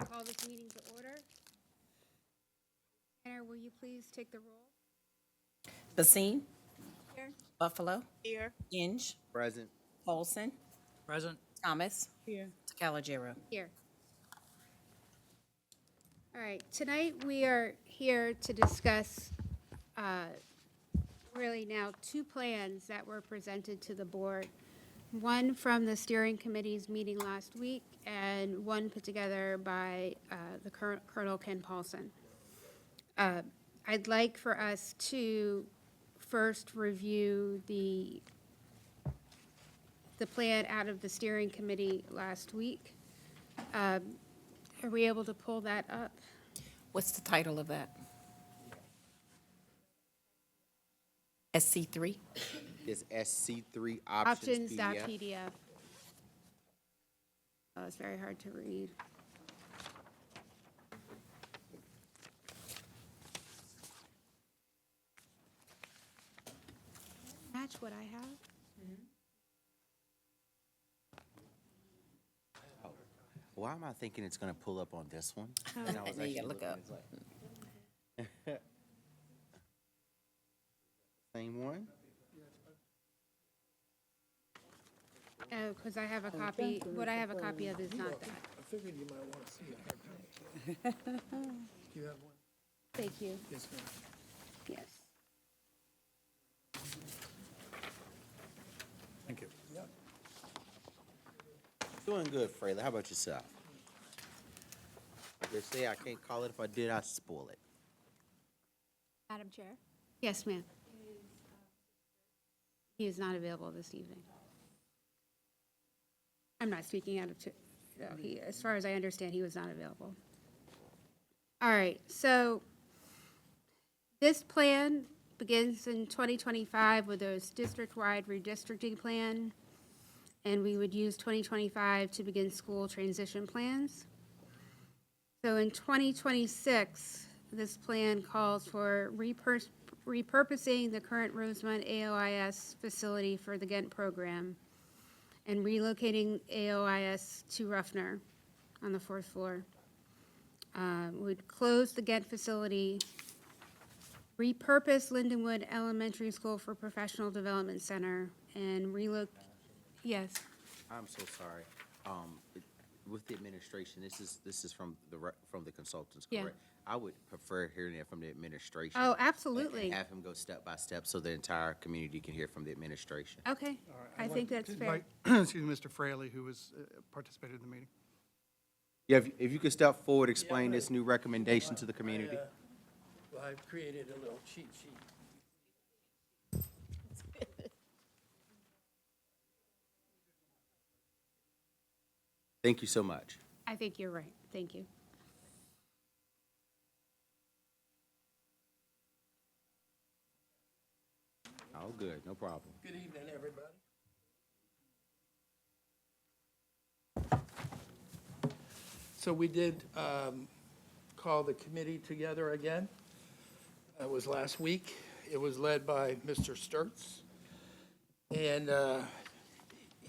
Call this meeting to order. Tanner, will you please take the roll? Basine, Here. Buffalo, Here. Inge, Present. Olson, Present. Thomas, Here. Calagero. Here. All right, tonight we are here to discuss really now two plans that were presented to the board. One from the steering committee's meeting last week and one put together by the current Colonel Ken Paulson. I'd like for us to first review the plan out of the steering committee last week. Are we able to pull that up? What's the title of that? SC3? It's SC3 options PDF. Options.pdf. Oh, it's very hard to read. Match what I have? Why am I thinking it's going to pull up on this one? Oh. And I was Then you actually gotta look looking, up. it's like- Same one? Oh, because I have a copy, what I have a copy of is not that. I figured you might want to see it. Do you have one? Thank you. Yes, ma'am. Yes. Thank you. Yep. Doing good, Frayla. How about yourself? They say I can't call it. If I did, I'd spoil it. Madam Chair? Yes, ma'am. He is not available this evening. I'm not speaking out of, no, as far as I understand, he was not available. All right, so this plan begins in 2025 with a district-wide redistricting plan, and we would use 2025 to begin school transition plans. So in 2026, this plan calls for repurposing the current Rosemont AOIS facility for the Ghent program and relocating AOIS to Ruffner on the fourth floor. Would close the Ghent facility, repurpose Lindenwood Elementary School for Professional Development Center, and yes. I'm so sorry. With the administration, this is from the consultants, Yeah. correct? I would prefer hearing it from the administration. Oh, and absolutely. have him go step by step so the entire community can hear from the administration. Okay, I think that's fair. Excuse me, Mr. Fraley, who was participated in the meeting. Yeah, if you could step forward, explain this new recommendation to the community. Well, I've created a little cheat sheet. Thank you so much. I think you're right. Thank you. All good, no problem. Good evening, everybody. So we did call the committee together again. It was last week. It was led by Mr. Sturts. And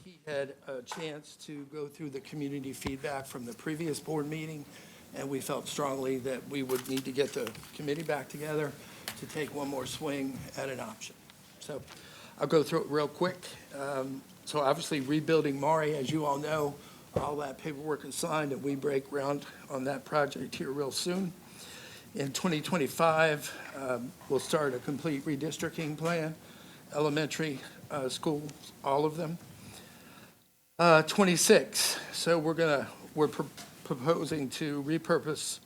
he had a chance to go through the community feedback from the previous board meeting, and we felt strongly that we would need to get the committee back together to take one more swing at an option. So I'll go through it real quick. So obviously rebuilding Maury, as you all know, all that paperwork is signed, and we break ground on that project here real soon. In 2025, we'll start a complete redistricting plan, elementary schools, all of them. 26, so we're proposing to repurpose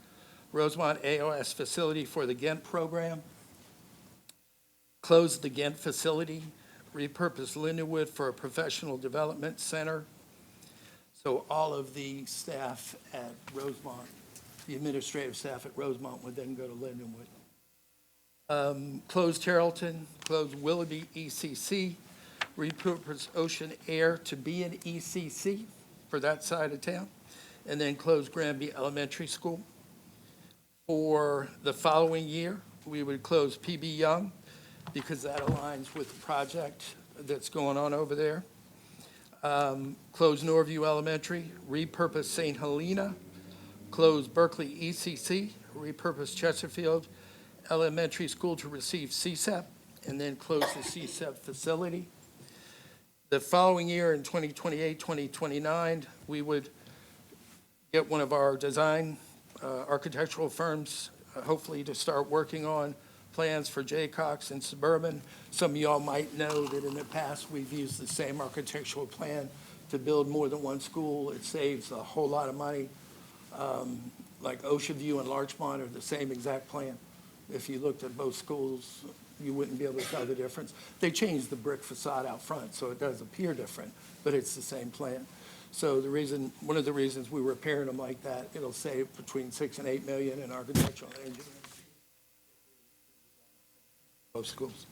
Rosemont AOS facility for the Ghent program, close the Ghent facility, repurpose Lindenwood for a professional development center. So all of the staff at Rosemont, the administrative staff at Rosemont would then go to Lindenwood. Close Tarleton, close Willoughby ECC, repurpose Ocean Air to be an ECC for that side of town, and then close Granby Elementary School. For the following year, we would close PB Young because that aligns with the project that's going on over there. Close Norview Elementary, repurpose St. Helena, close Berkeley ECC, repurpose Chesterfield Elementary School to receive CSEP, and then close the CSEP facility. The following year, in 2028, 2029, we would get one of our design architectural firms, hopefully to start working on plans for Jaycox and Suburban. Some of y'all might know that in the past, we've used the same architectural plan to build more than one school. It saves a whole lot of money. Like Ocean View and Larchmont are the same exact plan. If you looked at both schools, you wouldn't be able to tell the difference. They changed the brick facade out front, so it does appear different, but it's the same plan. So one of the reasons we were pairing them like that, it'll save between 6 and 8 million in architectural and engineering. Both schools.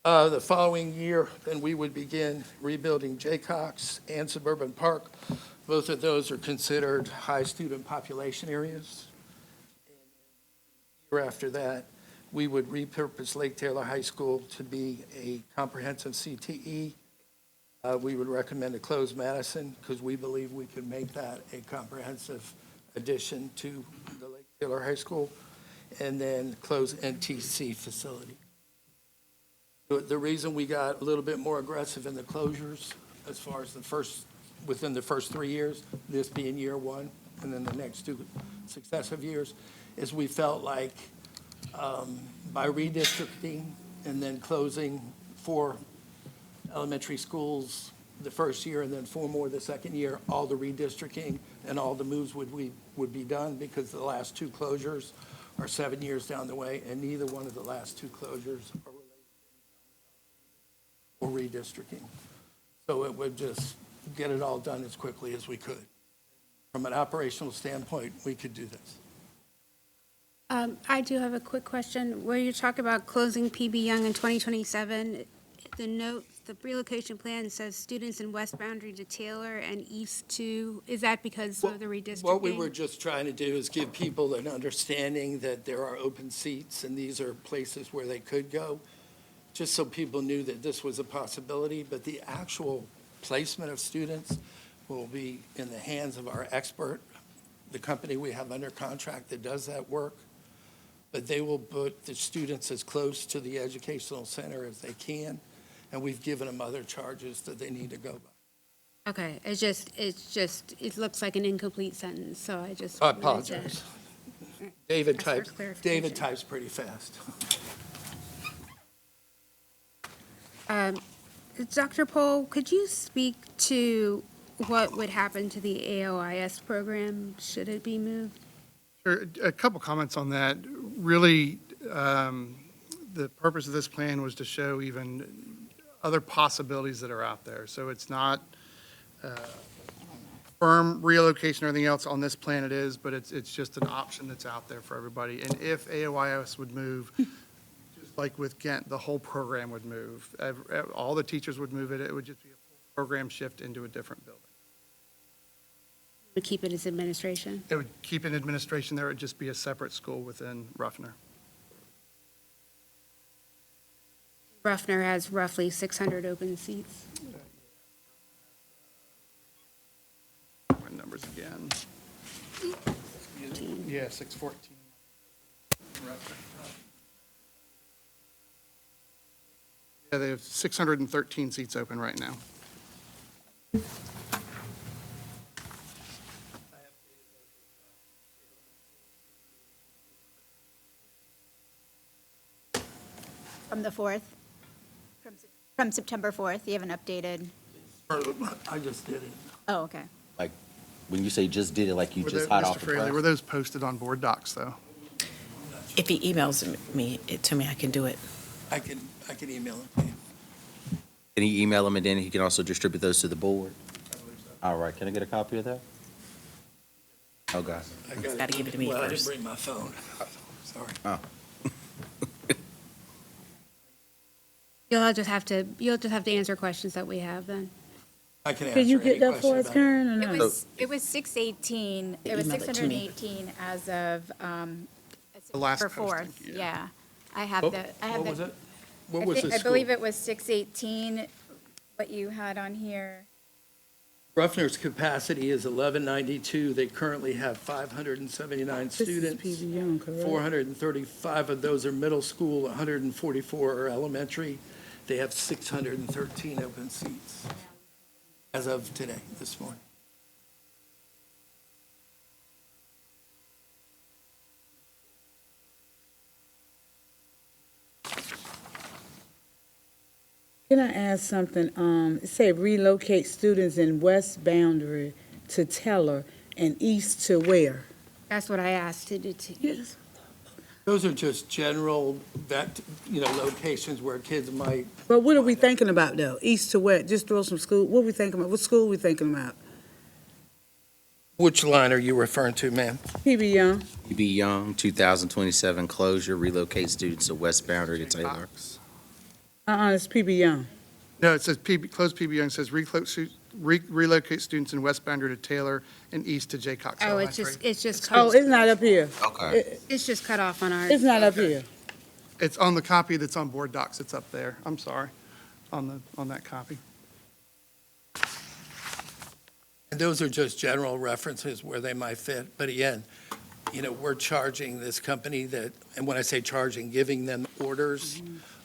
The following year, then we would begin rebuilding Jaycox and Suburban Park. Both of those are considered high student population areas. Year after that, we would repurpose Lake Taylor High School to be a comprehensive CTE. We would recommend to close Madison because we believe we can make that a comprehensive addition to the Lake Taylor High School, and then close NTC facility. The reason we got a little bit more aggressive in the closures as far as within the first 3 years, this being year one, and then the next 2 successive years, is we felt like by redistricting and then closing 4 elementary schools the first year and then 4 more the second year, all the redistricting and all the moves would be done, because the last 2 closures are 7 years down the way, and neither one of the last 2 closures are related or redistricting. So it would just get it all done as quickly as we could. From an operational standpoint, we could do this. I do have a quick question. Where you talk about closing PB Young in 2027, the relocation plan says students in west boundary to Taylor and east to, is that because of the redistricting? What we were just trying to do is give people an understanding that there are open seats and these are places where they could go, just so people knew that this was a possibility. But the actual placement of students will be in the hands of our expert, the company we have under contract that does that work. But they will put the students as close to the educational center as they can, and we've given them other charges that they need to go by. Okay, it looks like an incomplete sentence, so I just. I wanted to- apologize. David Ask for types clarification. pretty fast. Dr. Pohl, could you speak to what would happen to the AOIS program should it be moved? Sure. A couple comments on that. Really, the purpose of this plan was to show even other possibilities that are out there. So it's not firm relocation or anything else on this plan. It is, but it's just an option that's out there for everybody. And if AOIS would move, just like with Ghent, the whole program would move. All the teachers would move it. It would just be a full program shift into a different building. Would keep it as administration? It would keep an administration there. It would just be a separate school within Ruffner. Ruffner has roughly 600 open seats. My numbers again. Yeah, 614. Yeah, they have 613 seats open right now. From the 4th? From September 4th, you haven't updated? I just did it. Oh, okay. Like, when you say just did it, like you Were just tho- hot Mr. off the Fraley, press? were those posted on board docs, though? If he emails it to me, I can do it. I can email it to you. Can he email them and then he can also distribute those to the board? All right, can I get a copy of that? Oh, God. I Gotta give it to me Well, I didn't first. bring my phone. Sorry. Oh. You'll just have to answer questions that we have then. I can answer Could you any get that question for us, about it. Karen, or It no? was 618, it was Email it to me. 618 as of The last September 4th. posting, yeah. Yeah. I have What the, I have what was the, it? What was the I school? believe it was 618, what you had on here. Ruffner's capacity is 1192. They currently have 579 students. 435 of those are middle school, 144 are elementary. They have 613 open seats as of today, this morning. Can I ask something? It say relocate students in west boundary to Teller and east to where? That's what I asked to do. Yes. Those are just general, locations where kids might, But what are we thinking about though? East to where? Just throw some school, what are we thinking about? What school are we thinking about? which line are you referring to, ma'am? PB Young? Be Young, 2027 closure, relocate students to west boundary to Taylor. It's PB Young. No, it says close PB Young, says relocate students in West Boundary to Taylor and east to Jay Cox Oh, Elementary. it's just, Oh, it's not up here. Okay. it's just cut off on ours. It's not up here. It's on the copy that's on board docs. It's up there. I'm sorry, on that copy. And those are just general references where they might fit. But again, we're charging this company that, and when I say charging, giving them orders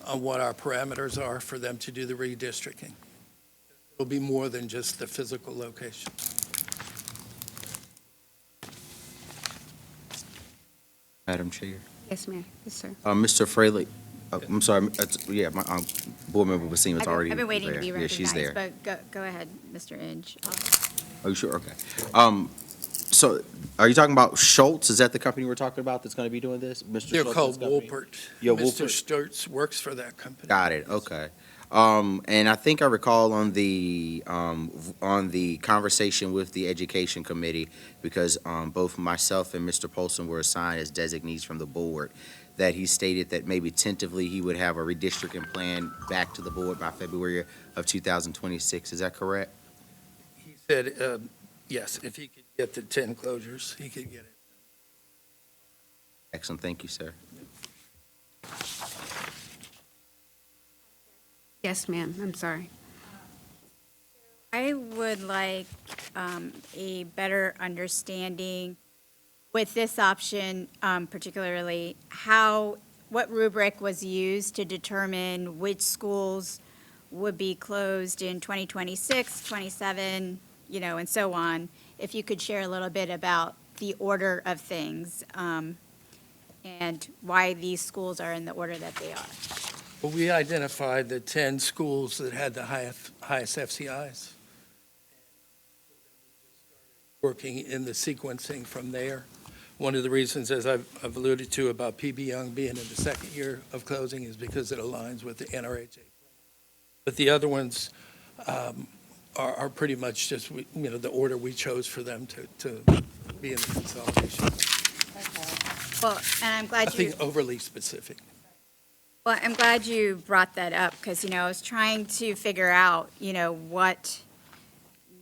on what our parameters are for them to do the redistricting. It'll be more than just the physical location. Madam Chair. Yes, ma'am. Yes, sir. Mr. Fraley, I'm sorry, my board member Wasim is already I've been waiting to there. be Yeah, she's there. recognized, but go ahead, Mr. Inge. Oh, you sure? Okay. So are you talking about Schultz? Is that the company we're talking about that's going to be doing this? Mr. They're Schultz's called company? Wolpert. Yeah, Mr. Wolpert. Sturts works for that company. Got it, okay. And I think I recall on the conversation with the Education Committee, because both myself and Mr. Polson were assigned as designees from the board, that he stated that maybe tentatively he would have a redistricting plan back to the board by February of 2026. Is that correct? He said, yes, if he could get the 10 closures, he could get it. Excellent, thank you, sir. Yes, ma'am. I'm sorry. I would like a better understanding with this option, particularly what rubric was used to determine which schools would be closed in 2026, 27, and so on. If you could share a little bit about the order of things and why these schools are in the order that they are. Well, we identified the 10 schools that had the highest FCIs. Working in the sequencing from there. One of the reasons, as I've alluded to, about PB Young being in the second year of closing is because it aligns with the NRHA. But the other ones are pretty much just, the order we chose for them to be in the consolidation. Well, and I'm glad Nothing overly specific. Well, I'm glad you brought that up because, I was trying to figure out, what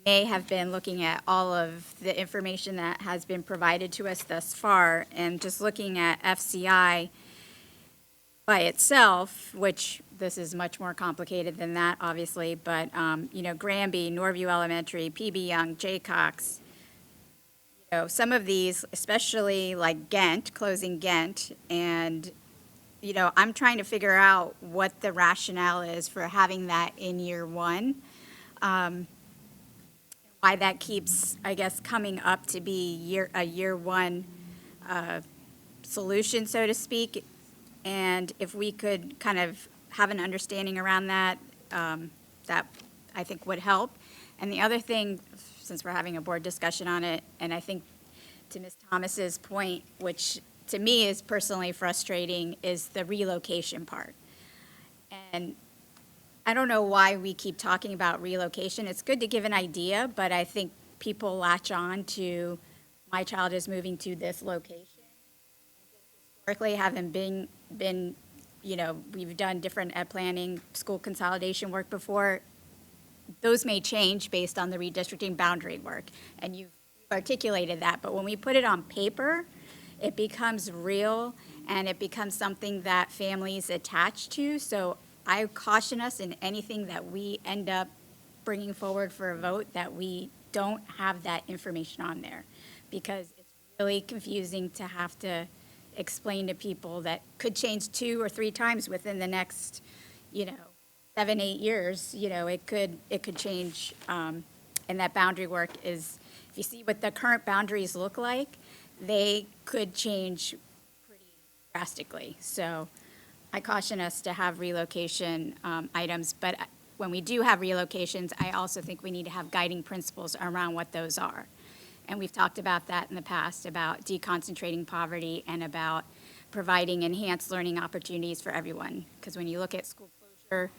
may have been looking at all of the information that has been provided to us thus far and just looking at FCI by itself, which this is much more complicated than that, obviously, but, Granby, Norview Elementary, PB Young, Jay Cox, some of these, especially like Ghent, closing Ghent, and I'm trying to figure out what the rationale is for having that in year one. Why that keeps, I guess, coming up to be a year one solution, so to speak. And if we could kind of have an understanding around that, that I think would help. And the other thing, since we're having a board discussion on it, and I think to Ms. Thomas's point, which to me is personally frustrating, is the relocation part. And I don't know why we keep talking about relocation. It's good to give an idea, but I think people latch on to, my child is moving to this location. Historically, haven't been, we've done different ed planning, school consolidation work before. Those may change based on the redistricting boundary work, and you've articulated that. But when we put it on paper, it becomes real, and it becomes something that families attach to. So I caution us in anything that we end up bringing forward for a vote that we don't have that information on there, because it's really confusing to have to explain to people that could change 2 or 3 times within the next, 7, 8 years. It could change, and that boundary work is, if you see what the current boundaries look like, they could change pretty drastically. So I caution us to have relocation items, but when we do have relocations, I also think we need to have guiding principles around what those are. And we've talked about that in the past, about deconcentrating poverty and about providing enhanced learning opportunities for everyone. Because when you look at school closure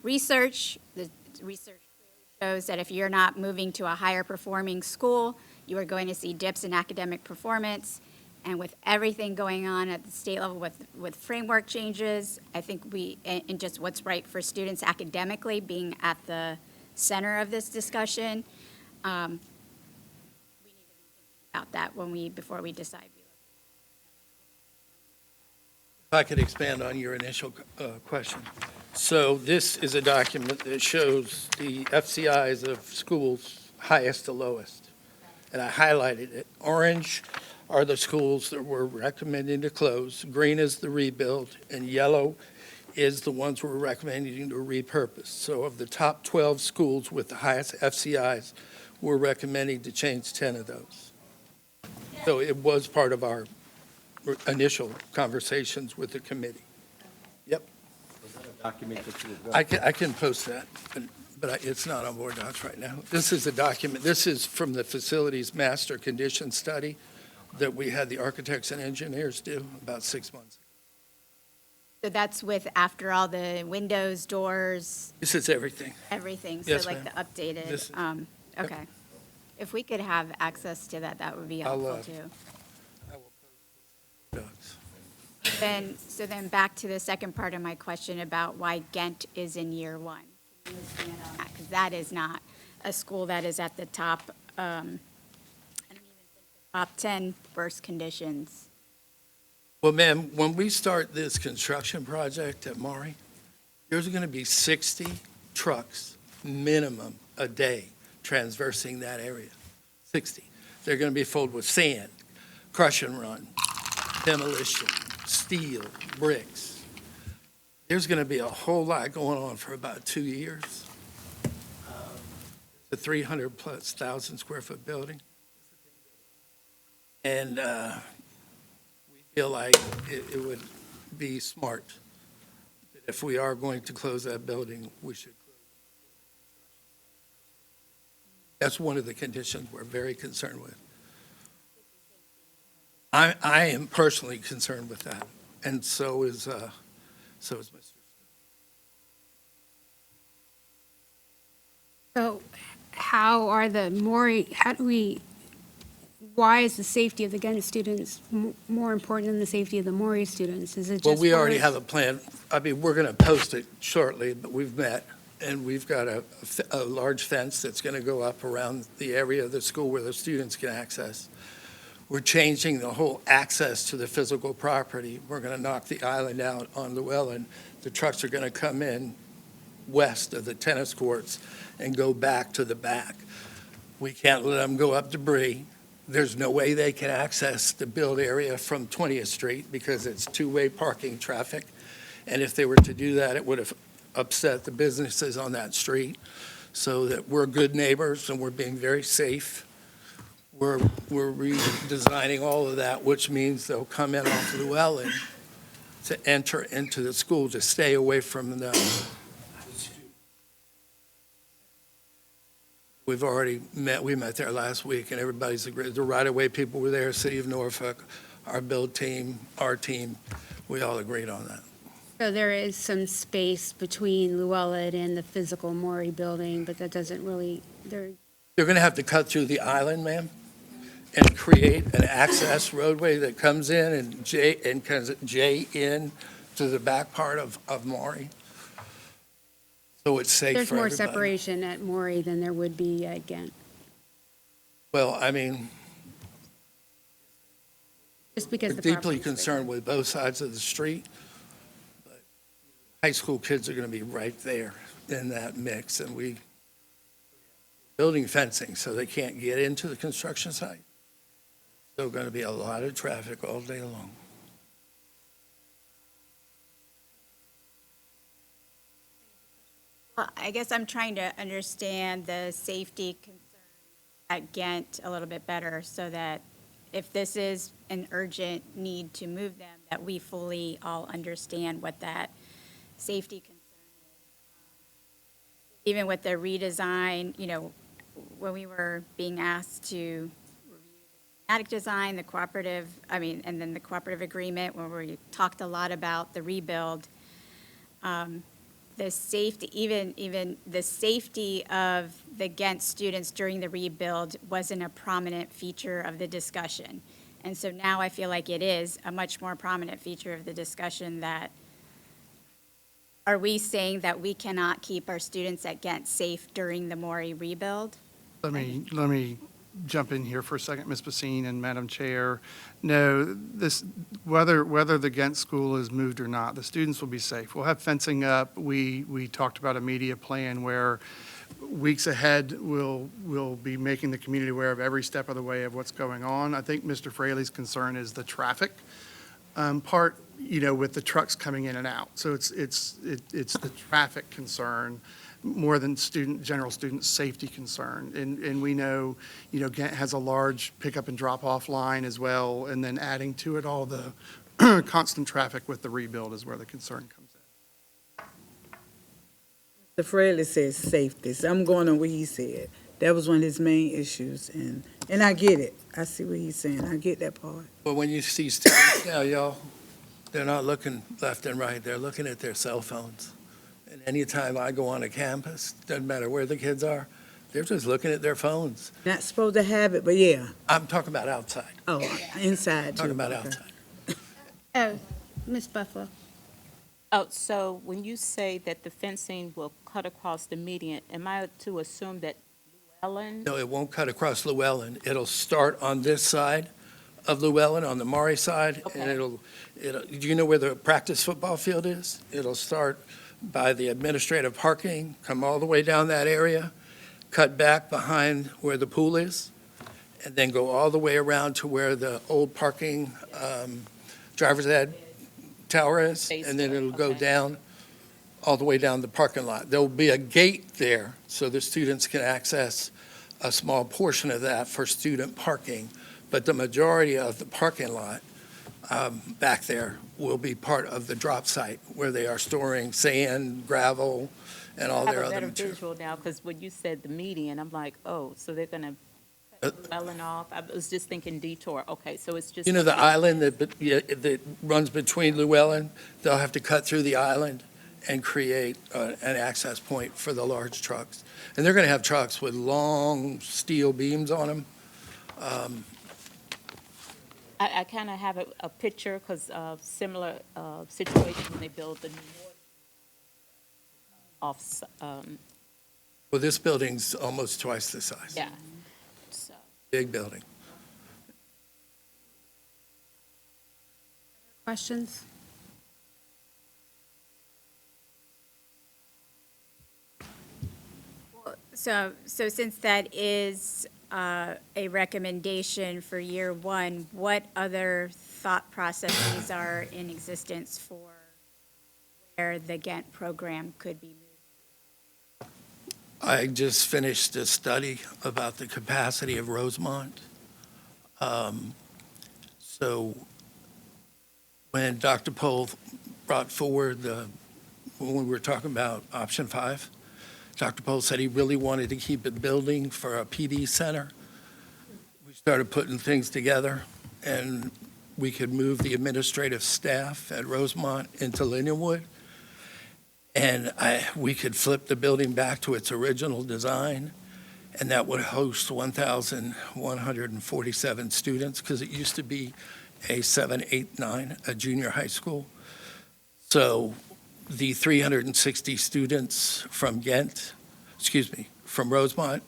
research, the research shows that if you're not moving to a higher performing school, you are going to see dips in academic performance. And with everything going on at the state level with framework changes, I think and just what's right for students academically being at the center of this discussion, we need to be thinking about that before we decide. If I could expand on your initial question. So this is a document that shows the FCIs of schools, highest to lowest. And I highlighted it. Orange are the schools that we're recommending to close. Green is the rebuild, and yellow is the ones we're recommending to repurpose. So of the top 12 schools with the highest FCIs, we're recommending to change 10 of those. So it was part of our initial conversations with the committee. Yep. Document that you would I can post that, but it's not on Board Docs right now. This is a document, this is from the facilities master condition study that we had the architects and engineers do about 6 months ago. So that's with, after all the windows, doors, This is everything. everything, so Yes, like the ma'am. updated, This is- okay. If we could have access to that, that would be I'll, helpful too. I will post Docs. So then back to the second part of my question about why Ghent is in year 1. Can you expand on that? Because that is not a school that is at the top, I don't even think the top 10 worst conditions. Well, ma'am, when we start this construction project at Maury, there's going to be 60 trucks minimum a day transversing that area. 60. They're going to be filled with sand, crush and run, demolition, steel, bricks. There's going to be a whole lot going on for about 2 years. The 300+ thousand square foot building. And we feel like it would be smart that if we are going to close that building, we should close it. That's one of the conditions we're very concerned with. I am personally concerned with that, and so is Mr. So how why is the safety of the Ghent students more important than the safety of the Maury students? Is it just? Well, we already words? have a plan. I mean, we're going to post it shortly, but we've met, and we've got a large fence that's going to go up around the area of the school where the students can access. We're changing the whole access to the physical property. We're going to knock the island out on Llewellyn. The trucks are going to come in west of the tennis courts and go back to the back. We can't let them go up debris. There's no way they can access the build area from 20th Street because it's two-way parking traffic. And if they were to do that, it would have upset the businesses on that street. So that we're good neighbors and we're being very safe. We're redesigning all of that, which means they'll come in off Llewellyn to enter into the school, to stay away from the. We've already met, we met there last week, and everybody's agreed. The right-of-way people were there, City of Norfolk, our build team, our team, we all agreed on that. So there is some space between Llewellyn and the physical Maury building, but that doesn't really, They're going to have to cut through the island, ma'am, and create an access roadway that comes in and J in to the back part of Maury. So it's safe for there's more everybody. separation at Maury than there would be at Ghent. Well, I mean, Just because we're the deeply property's bigger. concerned with both sides of the street. But high school kids are going to be right there in that mix, and we building fencing so they can't get into the construction site. Still going to be a lot of traffic all day long. Well, I guess I'm trying to understand the safety concerns at Ghent a little bit better so that if this is an urgent need to move them, that we fully all understand what that safety concern is. Even with the redesign, when we were being asked to review the schematic design, and then the cooperative agreement, where we talked a lot about the rebuild, the safety, even the safety of the Ghent students during the rebuild wasn't a prominent feature of the discussion. And so now I feel like it is a much more prominent feature of the discussion. That, are we saying that we cannot keep our students at Ghent safe during the Maury rebuild? Let me jump in here for a second, Ms. Basine and Madam Chair. No, whether the Ghent school is moved or not, the students will be safe. We'll have fencing up. We talked about a media plan where weeks ahead, we'll be making the community aware of every step of the way of what's going on. I think Mr. Fraley's concern is the traffic part, with the trucks coming in and out. So it's the traffic concern more than general student safety concern. And we know, Ghent has a large pickup and drop-off line as well, and then adding to it all the constant traffic with the rebuild is where the concern comes in. The Fraley says safety, so I'm going on what he said. That was one of his main issues, and I get it. I see what he's saying. I get that part. But when you see students now, y'all, they're not looking left and right. They're looking at their cell phones. And anytime I go on a campus, doesn't matter where the kids are, they're just looking at their phones. Not supposed to have it, but yeah. I'm talking about outside. Oh, inside too. Talking about Okay. outside. Oh, Ms. Buffalo. Oh, so when you say that the fencing will cut across the median, am I to assume that Llewellyn? No, it won't cut across Llewellyn. It'll start on this side of Llewellyn, on the Maury side, and Okay. it'll, do you know where the practice football field is? It'll start by the administrative parking, come all the way down that area, cut back behind where the pool is, and then go all the way around to where the old parking, driver's ed tower is, and then it'll go Okay. down, all the way down the parking lot. There'll be a gate there, so the students can access a small portion of that for student parking, but the majority of the parking lot back there will be part of the drop site where they are storing sand, gravel, and all I their have a other better material. visual now, because when you said the median, I'm like, oh, so they're going to cut Llewellyn off? I was just thinking detour. Okay, so it's just. You know the island that runs between Llewellyn? They'll have to cut through the island and create an access point for the large trucks. And they're going to have trucks with long steel beams on them. I kind of have a picture, because of similar situation when they build the New York Well, this building's almost twice the size. yeah. So. Big building. Questions? So since that is a recommendation for year one, what other thought processes are in existence for where the Ghent program could be moved? I just finished a study about the capacity of Rosemont. So when Dr. Pohl brought forward when we were talking about option 5, Dr. Pohl said he really wanted to keep it building for a PD center. We started putting things together, and we could move the administrative staff at Rosemont into Lindenwood. And we could flip the building back to its original design, and that would host 1,147 students, because it used to be a 7, 8, 9, a junior high school. So the 360 students from from Rosemont,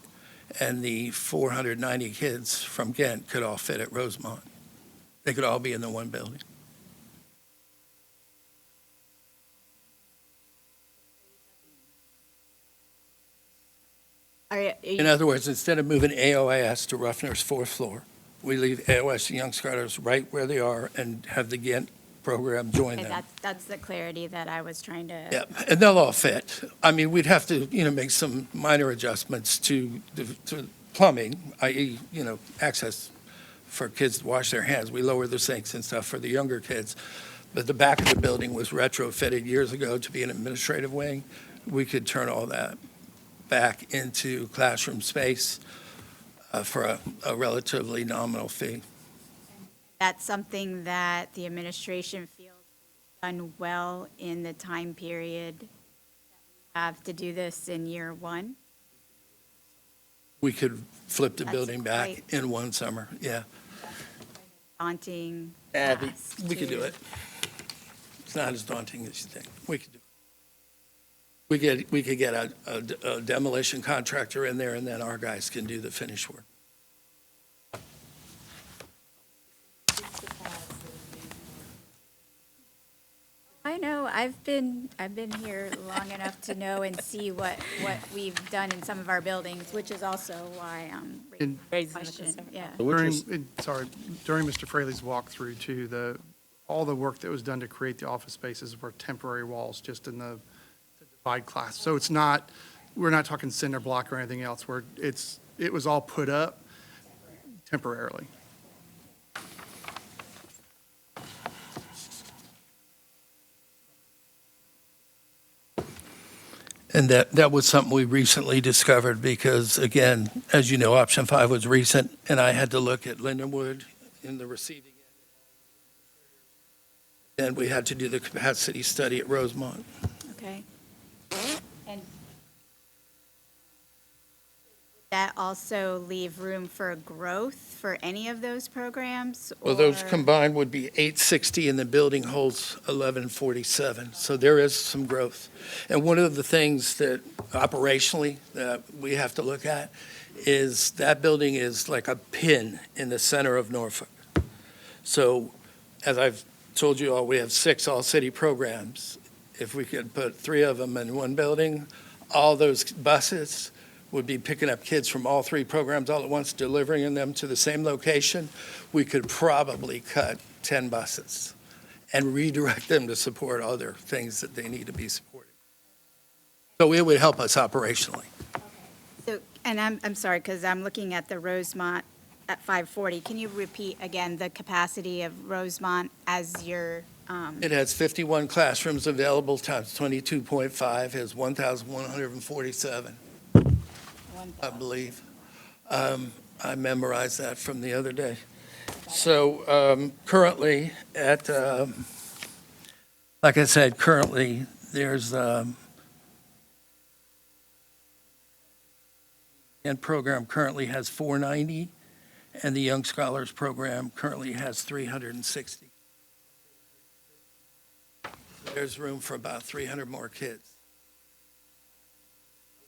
and the 490 kids from Ghent could all fit at Rosemont. They could all be in the one building. In other words, instead of moving AOIS to Ruffner's fourth floor, we leave AOS and Young Scholars right where they are and have the Ghent program join them. That's the clarity that I was trying to. Yeah, and they'll all fit. I mean, we'd have to, make some minor adjustments to plumbing, i.e., access for kids to wash their hands. We lower the sinks and stuff for the younger kids. But the back of the building was retrofitted years ago to be an administrative wing. We could turn all that back into classroom space for a relatively nominal fee. That's something that the administration feels done well in the time period that we have to do this in year one. We could flip the That's building back great. in one summer, yeah. Daunting. Yeah, task we could to- do it. It's not as daunting as you think. We could do it. We could get a demolition contractor in there, and then our guys can do the finish work. I know, I've been here long enough to know and see what we've done in some of our buildings, which is also why I'm In- raising the question, yeah. During Mr. Fraley's walkthrough too, all the work that was done to create the office spaces were temporary walls just in the divide class. So it's not, we're not talking cinder block or anything else, it was all put up temporarily. And that was something we recently discovered because, again, as you know, option 5 was recent, and I had to look at Lindenwood in the receiving end. And we had to do the capacity study at Rosemont. Okay. And that also leave room for growth for any of those programs? Well, those or- combined would be 860, and the building holds 1147. So there is some growth. And one of the things that operationally that we have to look at is that building is like a pin in the center of Norfolk. So as I've told you all, we have 6 all-city programs. If we could put 3 of them in one building, all those buses would be picking up kids from all 3 programs all at once, delivering them to the same location. We could probably cut 10 buses and redirect them to support other things that they need to be supported. So it would help us operationally. So, and I'm sorry, because I'm looking at the Rosemont at 540. Can you repeat again the capacity of Rosemont as your, It has 51 classrooms available times 22.5 is 1,147, I believe. I memorized that from the other day. So currently at, like I said, currently there's, and program currently has 490, and the Young Scholars Program currently has 360. There's room for about 300 more kids.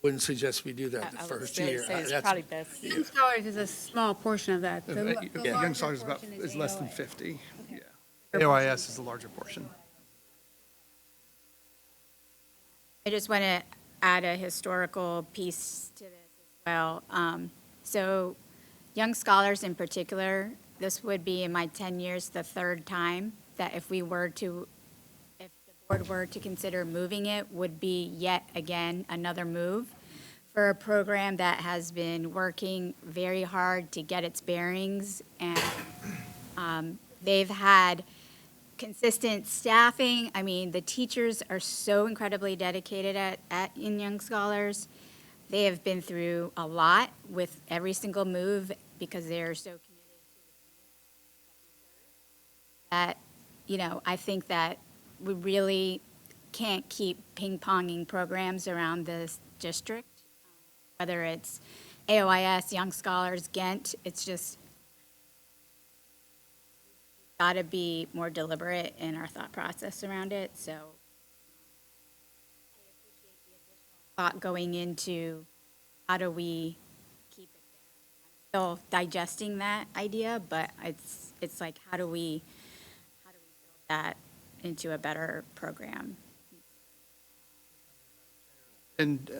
Wouldn't suggest we do that the I would first say year. it's That's- probably best. Young Scholars is a small portion of that. The Yeah, Young larger Scholars portion is less than AOA. 50. Yeah. AOIS is the larger portion. I just want to add a historical piece to this as well. So Young Scholars in particular, this would be in my 10 years, the 3rd time that if the board were to consider moving it, would be yet again another move for a program that has been working very hard to get its bearings. And they've had consistent staffing. I mean, the teachers are so incredibly dedicated in Young Scholars. They have been through a lot with every single move because they're so committed to that, I think that we really can't keep ping-ponging programs around this district, whether it's AOIS, Young Scholars, Ghent, it's just got to be more deliberate in our thought process around it, so I appreciate the additional thought going into how do we keep it there. I'm still digesting that idea, but it's like, how do we build that into a better program? And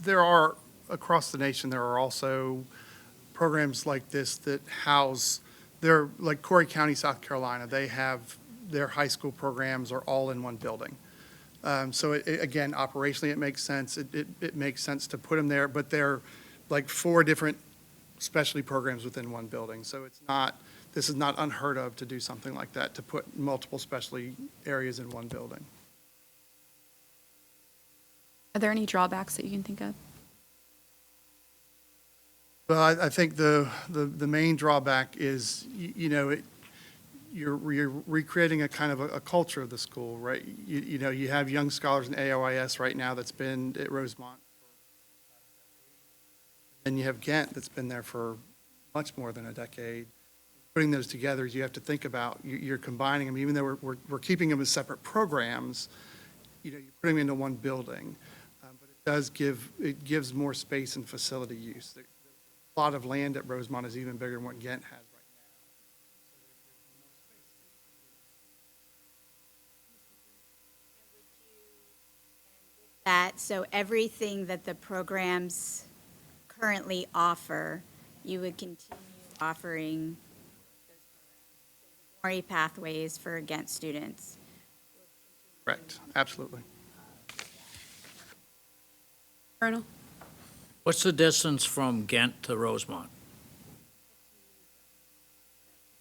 there are across the nation, there are also programs like this that house, they're, like Corey County, South Carolina, they have, their high school programs are all in one building. So again, operationally, it makes sense. It makes sense to put them there, but they're like 4 different specialty programs within one building. So it's not, this is not unheard of to do something like that, to put multiple specialty areas in one building. Are there any drawbacks that you can think of? Well, I think the main drawback is, you're recreating a kind of a culture of the school, right? You know, you have young scholars in AOIS right now that's been at Rosemont. And you have Ghent that's been there for much more than a decade. Putting those together, you have to think about, you're combining them, even though we're keeping them as separate programs, you're putting them into one building. But it gives more space and facility use. The plot of land at Rosemont is even bigger than what Ghent has right now. That, so everything that the programs currently offer, you would continue offering Maury pathways for Ghent students. Correct, absolutely. Colonel? What's the distance from Ghent to Rosemont?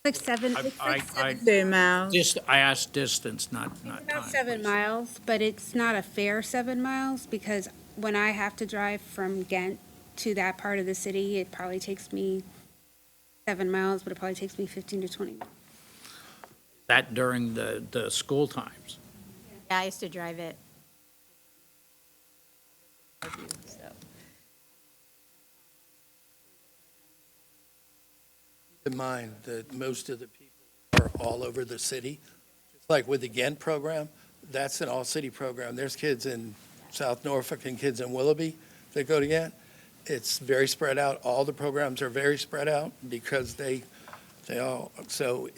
It's Say miles. I asked distance, not about time. 7 miles, but it's not a fair 7 miles because when I have to drive from Ghent to that part of the city, it probably takes me 7 miles, but it probably takes me 15 to 20 minutes. That during the school times? Yeah, I used to drive it. Keep in mind that most of the people are all over the city. Just like with the Ghent program, that's an all-city program. There's kids in South Norfolk and kids in Willoughby that go to Ghent. It's very spread out. All the programs are very spread out because they all, so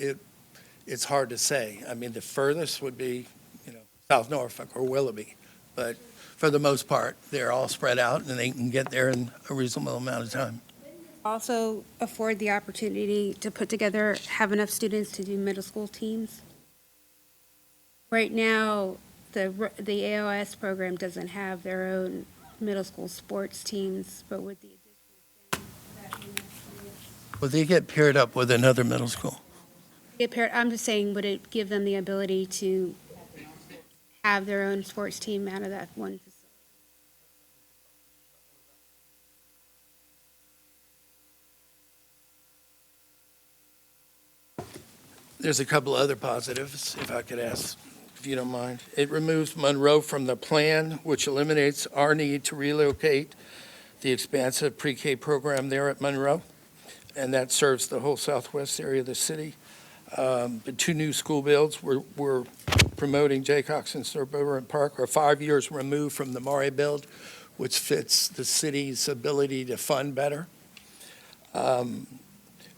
it's hard to say. I mean, the furthest would be, South Norfolk or Willoughby. But for the most part, they're all spread out and they can get there in a reasonable amount of time. Also afford the opportunity to put together, have enough students to do middle school teams. Right now, the AOS program doesn't have their own middle school sports teams, but with the Well, they get paired up with another middle school. I'm just saying, would it give them the ability to have their own sports team out of that one facility? There's a couple other positives, if I could ask, if you don't mind. It removes Monroe from the plan, which eliminates our need to relocate the expansive pre-K program there at Monroe, and that serves the whole southwest area of the city. The 2 new school builds we're promoting, Jaycox and Suburban Park, are 5 years removed from the Maury build, which fits the city's ability to fund better.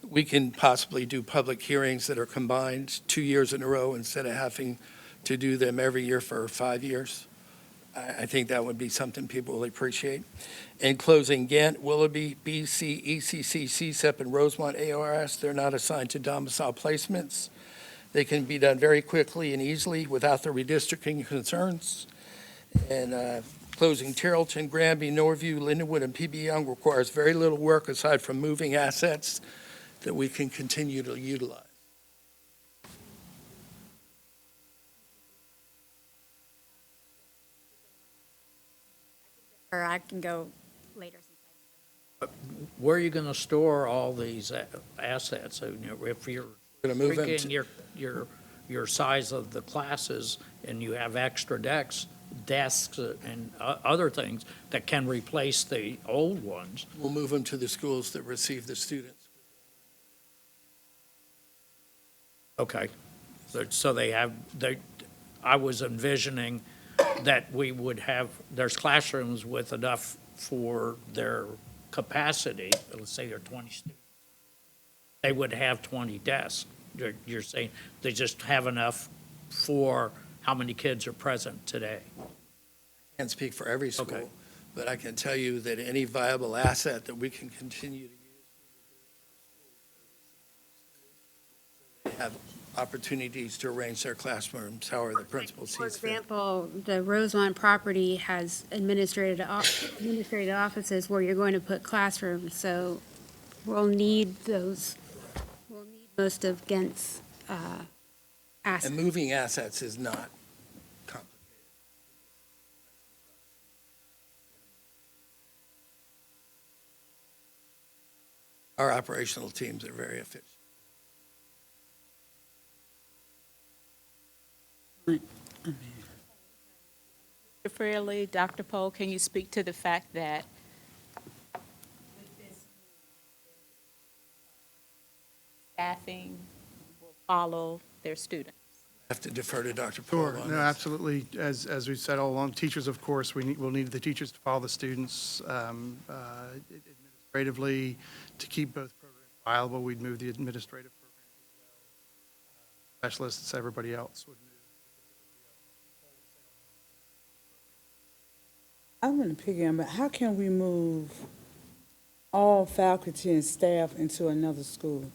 We can possibly do public hearings that are combined 2 years in a row instead of having to do them every year for 5 years. I think that would be something people will appreciate. In closing, Ghent, Willoughby, BC, ECC, CSEP, and Rosemont AORS, they're not assigned to domicile placements. They can be done very quickly and easily without the redistricting concerns. And closing, Tarleton, Granby, Norview, Lindenwood, and PB Young requires very little work aside from moving assets that we can continue to utilize. Or I can go later. Where are you going to store all these assets? So, if you're Going to move them shrinking to, your size of the classes and you have extra desks and other things that can replace the old ones. we'll move them to the schools that receive the students. Okay. So I was envisioning that we would have, there's classrooms with enough for their capacity, let's say there are 20 students. They would have 20 desks. You're saying they just have enough for how many kids are present today? Can't speak for every school, Okay. but I can tell you that any viable asset that we can continue to use, they have opportunities to arrange their classrooms, however the principal For sees fit. example, the Rosemont property has administrative offices where you're going to put classrooms, so we'll need most of Ghent's assets. And moving assets is not complicated. Our operational teams are very efficient. Mr. Fairley, Dr. Poe, can you speak to the fact that staffing will follow their students? I have to defer to Dr. Paul Sure, on no, this. absolutely. As we've said all along, teachers, of course, we'll need the teachers to follow the students. Administratively, to keep both programs viable, we'd move the administrative programs as well. Specialists, everybody else would move. I want to pick on, but how can we move all faculty and staff into another school?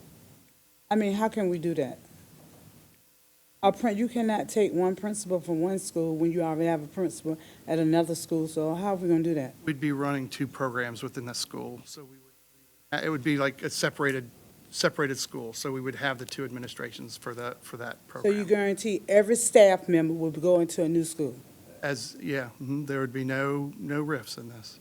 I mean, how can we do that? You cannot take one principal from one school when you already have a principal at another school, so how are we going to do that? We'd be running two programs within the school, so it would be like a separated school, so we would have the two administrations for that So you program. guarantee every staff member will be going to a new school? There would be no rifts in this.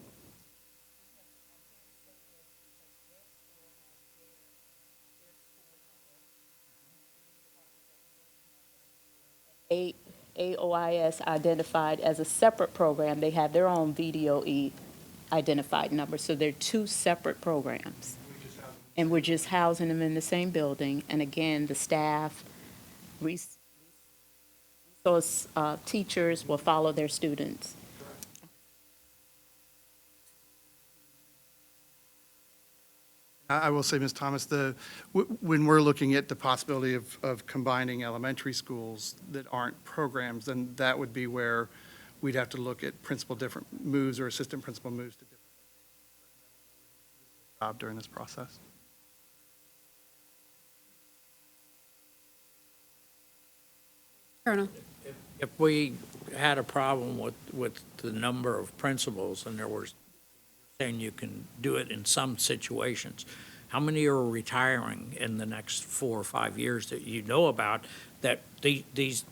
AOIS identified as a separate program. They have their own VDOE identified number, so they're two separate programs. And we're just housing them in the same building, and again, the staff, resource teachers will follow their students. I will say, Ms. Thomas, when we're looking at the possibility of combining elementary schools that aren't programs, then that would be where we'd have to look at principal different moves or assistant principal moves to different job during this process. Colonel? If we had a problem with the number of principals, and there was, saying you can do it in some situations, how many are retiring in the next 4 or 5 years that you know about, that these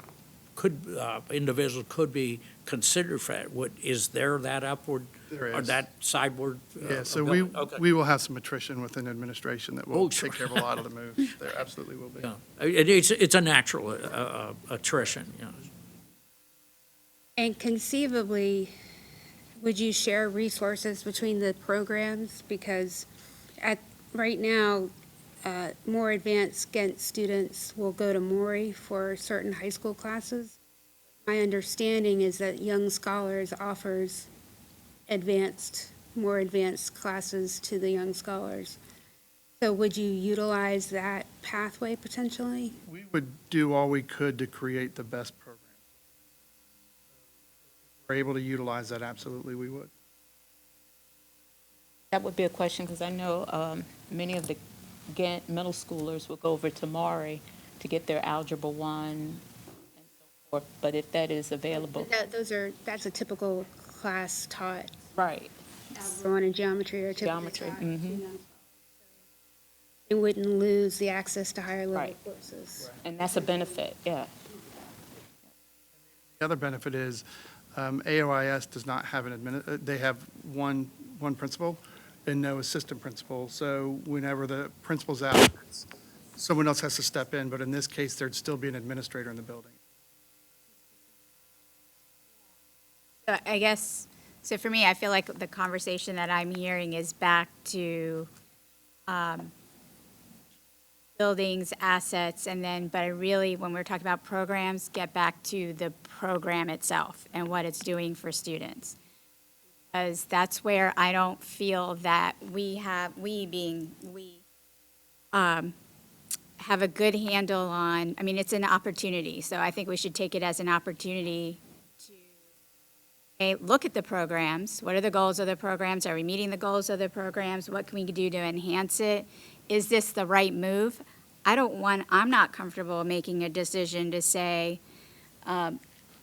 individuals could be considered for that? Is there that upward, There or is. that sideward? Yeah, so ability? Okay. we will have some attrition within administration that will Oh, sure. take care of a lot of the moves. There absolutely will be. Yeah. It's a natural attrition, you know. And conceivably, would you share resources between the programs? Because right now, more advanced Ghent students will go to Maury for certain high school classes. My understanding is that Young Scholars offers more advanced classes to the Young Scholars. So would you utilize that pathway potentially? We would do all we could to create the best program. If we're able to utilize that, absolutely we would. That would be a question, because I know many of the Ghent middle schoolers will go over to Maury to get their Algebra 1 and so forth, but if that is available. That's a typical class taught. Right. Algebra 1 and geometry are typically Geometry, taught. mhm. They wouldn't lose the access to higher level Right. courses. And that's a benefit, yeah. The other benefit is AOIS does not have they have one principal and no assistant principal. So whenever the principal's out, someone else has to step in. But in this case, there'd still be an administrator in the building. So I guess, so for me, I feel like the conversation that I'm hearing is back to buildings, assets, and then, but I really, when we're talking about programs, get back to the program itself and what it's doing for students. Because that's where I don't feel that we have a good handle on, I mean, it's an opportunity, so I think we should take it as an opportunity okay, look at the programs. What are the goals of the programs? Are we meeting the goals of the programs? What can we do to enhance it? Is this the right move? I'm not comfortable making a decision to say,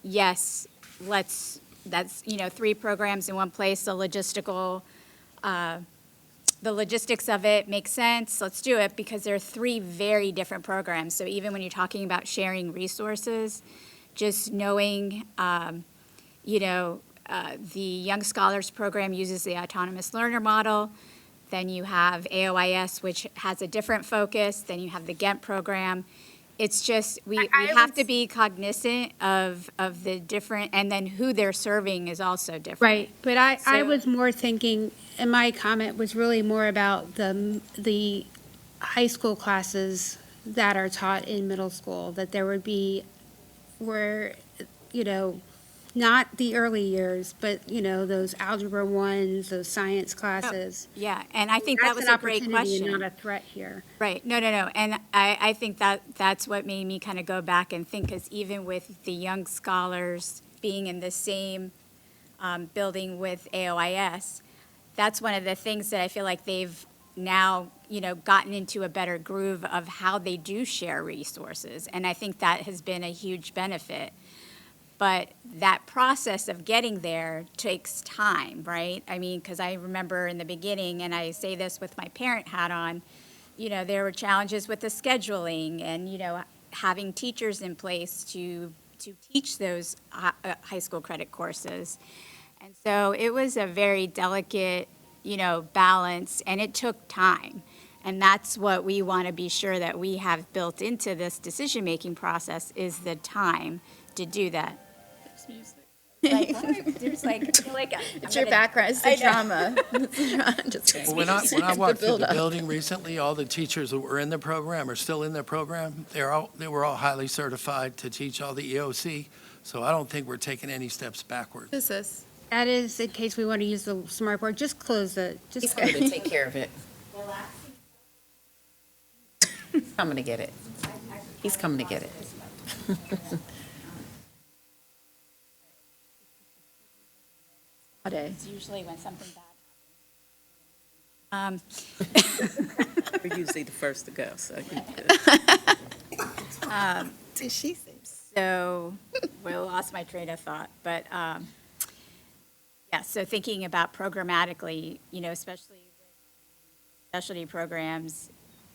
yes, that's, 3 programs in one place, the logistics of it makes sense, let's do it, because there are 3 very different programs. So even when you're talking about sharing resources, just knowing, the Young Scholars Program uses the autonomous learner model. Then you have AOIS, which has a different focus. Then you have the Ghent program. It's just, we have to be cognizant of the different, and then who they're serving is also different. Right, but I So- was more thinking, and my comment was really more about the high school classes that are taught in middle school, that there would be, where, not the early years, but, those algebra ones, those science classes. Yeah, and I think that was a great That's an opportunity question. and not a threat here. Right, no, and I think that's what made me kind of go back and think, because even with the Young Scholars being in the same building with AOIS, that's one of the things that I feel like they've now, gotten into a better groove of how they do share resources, and I think that has been a huge benefit. But that process of getting there takes time, right? I mean, because I remember in the beginning, and I say this with my parent hat on, there were challenges with the scheduling and, having teachers in place to teach those high school credit courses. And so it was a very delicate, balance, and it took time. And that's what we want to be sure that we have built into this decision-making process, is the time to do that. Like, what? There's like, It's your background, it's the drama. Just kidding. Well, when I walked through the building recently, all the teachers that were in the program are still in the program. They were all highly certified to teach all the EOC, so I don't think we're taking any steps backwards. Who's this? That is, in case we want to use the smart board, just close it. He's coming to take care of it. He's coming to get it. He's coming to get it. It's usually when something bad. We're usually the first to go, so. Did she say? So, well, lost my train of thought, but, yeah, so thinking about programmatically, especially with specialty programs,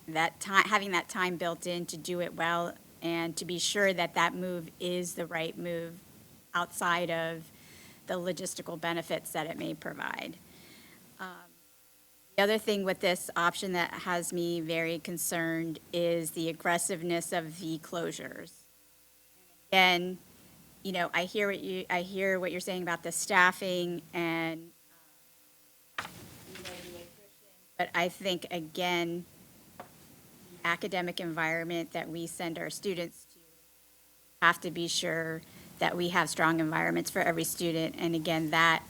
that time, having that time built in to do it well and to be sure that that move is the right move outside of the logistical benefits that it may provide. The other thing with this option that has me very concerned is the aggressiveness of the closures. Again, I hear what you're saying about the staffing and, the attrition, but I think, again, the academic environment that we send our students to have to be sure that we have strong environments for every student. And again, that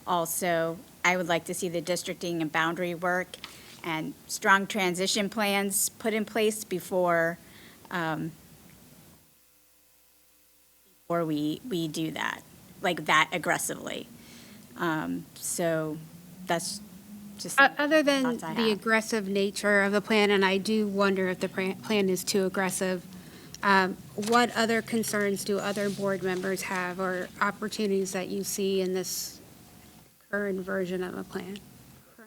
also, I would like to see the districting and boundary work and strong transition plans put in place before we do that, like that aggressively. So that's just some Other than thoughts I the have. aggressive nature of the plan, and I do wonder if the plan is too aggressive, what other concerns do other board members have, or opportunities that you see in this current version of a plan?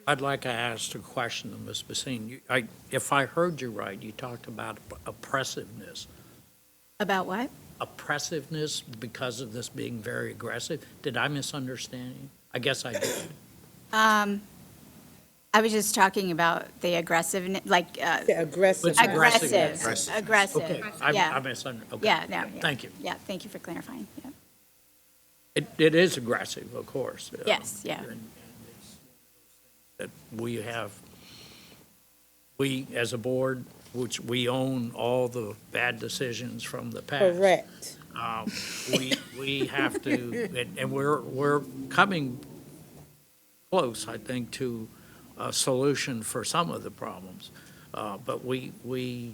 I'd like to ask a question to Ms. Basine. If I heard you right, you talked about oppressiveness. About what? Oppressiveness because of this being very aggressive. Did I misunderstand you? I guess I did. I was just talking about the aggressiveness, like, The aggressive. It's aggressive. aggressive, Okay, yeah. I misunderstood. Okay. Yeah, no. yeah. Thank you. Yeah, thank you for clarifying, yeah. It is aggressive, of course. Yes, yeah. That we as a board, which we own all the bad decisions from the past. Correct. We have to, and we're coming close, I think, to a solution for some of the problems. But we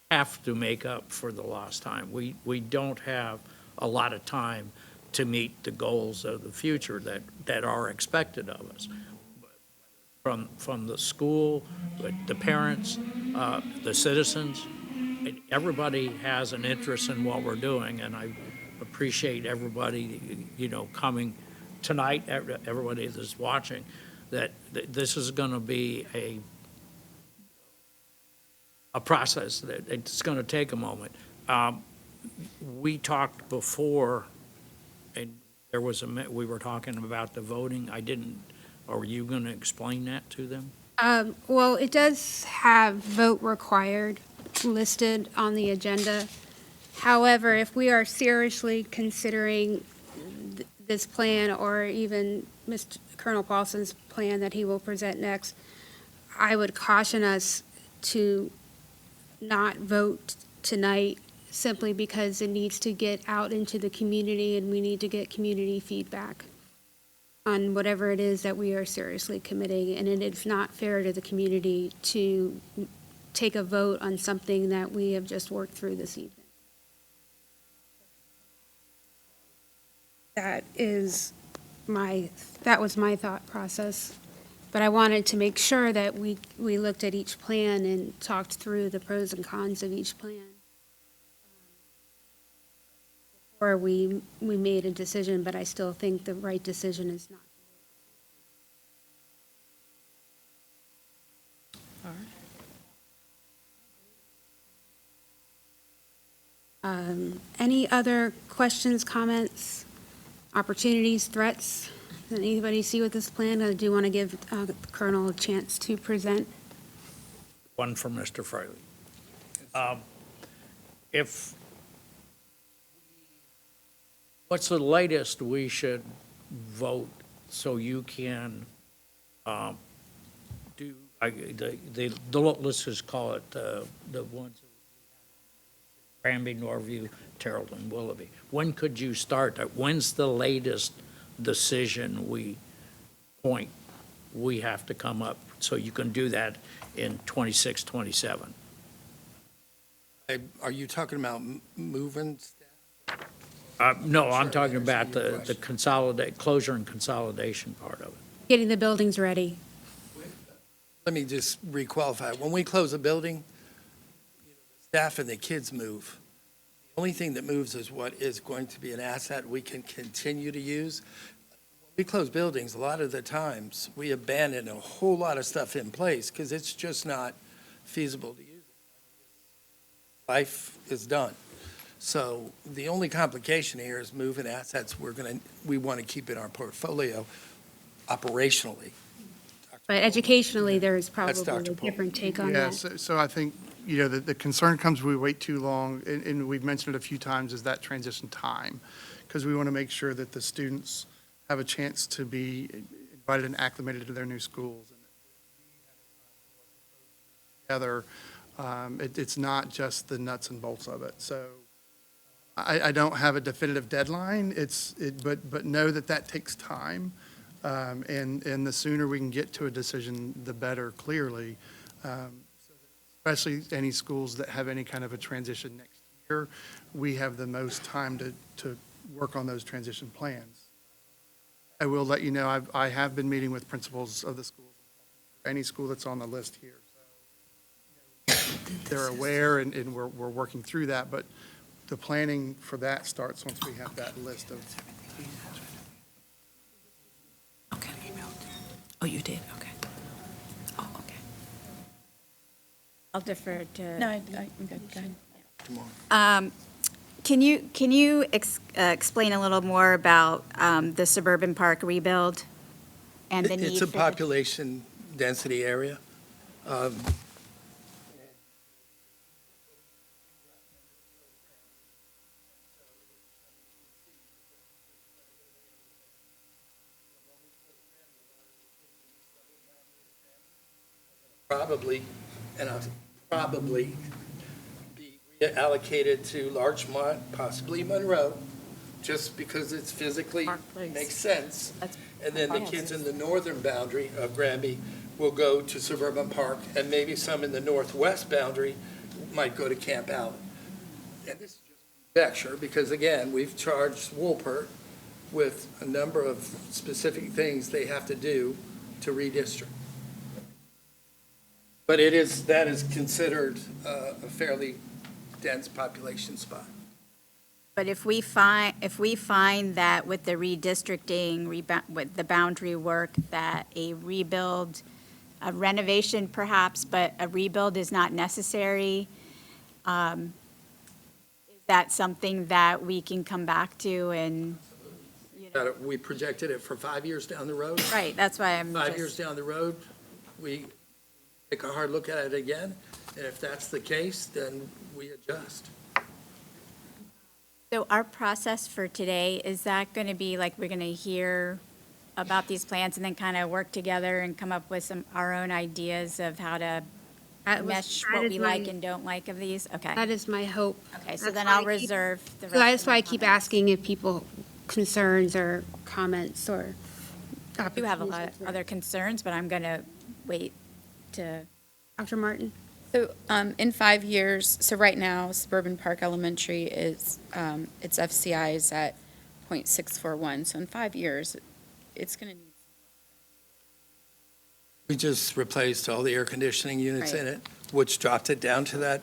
have to make up for the lost time. We don't have a lot of time to meet the goals of the future that are expected of us. From the school, the parents, the citizens, everybody has an interest in what we're doing, and I appreciate everybody, coming tonight, everybody that's watching, that this is going to be a process, that it's going to take a moment. We talked before, and we were talking about the voting. Are you going to explain that to them? Well, it does have vote required listed on the agenda. However, if we are seriously considering this plan, or even Mr. Colonel Paulson's plan that he will present next, I would caution us to not vote tonight, simply because it needs to get out into the community, and we need to get community feedback on whatever it is that we are seriously committing. And it is not fair to the community to take a vote on something that we have just worked through this evening. That was my thought process. But I wanted to make sure that we looked at each plan and talked through the pros and cons of each plan before we made a decision, but I still think the right decision is not. Any other questions, comments, opportunities, threats? Does anybody see with this plan? I do want to give the Colonel a chance to present. One from Mr. Fraley. What's the latest we should vote so you can let's just call it the ones, Granby, Norview, Terrellton, Willoughby. When could you start that? When's the latest decision we have to come up, so you can do that in 26, 27? Are you talking about moving staff? No, I'm talking about the closure and consolidation part of it. Getting the buildings ready. Let me just re-qualify. When we close a building, staff and the kids move. The only thing that moves is what is going to be an asset we can continue to use. When we close buildings, a lot of the times, we abandon a whole lot of stuff in place because it's just not feasible to use. Life is done. So the only complication here is moving assets we want to keep in our portfolio operationally. But educationally, there is probably Dr. a Paul. different take on Yeah, that. so I think, the concern comes when we wait too long, and we've mentioned it a few times, is that transition time. Because we want to make sure that the students have a chance to be invited and acclimated to their new schools. Together, it's not just the nuts and bolts of it. So I don't have a definitive deadline, but know that takes time. And the sooner we can get to a decision, the better, clearly. Especially any schools that have any kind of a transition next year, we have the most time to work on those transition plans. I will let you know, I have been meeting with principals of the schools, any school that's on the list here. So they're aware, and we're working through that, but the planning for that starts once we have that list of. Okay. Oh, you did? Okay. Oh, okay. I'll defer to. No, I'm good. Go ahead. Can you explain a little more about the suburban park rebuild and the need It's a for the- population density area. Probably be reallocated to Larchmont, possibly Monroe, just because it's physically Park Place. makes sense. That's- And then the kids in the northern boundary of Granby will go to Suburban Park, and maybe some in the northwest boundary might go to Camp Allen. And this is just conjecture, because again, we've charged Woolpert with a number of specific things they have to do to redistrict. But that is considered a fairly dense population spot. But if we find that with the redistricting, with the boundary work, that a rebuild, a renovation perhaps, but a rebuild is not necessary, is that something that we can come back to and, We projected it for 5 years down the road. right, that's why I'm 5 years just, down the road, we take a hard look at it again, and if that's the case, then we adjust. so our process for today, is that going to be like, we're going to hear about these plans and then kind of work together and come up with our own ideas of how to mesh what we like and don't like of these? Okay. That is my hope. Okay, so That's then why I'll I keep- reserve the rest So that's of why my I keep comments. asking if people concerns or comments or. I do have a lot opportunities. of other concerns, but I'm going to wait to, Dr. Martin? So in 5 years, so right now, Suburban Park Elementary is, its FCI is at 0.641. So in 5 years, it's going to need. We just replaced all the air conditioning units in Right. it, which dropped it down to that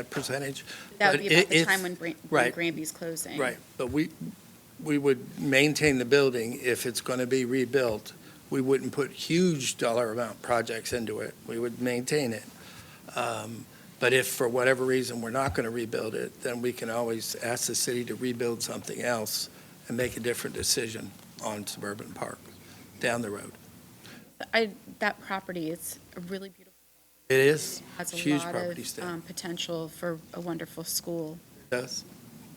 percentage. That But would be about the if- time when right. Granby's closing. Right, but we would maintain the building if it's going to be rebuilt. We wouldn't put huge dollar amount projects into it. We would maintain it. But if for whatever reason we're not going to rebuild it, then we can always ask the city to rebuild something else and make a different decision on Suburban Park down the road. That property, it's a really beautiful, It is has a huge lot property of stand. potential for a wonderful school. Yes,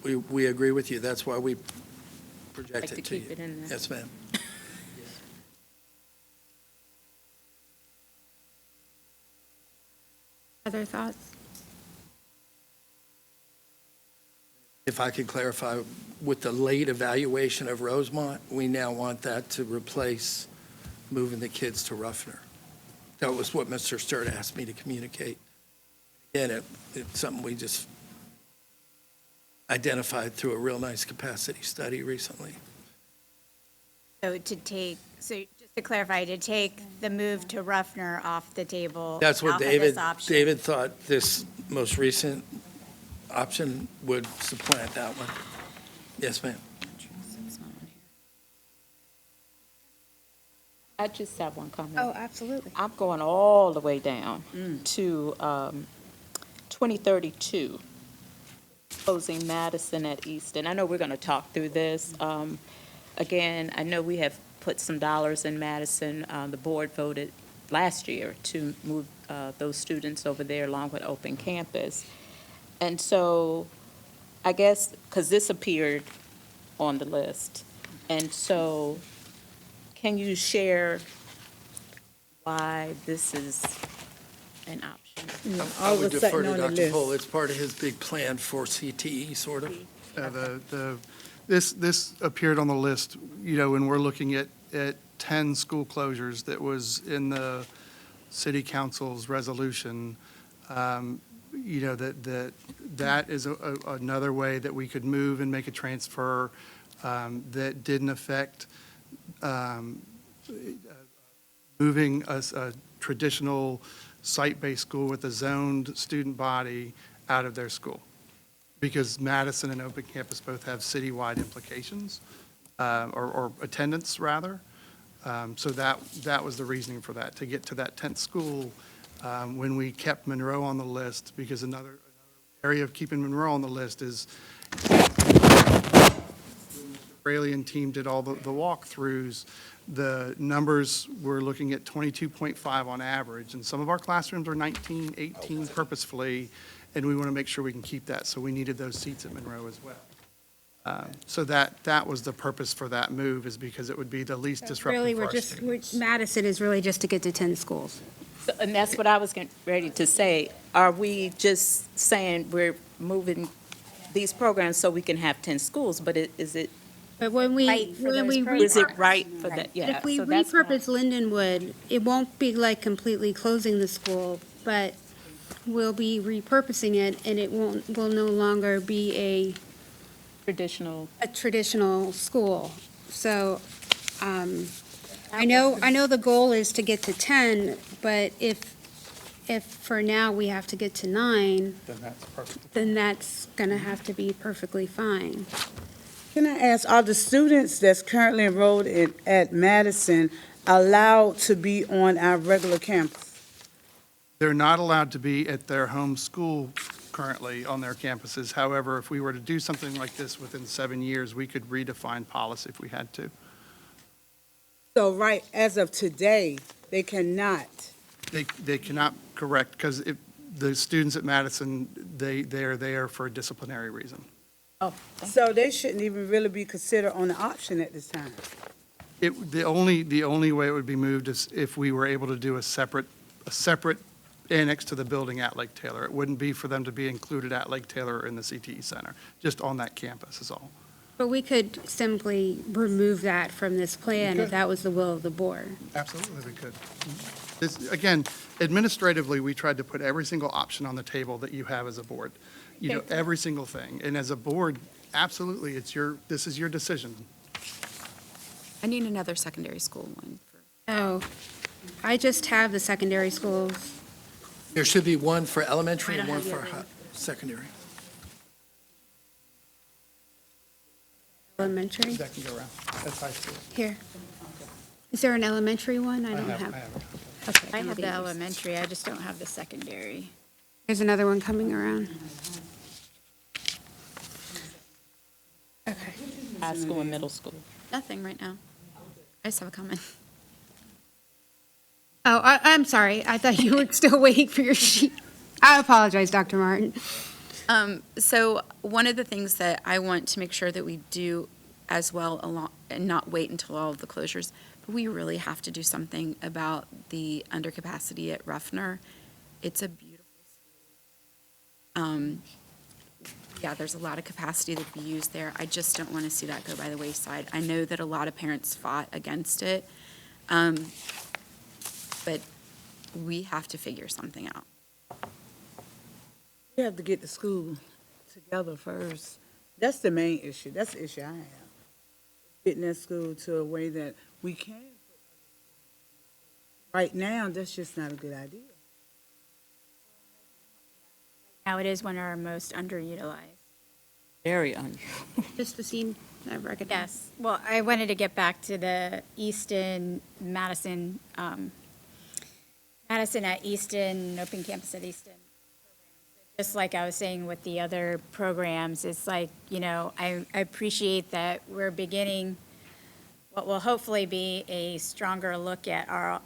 we agree with you. That's why we Like project to it to you. keep it in there. Yes, ma'am. Other thoughts? If I could clarify, with the late evaluation of Rosemont, we now want that to replace moving the kids to Ruffner. That was what Mr. Sturt asked me to communicate. Again, it's something we just identified through a real nice capacity study recently. so just to clarify, to take the move to Ruffner off the table. That's what off of this David option. thought this most recent option would supplant that one. Yes, ma'am. I just have one comment. Oh, absolutely. I'm going all the way down to 2032, closing Madison at Easton. I know we're going to talk through this. Again, I know we have put some dollars in Madison. The board voted last year to move those students over there along with Open Campus. And so I guess, because this appeared on the list, and so can you share why this is an option? I All would was defer sitting to on the Dr. Pohl. list. It's part of his big plan for CTE, sort of. This appeared on the list, when we're looking at 10 school closures that was in the city council's resolution. That is another way that we could move and make a transfer that didn't affect moving a traditional site-based school with a zoned student body out of their school. Because Madison and Open Campus both have citywide implications, or attendance, rather. So that was the reasoning for that, to get to that 10th school when we kept Monroe on the list, because another area of keeping Monroe on the list is Rayleigh and team did all the walkthroughs. The numbers, we're looking at 22.5 on average, and some of our classrooms are 19, 18 purposefully, and we want to make sure we can keep that, so we needed those seats at Monroe as well. So that was the purpose for that move, is because it would be the least Really, disruptive for our students. Madison is really just to get to 10 schools. And that's what I was ready to say. Are we just saying we're moving these programs so we can have 10 schools, but is it, But when we, Right for when those we programs. is it right for that? Yeah. If we so that's my- repurpose Lindenwood, it won't be like completely closing the school, but we'll be repurposing it, and it will no longer be Traditional. a traditional school. So, I know the goal is to get to 10, but if for now we have to get to 9, Then that's perfect. then that's gonna have to be perfectly fine. Can I ask, are the students that's currently enrolled at Madison allowed to be on our regular campus? They're not allowed to be at their home school currently on their campuses. However, if we were to do something like this within 7 years, we could redefine policy if we had to. So right, as of today, they cannot. They cannot correct, because the students at Madison, they are there for a disciplinary reason. So they shouldn't even really be considered on the option at this time. The only way it would be moved is if we were able to do a separate annex to the building at Lake Taylor. It wouldn't be for them to be included at Lake Taylor or in the CTE Center, just on that campus is all. But we could simply remove that from this plan if could. that was the will of the board. Absolutely, we could. Again, administratively, we tried to put every single option on the table that you have as a board. Every single thing. And as a board, absolutely, this is your decision. I need another secondary school one. Oh, I just have the secondary schools. There should be one for elementary I and don't one have for the other. secondary. Elementary, That can go around. That's high school. here. Is there an elementary one? I don't I have. have it. Okay, I have maybe the it's- elementary, I just don't have the secondary. There's another one coming around. Okay. High school and middle school. Nothing right now. I just have a comment. Oh, I'm sorry. I thought you were still waiting for your sheet. I apologize, Dr. Martin. So one of the things that I want to make sure that we do as well along, and not wait until all of the closures, but we really have to do something about the undercapacity at Ruffner. It's a beautiful school. Yeah, there's a lot of capacity that could be used there. I just don't want to see that go by the wayside. I know that a lot of parents fought against it, but we have to figure something out. We have to get the school together first. That's the main issue. That's the issue I have. Getting that school to a way that we can. Right now, that's just not a good idea. Now it is one of our most underutilized. Very un. Just to see, I recognize. Yes, well, I wanted to get back to the Easton, Madison, Madison at Easton, Open Campus at Easton. Just like I was saying with the other programs, it's like, I appreciate that we're beginning what will hopefully be a stronger look at our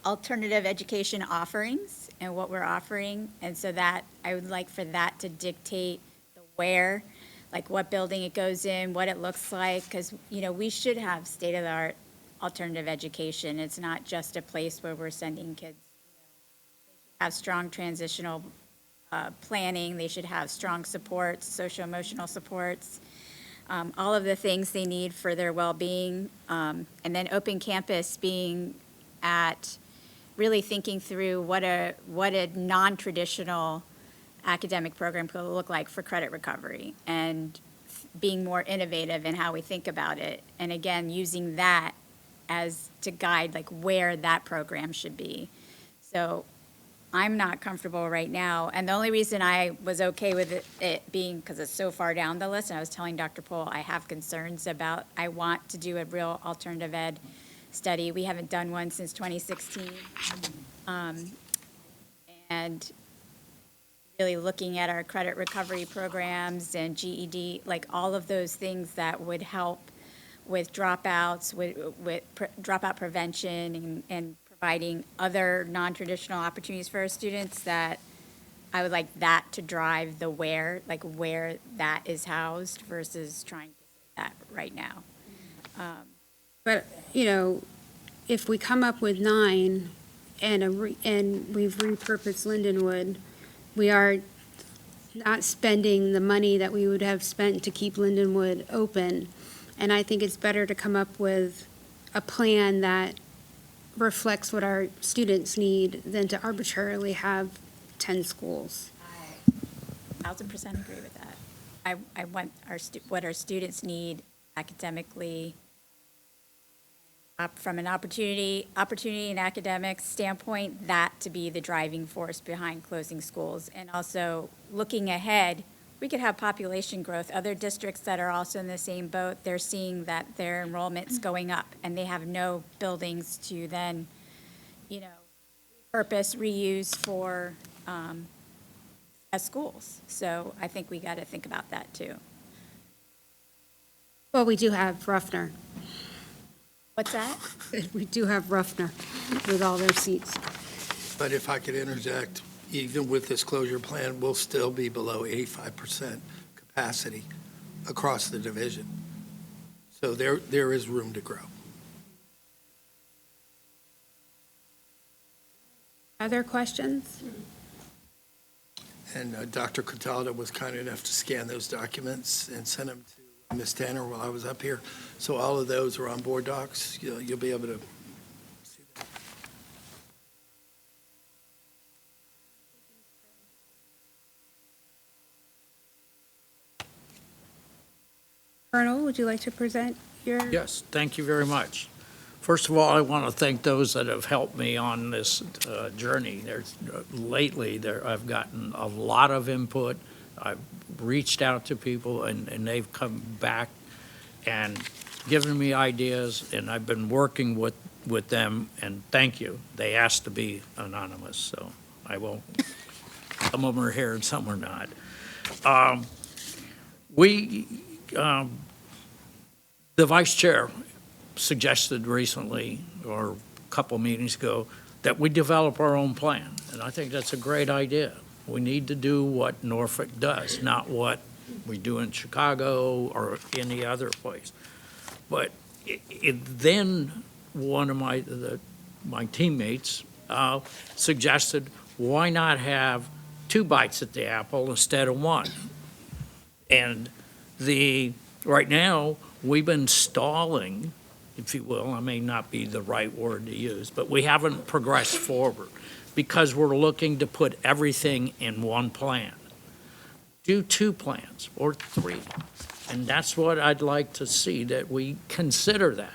alternative education offerings and what we're offering. And so that, I would like for that to dictate the where, like what building it goes in, what it looks like, because, we should have state-of-the-art alternative education. It's not just a place where we're sending kids. Have strong transitional planning, they should have strong supports, social-emotional supports, all of the things they need for their well-being. And then Open Campus being at really thinking through what a non-traditional academic program could look like for credit recovery and being more innovative in how we think about it. And again, using that as to guide like where that program should be. So I'm not comfortable right now. And the only reason I was okay with it being because it's so far down the list, and I was telling Dr. Pohl, I have concerns about, I want to do a real alternative ed study. We haven't done one since 2016. And really looking at our credit recovery programs and GED, like all of those things that would help with dropouts, with dropout prevention and providing other non-traditional opportunities for our students, that I would like that to drive the where that is housed versus trying to say that right now. But, if we come up with 9 and we've repurposed Lindenwood, we are not spending the money that we would have spent to keep Lindenwood open. And I think it's better to come up with a plan that reflects what our students need than to arbitrarily have 10 schools. 1,000% agree with that. I want what our students need academically, from an opportunity and academic standpoint, that to be the driving force behind closing schools. And also looking ahead, we could have population growth. Other districts that are also in the same boat, they're seeing that their enrollment's going up and they have no buildings to then, purpose, reuse for, as schools. So I think we got to think about that too. Well, we do have Ruffner. What's that? We do have Ruffner with all their seats. But if I could interject, even with this closure plan, we'll still be below 85% capacity across the division. So there is room to grow. Other questions? And Dr. Cataldo was kind enough to scan those documents and send them to Ms. Tanner while I was up here. So all of those are on board docs. You'll be able to see them. Colonel, would you like to present your? Yes, thank you very much. First of all, I want to thank those that have helped me on this journey. Lately, I've gotten a lot of input. I've reached out to people, and they've come back and given me ideas, and I've been working with them, and thank you. They asked to be anonymous, so I won't. Some of them are here and some are not. The vice chair suggested recently, or a couple meetings ago, that we develop our own plan, and I think that's a great idea. We need to do what Norfolk does, not what we do in Chicago or any other place. But then one of my teammates suggested, why not have 2 bites at the apple instead of 1? And right now, we've been stalling, if you will. I may not be the right word to use, but we haven't progressed forward because we're looking to put everything in one plan. Do 2 plans or 3. And that's what I'd like to see, that we consider that.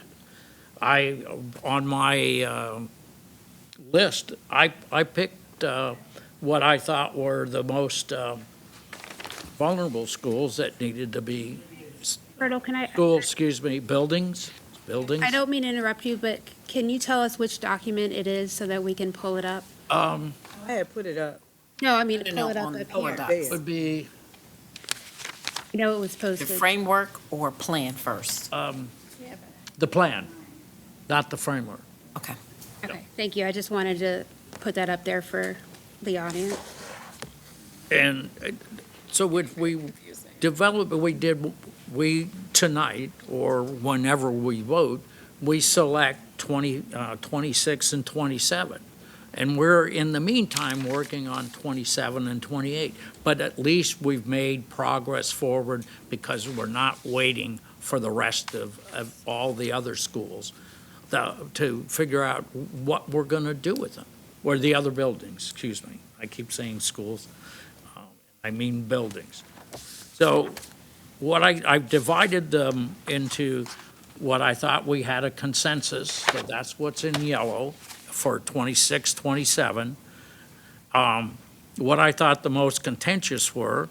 On my list, I picked what I thought were the most vulnerable schools that needed to be Colonel, can I? buildings. I don't mean to interrupt you, but can you tell us which document it is so that we can pull it up? I had put it up. No, I mean, Put it pull it on up Power here. Docs. Would be, You know, it was The posted. framework or plan first? the plan, not the framework. Okay. Okay, thank you. I just wanted to put that up there for the audience. And so we develop, we tonight, or whenever we vote, we select 26 and 27. And we're, in the meantime, working on 27 and 28. But at least we've made progress forward because we're not waiting for the rest of all the other schools to figure out what we're going to do with them, or the other buildings, excuse me. I keep saying schools. I mean buildings. So what I've divided them into what I thought we had a consensus, so that's what's in yellow for 26, 27. What I thought the most contentious were,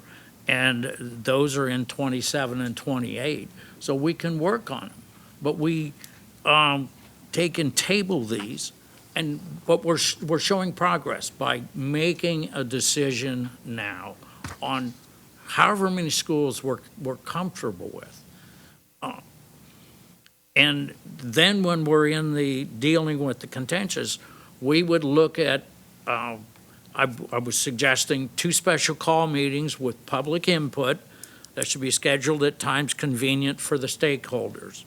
and those are in 27 and 28, so we can work on them. But we take and table these, but we're showing progress by making a decision now on however many schools we're comfortable with. And then when we're in the dealing with the contentious, we would look at, I was suggesting 2 special call meetings with public input that should be scheduled at times convenient for the stakeholders.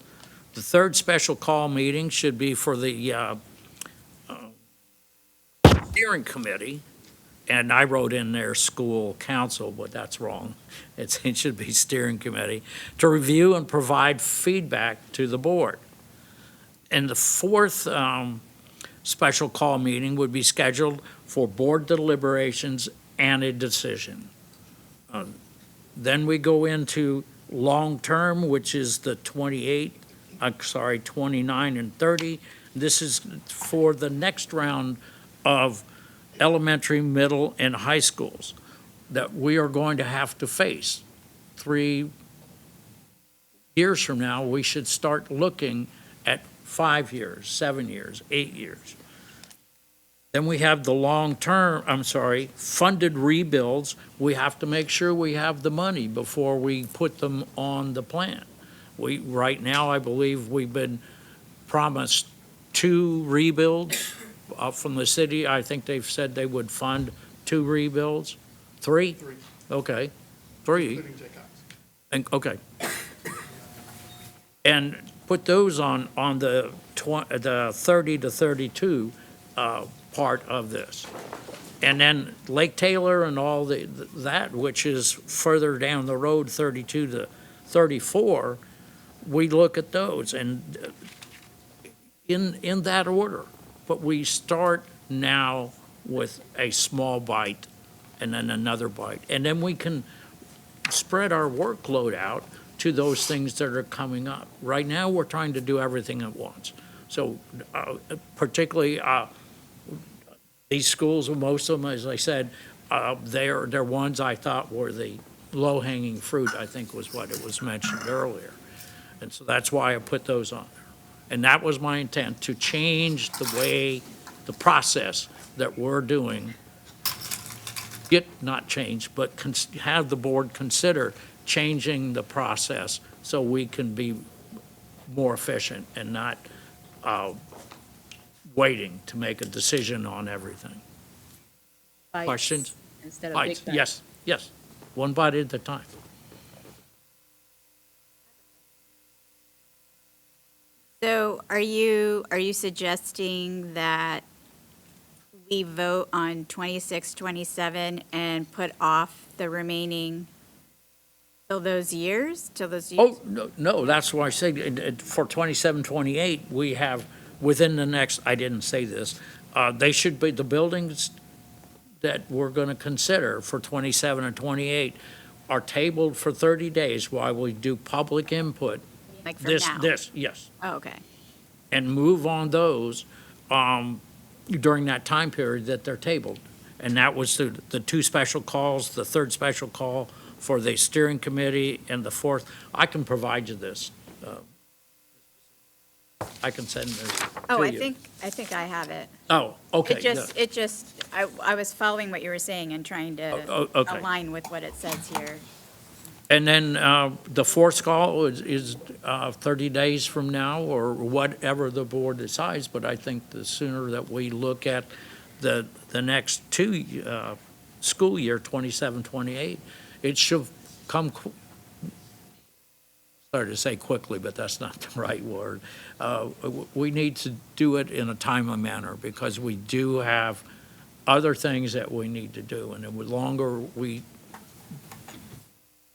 The 3rd special call meeting should be for the steering committee, and I wrote in there school council, but that's wrong. It should be steering committee, to review and provide feedback to the board. And the 4th special call meeting would be scheduled for board deliberations and a decision. Then we go into long-term, which is the 29 and 30. This is for the next round of elementary, middle, and high schools that we are going to have to face. 3 years from now, we should start looking at 5 years, 7 years, 8 years. Then we have the funded rebuilds. We have to make sure we have the money before we put them on the plan. Right now, I believe we've been promised 2 rebuilds from the city. I think they've said they would fund 2 rebuilds. 3? 3, Okay, 3. including J. Cox. Okay. And put those on the 30 to 32 part of this. And then Lake Taylor and all that, which is further down the road, 32 to 34, we look at those and in that order. But we start now with a small bite and then another bite. And then we can spread our workload out to those things that are coming up. Right now, we're trying to do everything at once. So particularly these schools, most of them, as I said, they're ones I thought were the low-hanging fruit, I think was what it was mentioned earlier. And so that's why I put those on there. And that was my intent, to change the way, the process that we're doing, not change, but have the board consider changing the process so we can be more efficient and not waiting to make a decision on everything. Bites Questions? Instead of Bites, big bites. yes, yes. One bite at a time. So are you suggesting that we vote on 26, 27 and put off the remaining till those years? Oh, no, that's why I say for 27, 28, we have within the next, I didn't say this, they should be, the buildings that we're going to consider for 27 and 28 are tabled for 30 days while we do public input. Like for now? Yes. Oh, okay. And move on those during that time period that they're tabled. And that was the 2 special calls, the 3rd special call for the steering committee, and the 4th. I can provide you this. I can send this to you. Oh, I think I have it. Oh, okay. I was following what you were saying and trying to Okay. align with what it says here. And then the 4th call is 30 days from now, or whatever the board decides, but I think the sooner that we look at the next 2 school year, 27, 28, it should come, sorry to say quickly, but that's not the right word. We need to do it in a timely manner because we do have other things that we need to do, and the longer we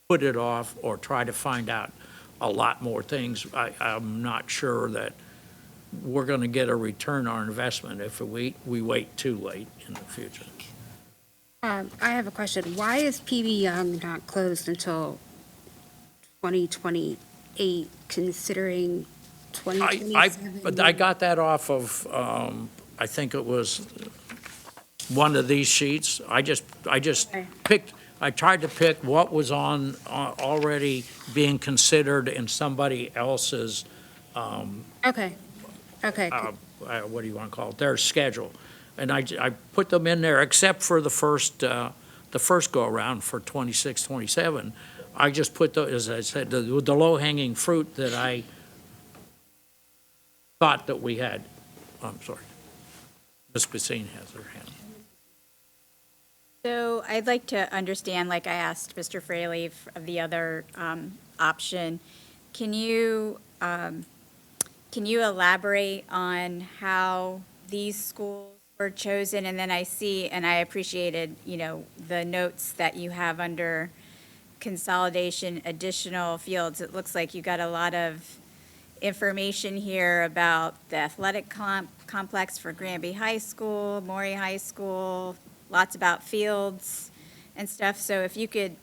put it off or try to find out a lot more things, I'm not sure that we're going to get a return on our investment if we wait too late in the future. I have a question. Why is PB Young not closed until 2028, considering 2027? I got that off of, I think it was one of these sheets. I just Okay. I tried to pick what was on already being considered in somebody else's, Okay. what do you want to call it, their schedule. And I put them in there, except for the first go-around for 26, 27. I just put those, as I said, the low-hanging fruit that I thought that we had. I'm sorry. Ms. Basine has her hand. So I'd like to understand, like I asked Mr. Fraley of the other option, can you elaborate on how these schools were chosen? And then I see, and I appreciated, the notes that you have under consolidation, additional fields. It looks like you got a lot of information here about the athletic complex for Granby High School, Maury High School, lots about fields and stuff. So if you could,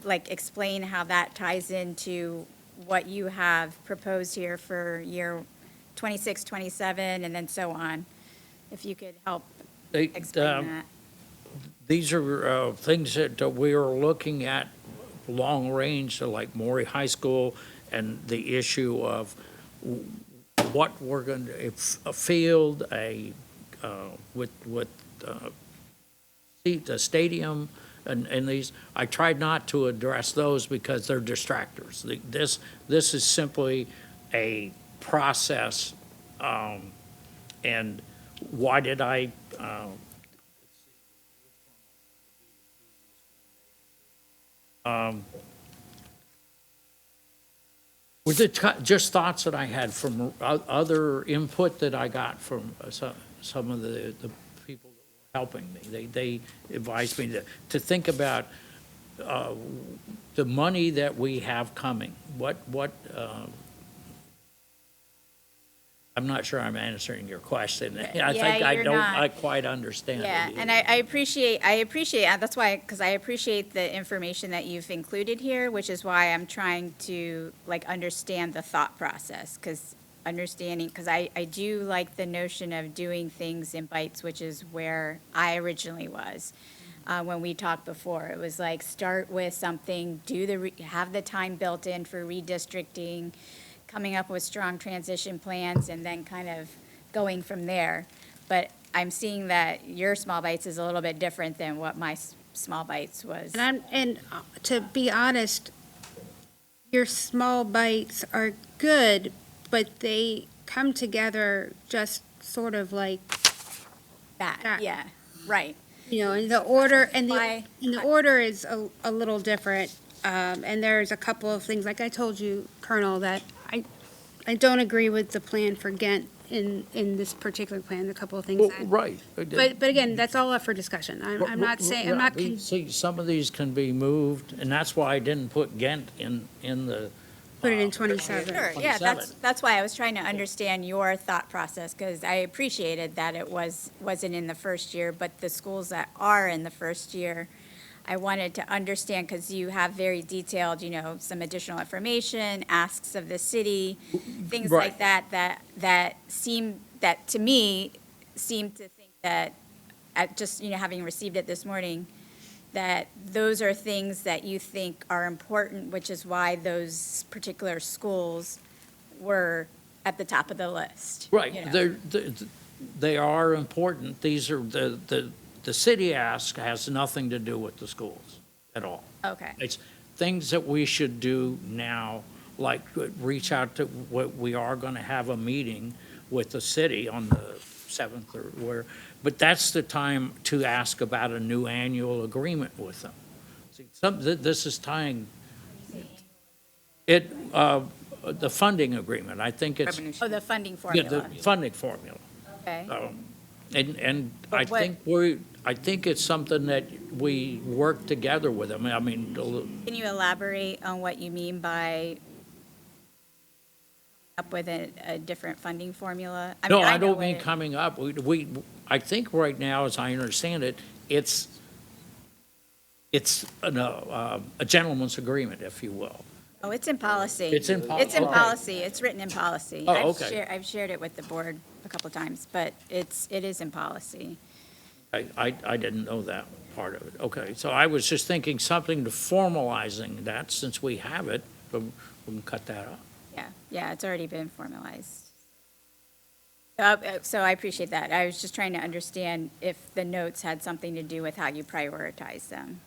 like, explain how that ties into what you have proposed here for year 26, 27, and then so on. If you could help explain that. These are things that we are looking at long range, so like Maury High School, and the issue of what we're going to, if a field, with the stadium and these, I tried not to address those because they're distractors. This is simply a process, and why did I, was it just thoughts that I had from other input that I got from some of the people that were helping me? They advised me to think about the money that we have coming. I'm not sure I'm answering your question. I think I you're don't not. quite understand it. Yeah, and I appreciate, that's why, because I appreciate the information that you've included here, which is why I'm trying to, like, understand the thought process, because I do like the notion of doing things in bites, which is where I originally was. When we talked before, it was like, start with something, have the time built in for redistricting, coming up with strong transition plans, and then kind of going from there. But I'm seeing that your small bites is a little bit different than what my small bites was. And to be honest, your small bites are good, but they come together just sort of like that. Yeah, right. And the order, and Why- the order is a little different. And there's a couple of things, like I told you, Colonel, that I don't agree with the plan for Ghent in this particular plan, a couple of things. Well, right. But again, that's all up for discussion. I'm not saying, I'm not, See, some of these can be moved, and that's why I didn't put Ghent in the. put it in 27. Sure, yeah, 27. that's why I was trying to understand your thought process, because I appreciated that it wasn't in the first year, but the schools that are in the first year, I wanted to understand, because you have very detailed, some additional information, asks of the city, things like Right. that to me, seem to think that, just, having received it this morning, that those are things that you think are important, which is why those particular schools were at the top of the list. Right, they are important. These are, the city ask has nothing to do with the schools at all. Okay, It's things that we should do now, like reach out to, we are going to have a meeting with the city on the 7th or where, but that's the time to ask about a new annual agreement with them. See, this is tying it, the funding agreement, I think it's. oh, the funding Yeah, the formula, funding formula. okay. And But I what- think it's something that we work together with them. I mean, Can you elaborate on what you mean by up with a different funding formula? no, mean, I know don't what mean it- coming up. I think right now, as I understand it, it's a gentleman's agreement, if you will. Oh, it's in policy. It's in policy. It's in Okay. policy. It's written in policy. Oh, okay. I've shared it with the board a couple of times, but it is in policy. I didn't know that part of it. Okay, so I was just thinking something to formalizing that, since we have it, but we can cut that off. Yeah, it's already been formalized. So I appreciate that. I was just trying to understand if the notes had something to do with how you prioritize them.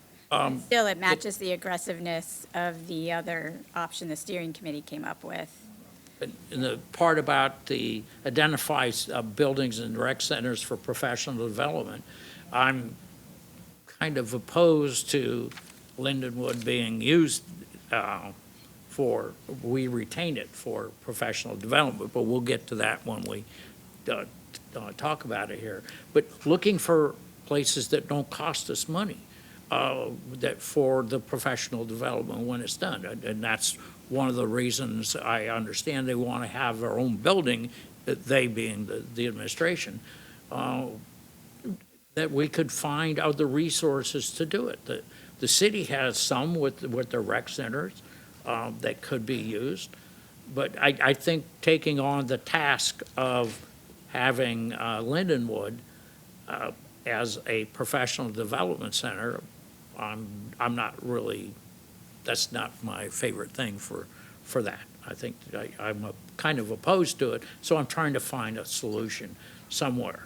Still, it matches the aggressiveness of the other option the steering committee came up with. And the part about the identify buildings and rec centers for professional development, I'm kind of opposed to Lindenwood being used we retain it for professional development, but we'll get to that when we talk about it here. But looking for places that don't cost us money, that for the professional development when it's done. And that's one of the reasons I understand they want to have their own building, they being the administration, that we could find other resources to do it. The city has some with their rec centers that could be used. But I think taking on the task of having Lindenwood as a professional development center, I'm not really, that's not my favorite thing for that. I think I'm kind of opposed to it, so I'm trying to find a solution somewhere.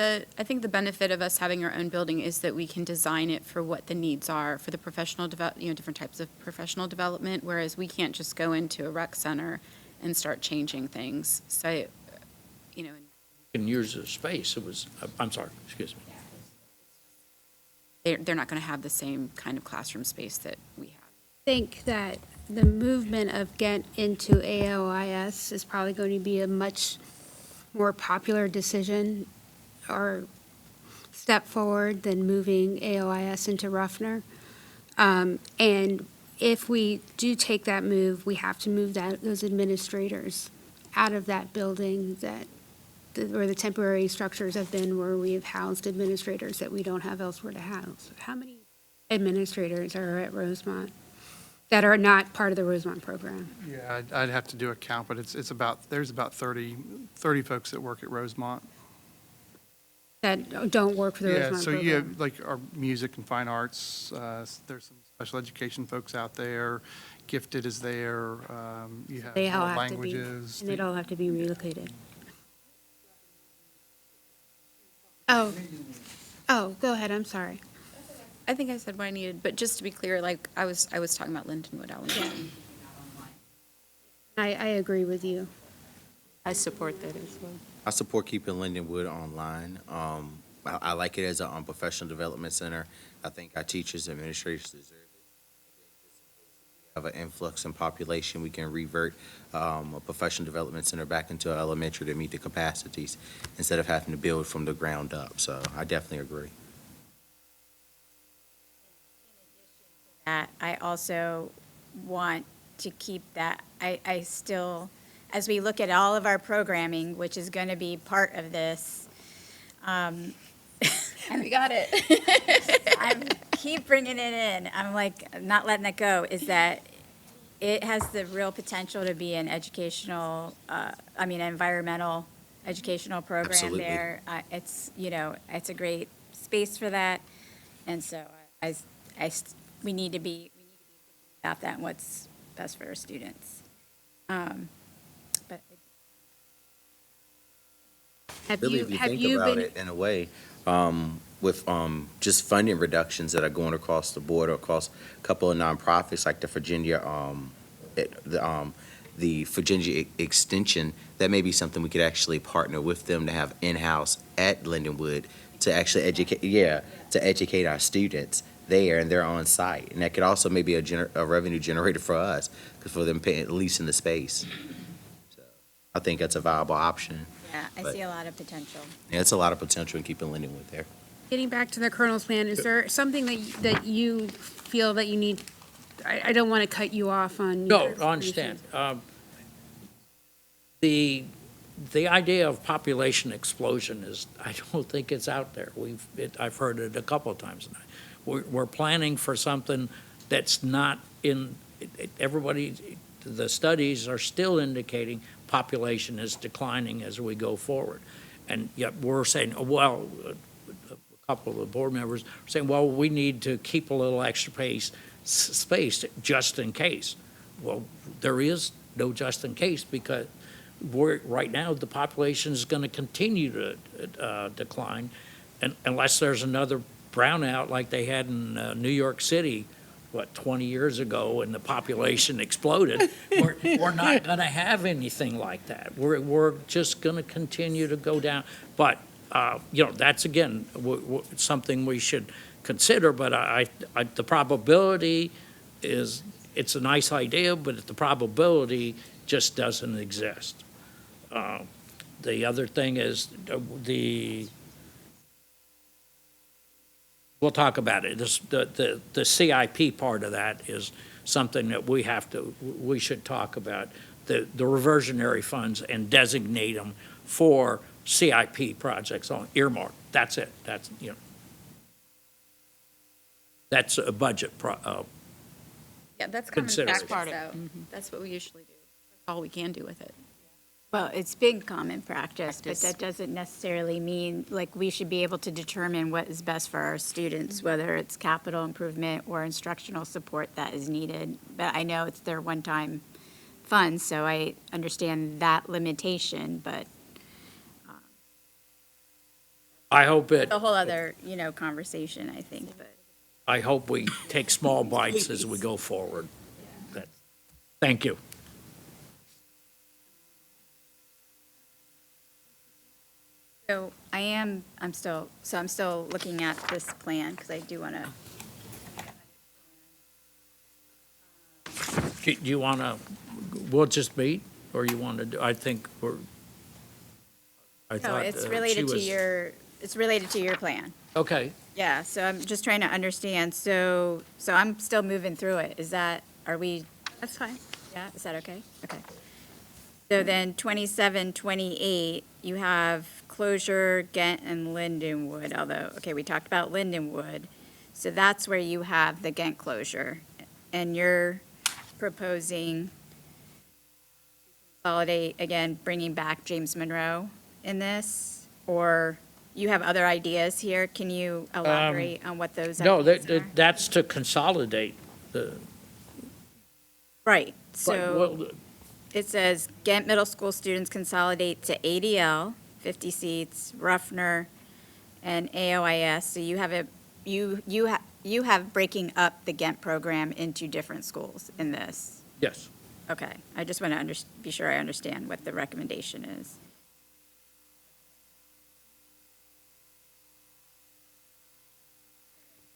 I think the benefit of us having our own building is that we can design it for what the needs are for the professional different types of professional development, whereas we can't just go into a rec center and start changing things. So, Can use the space, I'm sorry, excuse me. they're not going to have the same kind of classroom space that we have. I think that the movement of Ghent into AOIS is probably going to be a much more popular decision or step forward than moving AOIS into Ruffner. And if we do take that move, we have to move those administrators out of that building where the temporary structures have been, where we have housed administrators that we don't have elsewhere to house. How many administrators are at Rosemont that are not part of the Rosemont program? Yeah, I'd have to do a count, but there's about 30 folks that work at Rosemont. That don't work for the Yeah, Rosemont so program? you have like our music and fine arts, there's some special education folks out there, gifted is there, you have They all world have to be, languages. and they'd all have to be relocated. Oh, go ahead, I'm sorry. I think I said what I needed, but just to be clear, like I was talking about Lindenwood Elementary. I agree with you. I support that as well. I support keeping Lindenwood online. I like it as a professional development center. I think our teachers and administrators deserve it. Have an influx in population, we can revert a professional development center back into an elementary to meet the capacities instead of having to build from the ground up. So I definitely agree. That I also want to keep that, I still, as we look at all of our programming, which is going to be part of this, And we got it. I keep bringing it in, I'm like, not letting it go, is that it has the real potential to be an educational, environmental educational program Absolutely. there. It's, it's a great space for that, and so we need to be thinking about that and what's best for our students. But Really, if you think about it, in a way, with just funding reductions that are going across the board, across a couple of nonprofits like the Virginia Extension, that may be something we could actually partner with them to have in-house at Lindenwood to actually educate our students there, and they're on site. And that could also maybe a revenue generator for us, because for them paying, at least in the space. So I think that's a viable option. yeah, I But- see a lot of potential. Yeah, it's a lot of potential in keeping Lindenwood there. Getting back to the Colonel's plan, is there something that you feel that you need? I don't want to cut you off on. No, your I understand. The idea of population explosion is, I don't think it's out there. I've heard it a couple of times tonight. We're planning for something that's not in, everybody, the studies are still indicating population is declining as we go forward. And yet we're saying, well, a couple of the board members are saying, well, we need to keep a little extra space just in case. Well, there is no just in case, because right now the population is going to continue to decline, and unless there's another brownout like they had in New York City, 20 years ago, and the population exploded. We're not going to have anything like that. We're just going to continue to go down. But that's again something we should consider. But the probability is, it's a nice idea, but the probability just doesn't exist. The other thing is we'll talk about it. The CIP part of that is something that we should talk about. The reversionary funds, and designate them for CIP projects on earmark. That's it. That's a budget, Yeah, that's common Consideration. practice, though. That's what we usually do. That's all we can do with it. Well, it's been common practice, but that doesn't necessarily mean, like, we should be able to determine what is best for our students, whether it's capital improvement or instructional support that is needed. But I know it's their one-time funds, so I understand that limitation, but I hope it, a whole other, conversation, I think, but. I hope we take small bites as we go forward. Thank you. So I'm still looking at this plan, because I do want to. Do you want to, we'll just meet, or you want to do, I think we're, I No, thought it's she related to was- it's related to your plan. Okay, Yeah, so I'm just trying to understand, so I'm still moving through it. Are we, That's fine. yeah, is that okay? Okay. So then 27, 28, you have closure, Ghent, and Lindenwood, although, okay, we talked about Lindenwood. So that's where you have the Ghent closure. And you're proposing consolidate, again, bringing back James Monroe in this? Or you have other ideas here? Can you elaborate on what those no, ideas are? that's to consolidate the. Right, so. well, It says Ghent Middle School students consolidate to ADL, 50 seats, Ruffner, and AOIS. So you have you have breaking up the Ghent program into different schools in this. Yes. Okay, I just want to be sure I understand what the recommendation is.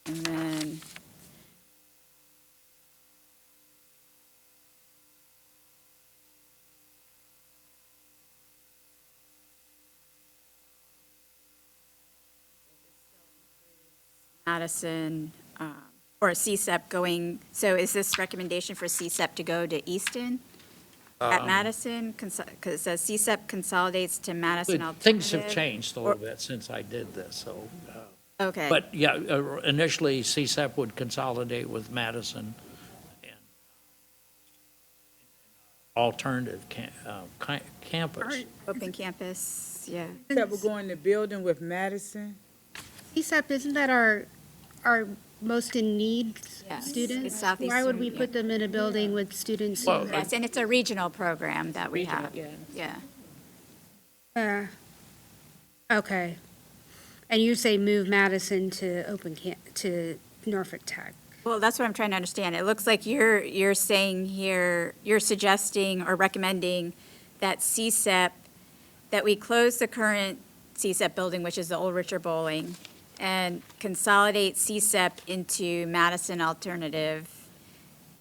And then. Madison, or CSEP going, so is this recommendation for CSEP to go to Easton at Madison? Because it says CSEP consolidates to Madison Alternative. Things have changed a little bit since I did this, so. Okay. But yeah, initially CSEP would consolidate with Madison and alternative campus. Open campus, yeah. That we're going to building with Madison? CSEP, isn't that our most in need Yes, students? it's Southeastern, Why would we yeah. put them in a building with students? Well, Yes, and it's a regional program that we have, yeah. Okay. And you say move Madison to to Norfolk Tech. Well, that's what I'm trying to understand. It looks like you're saying here, you're suggesting or recommending that CSEP, that we close the current CSEP building, which is the old Richard Bowling, and consolidate CSEP into Madison Alternative,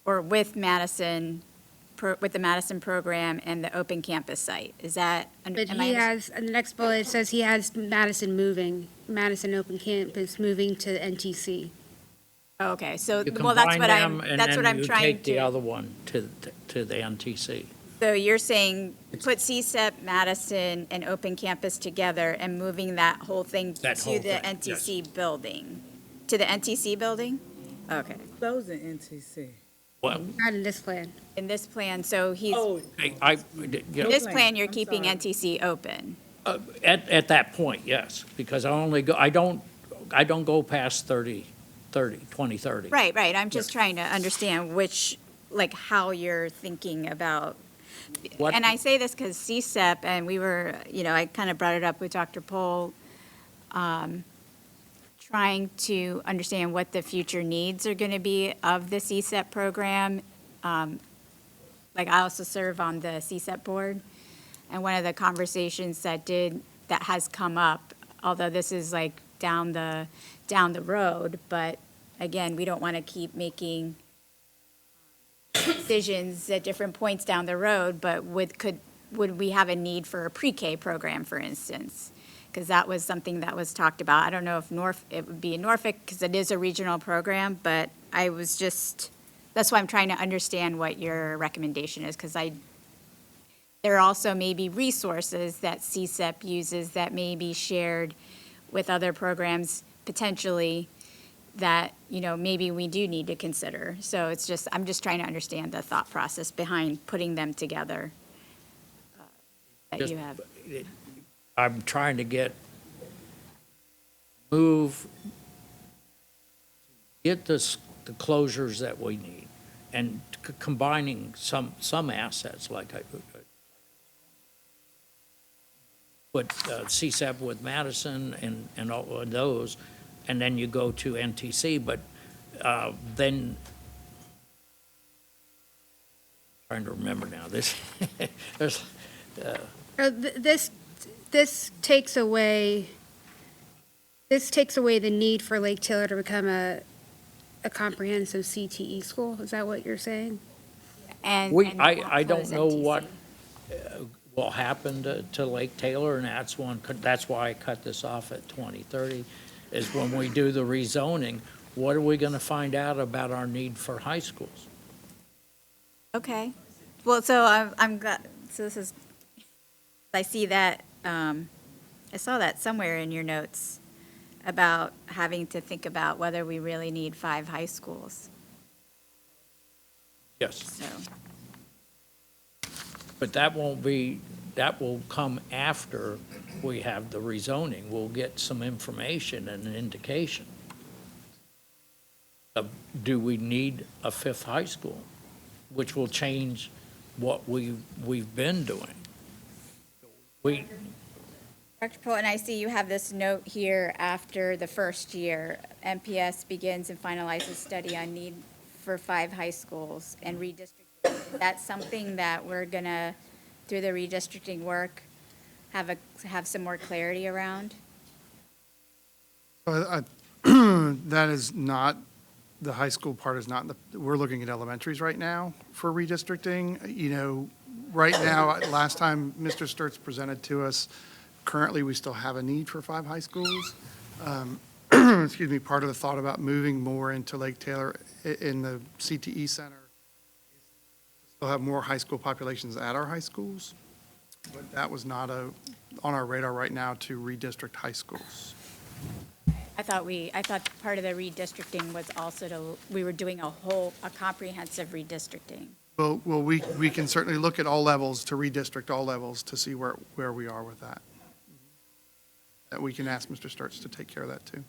or with Madison, with the Madison program and the open campus site. Is that? But am I he under- has, in the next bullet, it says he has Madison Open Campus moving to NTC. Oh, okay, so, You well, that's combine what them, I'm, and that's what then I'm you trying take the to. other one to the NTC. So you're saying, put CSEP, Madison, and open campus together and moving that whole thing That to whole the thing, NTC building? To the NTC building? Okay. Closing NTC. Well, Not in this plan. In this plan, so he's, Oh, in this plan, you're I'm keeping sorry. NTC open. at that point, yes, because I don't go past 2030. Right, right, I'm just trying to understand how you're thinking about. What- And I say this because CSEP, and we were, I kind of brought it up with Dr. Pohl, trying to understand what the future needs are going to be of the CSEP program. I also serve on the CSEP board, and one of the conversations that has come up, although this is down the road, but again, we don't want to keep making decisions at different points down the road, but would we have a need for a pre-K program, for instance? Because that was something that was talked about. I don't know if it would be in Norfolk, because it is a regional program, but that's why I'm trying to understand what your recommendation is, because there also may be resources that CSEP uses that may be shared with other programs potentially that, maybe we do need to consider. So I'm just trying to understand the thought process behind putting them together that Just- you have. I'm trying to get the closures that we need, and combining some assets, like I put CSEP with Madison and all of those, and then you go to NTC, but then, trying to remember now, there's, This takes away the need for Lake Taylor to become a comprehensive CTE school. Is that what you're saying? And I don't close know NTC. what will happen to Lake Taylor, and that's why I cut this off at 2030, is when we do the rezoning, what are we going to find out about our need for high schools? Okay. Well, so I'm glad, so this is, I see that, I saw that somewhere in your notes about having to think about whether we really need 5 high schools, Yes, so. but that will come after we have the rezoning. We'll get some information and an indication. Do we need a 5th high school? Which will change what we've been doing. Dr. Pohl, and I see you have this note here after the first year. MPS begins and finalizes study on need for 5 high schools and redistricting. That's something that we're gonna, through the redistricting work, have some more clarity around? That is not, the high school part is not, we're looking at elementaries right now for redistricting. Right now, last time Mr. Sturts presented to us, currently, we still have a need for 5 high schools. Excuse me, part of the thought about moving more into Lake Taylor in the CTE center, we'll have more high school populations at our high schools. But that was not on our radar right now to redistrict high schools. I thought part of the redistricting was also we were doing a comprehensive redistricting. Well, we can certainly look at all levels, to redistrict all levels, to see where we are with that. That we can ask Mr. Sturts to take care of that, too.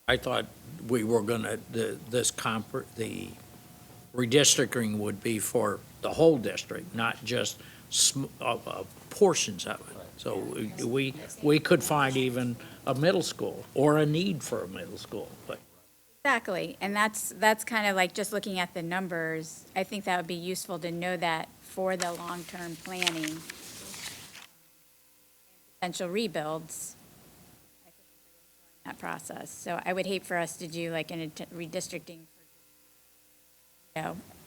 I thought we were gonna, the redistricting would be for the whole district, not just portions of it. So we could find even a middle school or a need for a middle school, but. Exactly, and that's kind of like just looking at the numbers. I think that would be useful to know that for the long-term planning, potential rebuilds, that process. So I would hate for us to do like a redistricting,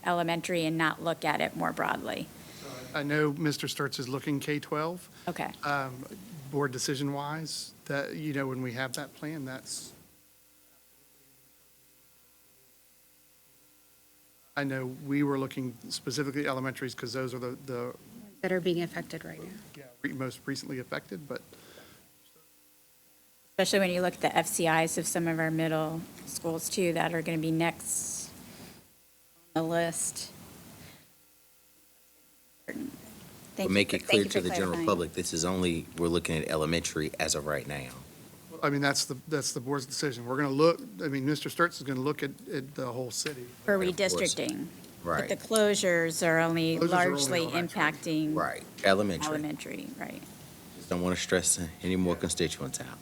elementary and not look at it more broadly. I know Mr. Sturts is looking K-12. Okay. Board decision-wise, that, when we have that plan, that's, I know we were looking specifically elementaries because those are the That are being affected right now. most recently affected, but Especially when you look at the FCIs of some of our middle schools too, that are going to be next on the list. We'll make it clear to the general public, this is only, we're looking at elementary as of right now. I mean, that's the board's decision. We're going to look, Mr. Sturts is going to look at the whole city. For Of course. redistricting. Right. But the closures are only Closures are only largely elementary. impacting Right, elementary. elementary, right. Just don't want to stress any more constituents out.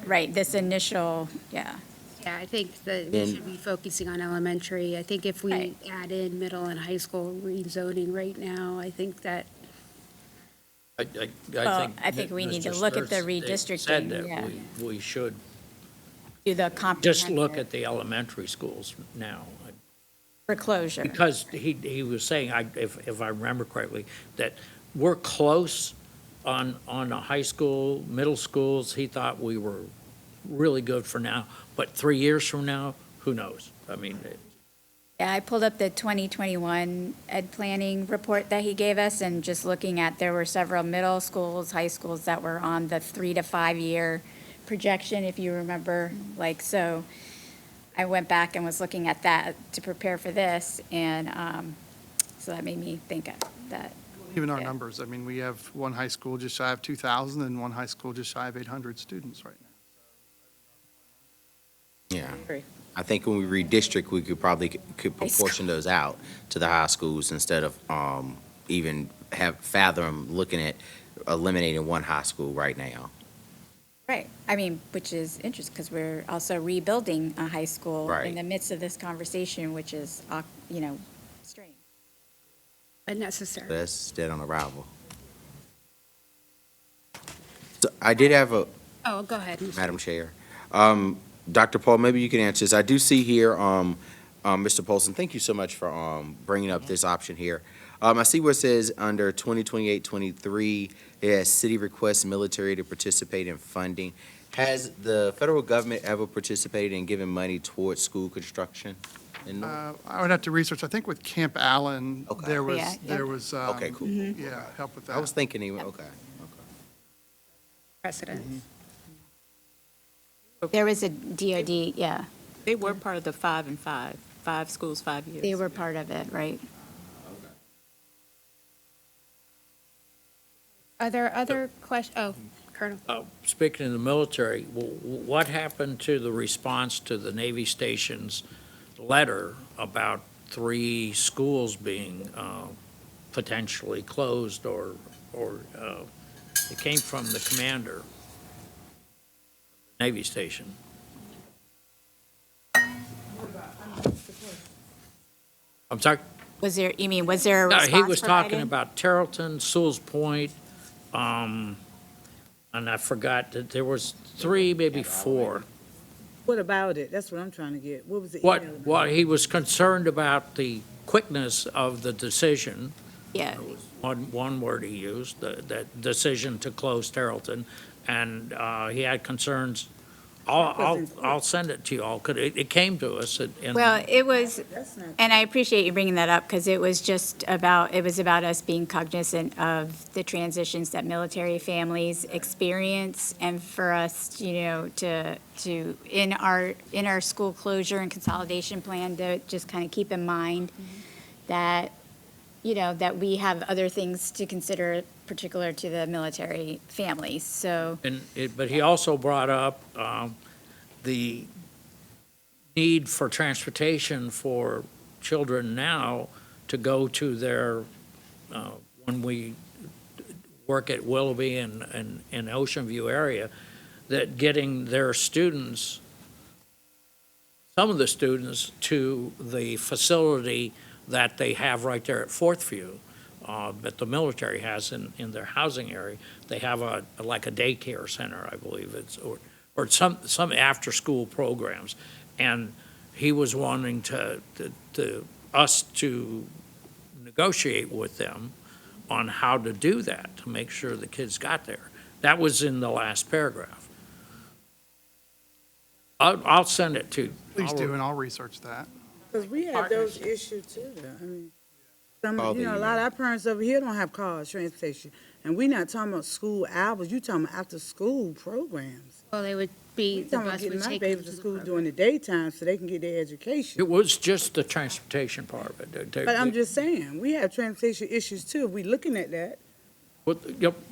Right, this initial, yeah. Yeah, I think that we should be focusing on elementary. I think if we Right. add in middle and high school rezoning right now, I think that, I think we need to Mr. look at the Sturts said redistricting, that yeah. we should Do the comprehensive. just look at the elementary schools now. For closure. Because he was saying, if I remember correctly, that we're close on the high school, middle schools. He thought we were really good for now, but 3 years from now, who knows? I mean, Yeah, I pulled up the 2021 ed planning report that he gave us, and just looking at, there were several middle schools, high schools that were on the 3 to 5 year projection, if you remember, like, so I went back and was looking at that to prepare for this, and so that made me think that, Even our Yeah. numbers, I mean, we have one high school just shy of 2,000 and one high school just shy of 800 students right now. Yeah. Agree. I think when we redistrict, we could probably could High school. proportion those out to the high schools instead of even fathom looking at eliminating one high school right now. right, I mean, which is interesting, because we're also rebuilding a high school Right. in the midst of this conversation, which is, strange. Unnecessary. That's dead on arrival. So I did have a, Oh, go ahead. Mr. Madam Chair. Dr. Paul, maybe you can answer this. I do see here, Mr. Polson, thank you so much for bringing up this option here. I see where it says under 2028-23, it has city requests military to participate in funding. Has the federal government ever participated in giving money towards school construction? I would have to research, I think with Camp Allen, Okay. there was, Yeah, there was, Okay, cool. yeah, help with I was that. thinking even, okay. Precedent. There was a DOD, yeah, They were part of the 5 and 5, 5 schools, 5 years. they were part of it, right? Are there other questions? Oh, Colonel. Speaking of the military, what happened to the response to the Navy station's letter about 3 schools being potentially closed, or it came from the commander, Navy station? I'm sorry? Was there a No, response he was talking provided? about Tarleton, Sewell's Point, and I forgot that there was 3, maybe 4. What about it? That's what I'm trying to get. What was the email about? What he was concerned about the quickness of the decision, Yeah, one word he used, the decision to close Tarleton, and he had concerns. I'll send it to you all, 'cause it came to us in. well, it was, That's not, and I appreciate you bringing that up, because it was about us being cognizant of the transitions that military families experience, and for us, to, in our school closure and consolidation plan, to just kind of keep in mind that, that we have other things to consider particular to the military families, so. But he also brought up the need for transportation for children now to go to their, when we work at Willoughby and Ocean View area, that getting their students, some of the students, to the facility that they have right there at Fourth View, that the military has in their housing area. They have like a daycare center, I believe it's, or some after-school programs. And he was wanting us to negotiate with them on how to do that, to make sure the kids got there. That was in the last paragraph. I'll send it to. Please do, and I'll research that. because we have those issues too, though. I mean, All a lot of our parents over here don't have cars, transportation. And we not talking about school hours, you talking about after-school programs. Well, they would be, We the talking about bus getting would my take them babies to to the school program. during the daytime so they can get their education. It was just the transportation part of it. But I'm just saying, we have transportation issues too. We looking at that. Well,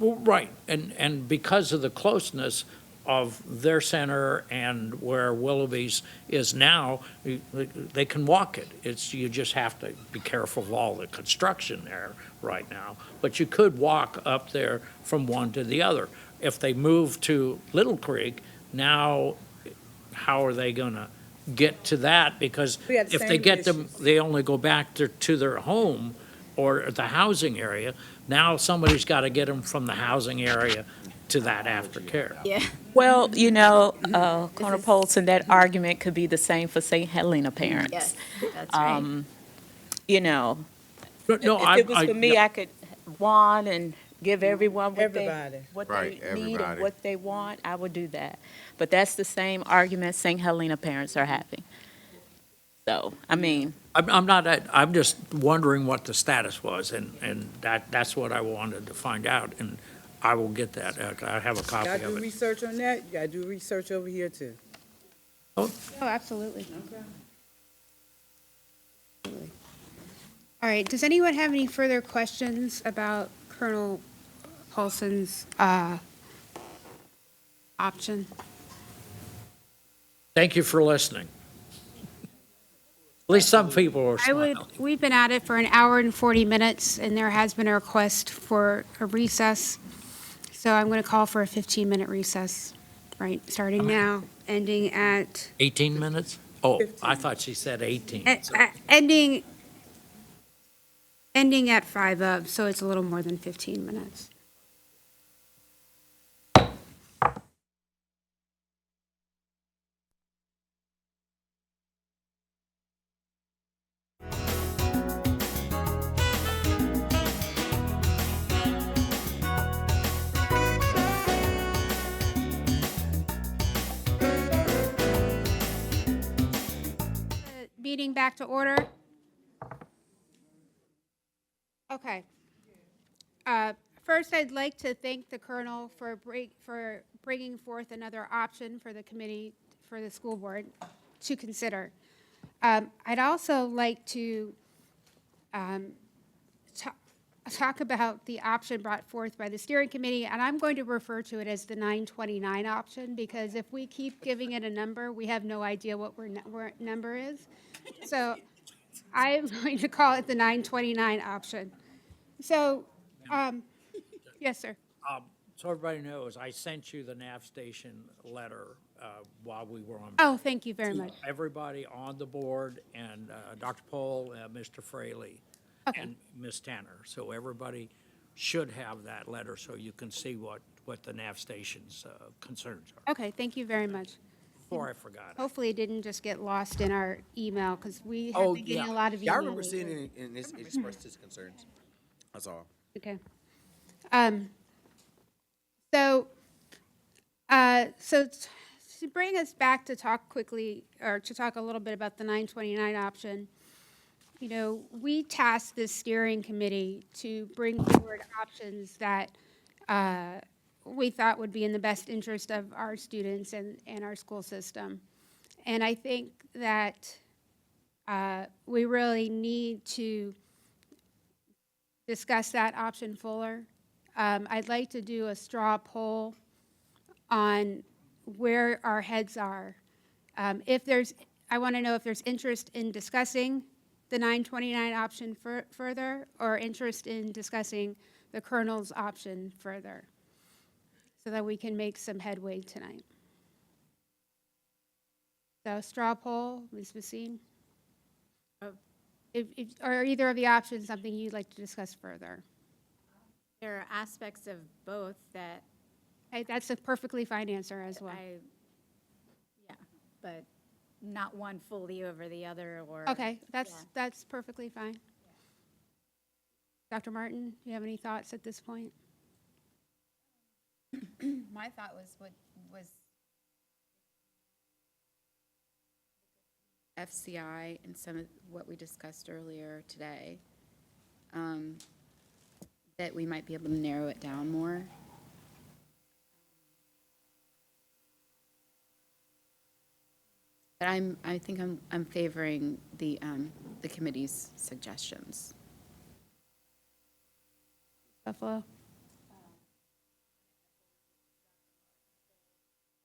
right, and because of the closeness of their center and where Willoughby's is now, they can walk it. You just have to be careful of all the construction there right now. But you could walk up there from one to the other. If they move to Little Creek, now how are they gonna get to that? Because We had the if they same get them, issues. they only go back to their home or the housing area. Now somebody's got to get them from the housing area to that aftercare. Yeah. Well, Colonel Polson, that argument could be the same for St. Helena parents. Yes, that's right. No, No, if it was for me, I could want and give everyone Everybody. what Right, they need everybody. and what they want, I would do that. But that's the same argument St. Helena parents are having. So, I mean, I'm just wondering what the status was, and that's what I wanted to find out. And I will get that. I have a copy Y'all of do it. research on that? You gotta do research over here too. Oh, absolutely. All right, does anyone have any further questions about Colonel Paulson's option? Thank you for listening. At least some people are smiling. We've been at it for an hour and 40 minutes, and there has been a request for a recess. So I'm going to call for a 15-minute recess, right, starting now, ending at, 18 minutes? Oh, I thought she said 18. ending at 5 of, so it's a little more than 15 minutes. Meeting back to order. Okay. First, I'd like to thank the Colonel for bringing forth another option for the committee, for the school board to consider. I'd also like to talk about the option brought forth by the steering committee, and I'm going to refer to it as the 929 option, because if we keep giving it a number, we have no idea what our number is. So I'm going to call it the 929 option. So, yes, sir. So everybody knows, I sent you the nav station letter while we were on. Oh, thank you very to much. everybody on the board and Dr. Pohl, Mr. Fraley, Okay. and Ms. Tanner. So everybody should have that letter so you can see what the nav station's concerns are. Okay, thank you very much. Before I forgot. Hopefully it didn't just get lost in our email, because we have Oh, been getting yeah. a lot of emails. Yeah, I remember seeing it and it expressed his concerns. That's all. Okay. So to bring us back to talk quickly, or to talk a little bit about the 929 option, you know, we tasked this steering committee to bring forward options that we thought would be in the best interest of our students and our school system. And I think that we really need to discuss that option fuller. I'd like to do a straw poll on where our heads are. I want to know if there's interest in discussing the 929 option further, or interest in discussing the Colonel's option further, so that we can make some headway tonight. So straw poll, Ms. Basine? Are either of the options something you'd like to discuss further? There are aspects of both that That's a perfectly fine answer as well. yeah, but not one fully over the other, or. Okay, Yeah. that's perfectly fine. Dr. Martin, do you have any thoughts at this point? My thought was FCI and some of what we discussed earlier today, that we might be able to narrow it down more. But I think I'm favoring the committee's suggestions. Buffalo?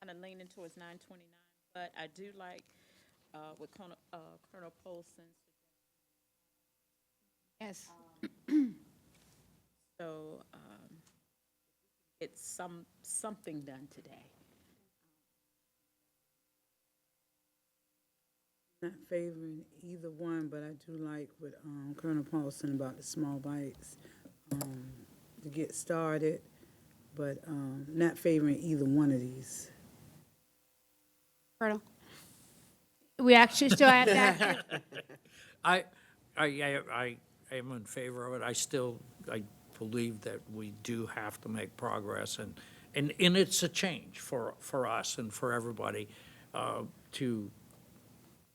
Kind of leaning towards 929, but I do like what Colonel Polson. Yes. So it's something done today. Not favoring either one, but I do like what Colonel Paulson about the small bites to get started, but not favoring either one of these. Colonel? We actually still have that. I am in favor of it. I believe that we do have to make progress, and it's a change for us and for everybody to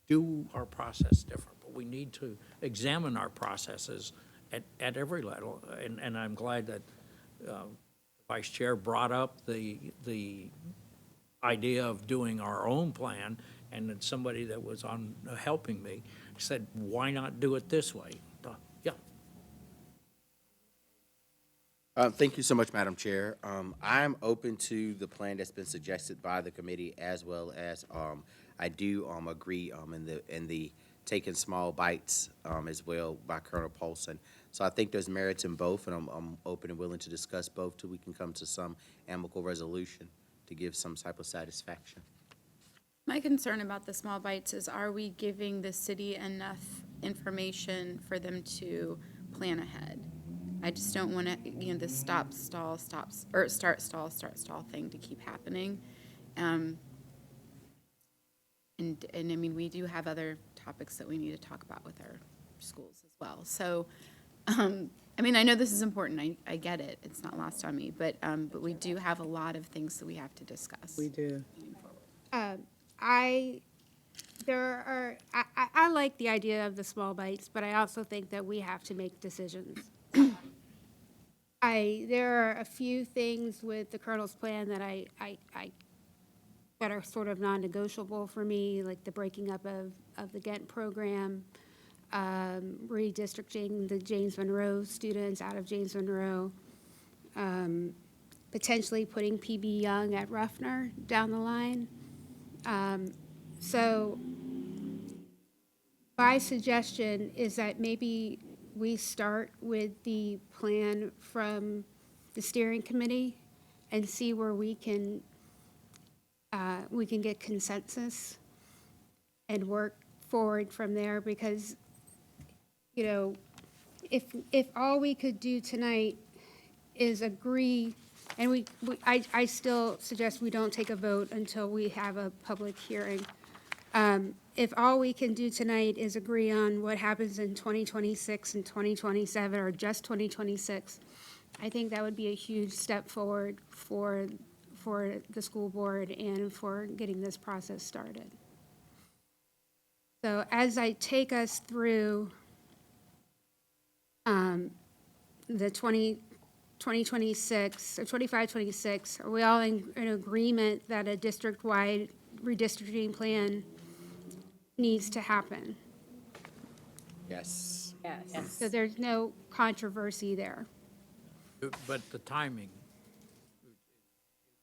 do our process different. But we need to examine our processes at every level, and I'm glad that vice chair brought up the idea of doing our own plan, and then somebody that was on, helping me, said, why not do it this way? Yeah, Thank you so much, Madam Chair. I'm open to the plan that's been suggested by the committee, as well as I do agree in the taking small bites as well by Colonel Paulson. So I think there's merits in both, and I'm open and willing to discuss both till we can come to some amicable resolution to give some type of satisfaction. My concern about the small bites is, are we giving the city enough information for them to plan ahead? I just don't want to, this start, stall thing to keep happening. And I mean, we do have other topics that we need to talk about with our schools as well. So, I mean, I know this is important. I get it. It's not lost on me, but we do have a lot of things that we have to discuss. We do. I like the idea of the small bites, but I also think that we have to make decisions. There are a few things with the Colonel's plan that that are sort of non-negotiable for me, like the breaking up of the Ghent program, redistricting the James Monroe students out of James Monroe, potentially putting PB Young at Ruffner down the line. So my suggestion is that maybe we start with the plan from the steering committee and see where we can get consensus and work forward from there, because, if all we could do tonight is agree, and I still suggest we don't take a vote until we have a public hearing. If all we can do tonight is agree on what happens in 2026 and 2027, or just 2026, I think that would be a huge step forward for the school board and for getting this process started. So as I take us through the 2026, or 25-26, are we all in agreement that a district-wide redistricting plan needs to happen? Yes. Yes. So there's no controversy there. but the timing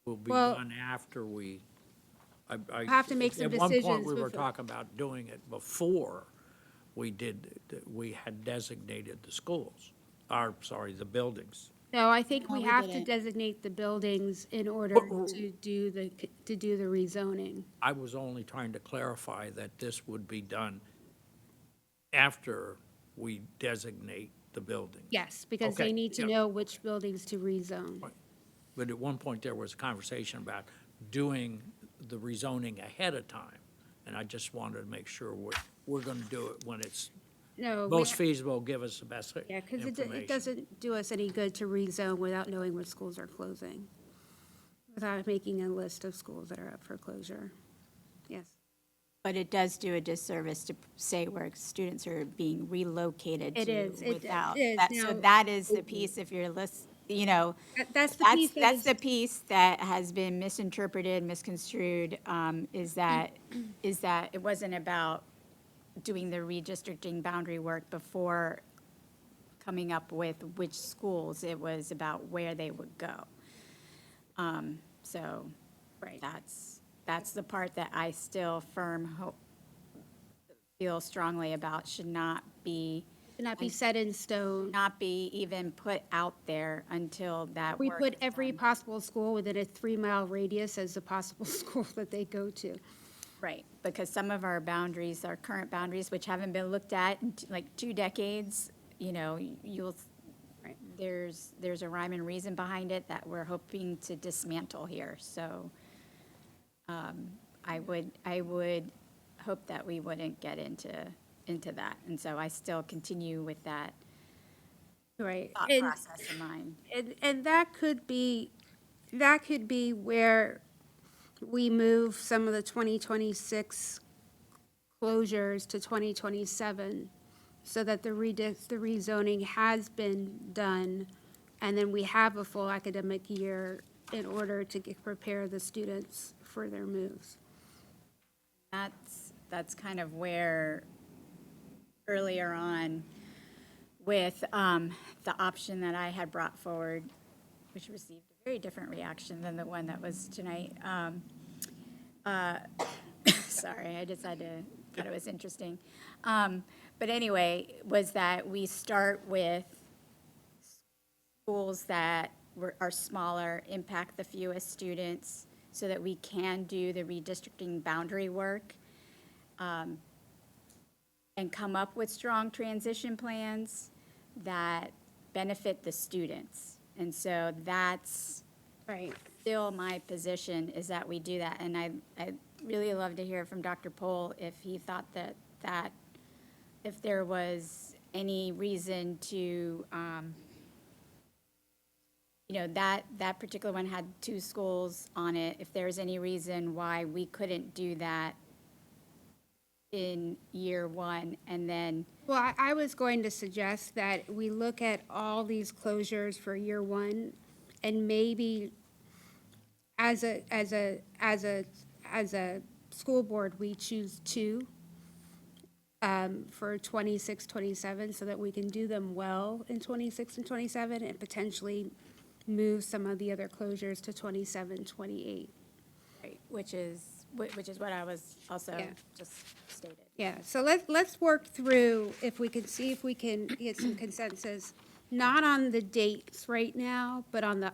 will be Well- done after we, I. Have to make some At one point, decisions we were before- talking about doing it before we had designated the schools, the buildings. No, I think we we have to didn't. designate the buildings in order to do the rezoning. I was only trying to clarify that this would be done after we designate the building. Yes, because Okay, they need to yeah. know which buildings to rezone. Right. But at one point, there was a conversation about doing the rezoning ahead of time, and I just wanted to make sure we're going to do it when it's No, most feasible, give us the best yeah, because information. it doesn't do us any good to rezone without knowing which schools are closing, without making a list of schools that are up for closure. Yes. But it does do a disservice to say where students are being relocated It to is. It without. is. That- So Now- that is the piece, if you're That's the piece that's the piece that has been misinterpreted, misconstrued, is that it wasn't about doing the redistricting boundary work before coming up with which schools. It was about where they would go. So Right. that's the part that I still feel strongly about, should not be set in stone. not be even put out there until that We work put is every done. possible school within a 3-mile radius as a possible school that they go to. Right, because some of our boundaries, our current boundaries, which haven't been looked at in like 2 decades, there's a rhyme and reason behind it that we're hoping to dismantle here. So I would hope that we wouldn't get into that. And so I still continue with that Right. thought And- process in mind. And that could be where we move some of the 2026 closures to 2027, so that the rezoning has been done And then we have a full academic year in order to prepare the students for their moves. That's kind of where earlier on with the option that I had brought forward, which received a very different reaction than the one that was tonight. Sorry, I decided thought it was interesting. But anyway, was that we start with schools that are smaller, impact the fewest students, so that we can do the redistricting boundary work, and come up with strong transition plans that benefit the students. And so that's Right. still my position, is that we do that. And I'd really love to hear from Dr. Pohl if he thought that if there was any reason to, that particular one had 2 schools on it, if there's any reason why we couldn't do that in year 1, and then, Well, I was going to suggest that we look at all these closures for year 1, and maybe as a school board, we choose 2 for 26, 27, so that we can do them well in 26 and 27, and potentially move some of the other closures to 27, 28. which is what I was also Yeah. just stated. Yeah, so let's work through if we can see if we can get some consensus, not on the dates right now, but on the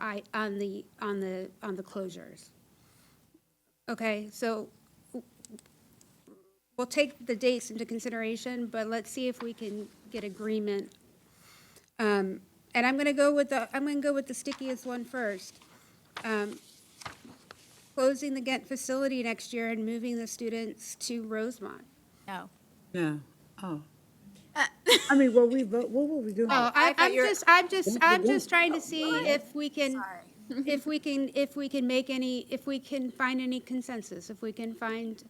closures. Okay, so we'll take the dates into consideration, but let's see if we can get agreement. And I'm gonna go with the stickiest one first. Closing the Ghent facility next year and moving the students to Rosemont. No. No, oh. I mean, what were we doing? Oh, I thought I'm you were- just trying to see if we can, if we can make any, if we can find any consensus, if we can find,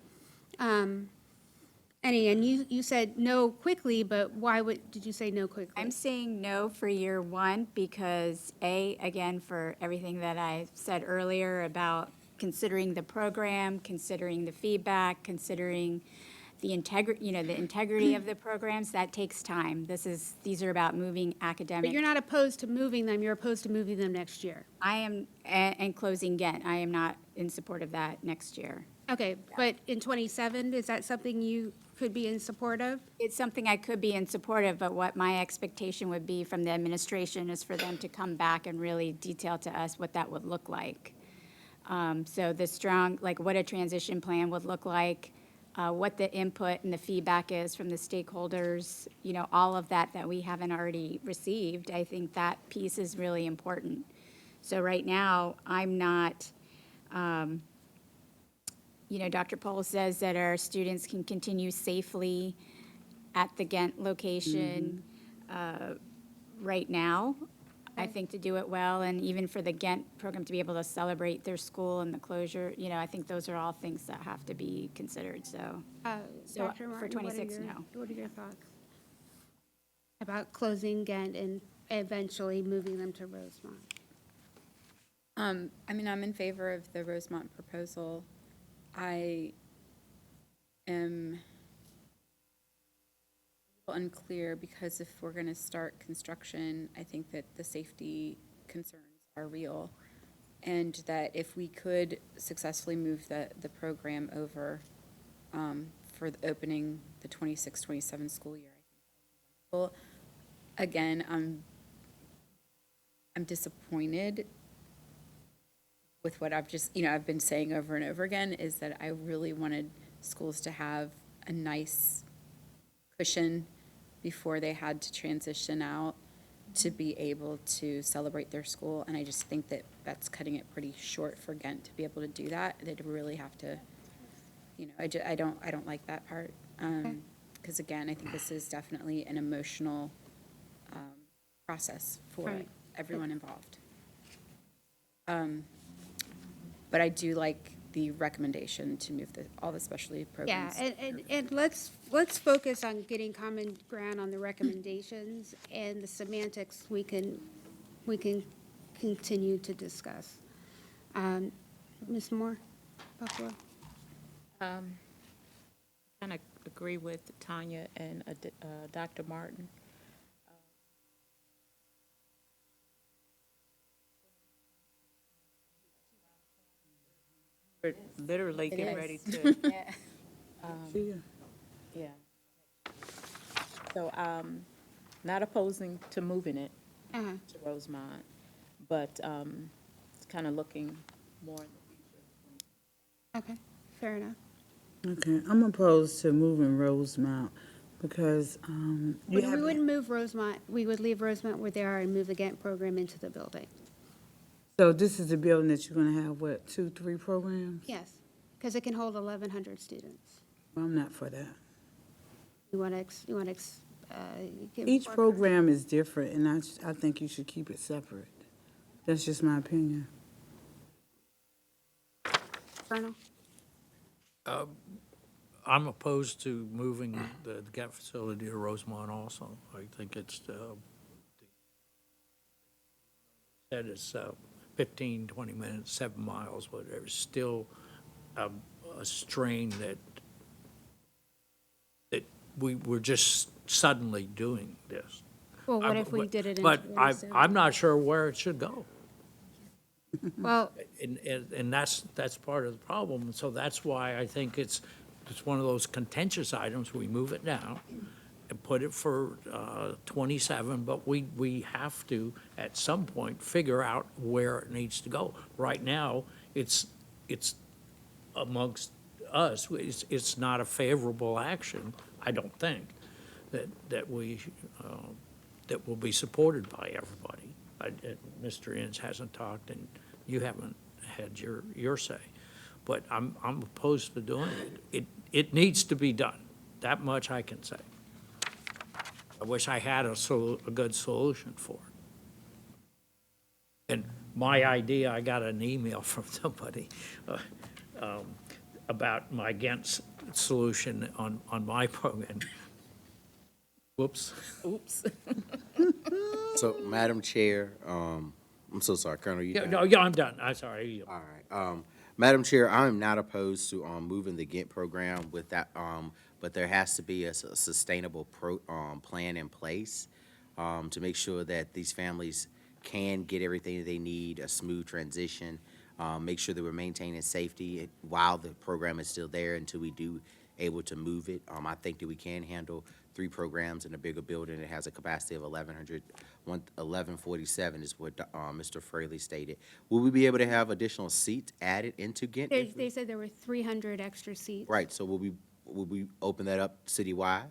any, and you said no quickly, but why did you say no quickly? I'm saying no for year 1 because, again, for everything that I said earlier about considering the program, considering the feedback, considering the integrity of the programs, that takes time. These are about moving academic. But you're not opposed to moving them, you're opposed to moving them next year. I am, and closing Ghent, I am not in support of that next year. Okay, but in 27, is that something you could be in support of? It's something I could be in support of, but what my expectation would be from the administration is for them to come back and really detail to us what that would look like. So the strong, like what a transition plan would look like, what the input and the feedback is from the stakeholders, all of that we haven't already received. I think that piece is really important. So right now, I'm not, Dr. Pohl says that our students can continue safely at the Ghent location right now. I think to do it well, and even for the Ghent program to be able to celebrate their school and the closure, I think those are all things that have to be considered, so. So Dr. for Martin, 26, no. What are your thoughts about closing Ghent and eventually moving them to Rosemont? I'm in favor of the Rosemont proposal. I am a little unclear because if we're going to start construction, I think that the safety concerns are real. And that if we could successfully move the program over for the opening the 26-27 school year, I think that would be wonderful. Again, I'm disappointed with what I've just, I've been saying over and over again, is that I really wanted schools to have a nice cushion before they had to transition out to be able to celebrate their school. And I just think that that's cutting it pretty short for Ghent to be able to do that. They'd really have to, I don't like that part. Because again, I think this is definitely an emotional process for Right. everyone involved. But I do like the recommendation to move all the specialty Yeah, programs. and let's focus on getting common ground on the recommendations, and the semantics we can we can continue to discuss. Ms. Moore, Buffalo? Kind of agree with Tanya and Dr. Martin. We're literally It getting is. ready to, Yeah. yeah. So, not opposing to moving it Uh-huh. to Rosemont, but it's kind of looking more in the future. Okay, fair enough. Okay, I'm opposed to moving Rosemount because, you We have. wouldn't move Rosemont, we would leave Rosemont where they are and move the Gantt program into the building. So this is the building that you're gonna have, what, 2, 3 programs? Yes, because it can hold 1,100 students. Well, I'm not for that. You want to, give Each more- program is different, and I think you should keep it separate. That's just my opinion. Colonel? I'm opposed to moving the GAP facility to Rosemont also. I think it's, said it's 15, 20 minutes, 7 miles, whatever, still a strain that we're just suddenly doing this. Well, what if we did it in But 27? I'm not sure where it should go. Well, And that's part of the problem. So that's why I think it's one of those contentious items. We move it down and put it for 27, but we have to, at some point, figure out where it needs to go. Right now, it's amongst us, it's not a favorable action, I don't think, that will be supported by everybody. Mr. Inns hasn't talked, and you haven't had your say. But I'm opposed to doing it. It needs to be done. That much I can say. I wish I had a good solution for it. And my idea, I got an email from somebody about my Ghent solution on my program. Whoops. Oops. So, Madam Chair, I'm so sorry, Colonel, you done? Yeah, I'm done. I'm sorry. All right. Madam Chair, I am not opposed to moving the Ghent program with that, but there has to be a sustainable plan in place to make sure that these families can get everything that they need, a smooth transition, make sure that we're maintaining safety while the program is still there until we do able to move it. I think that we can handle 3 programs in a bigger building. It has a capacity of 1,147 is what Mr. Fraley stated. Will we be able to have additional seats added into Ghent? they said there were 300 extra seats. Right, so will we open that up citywide?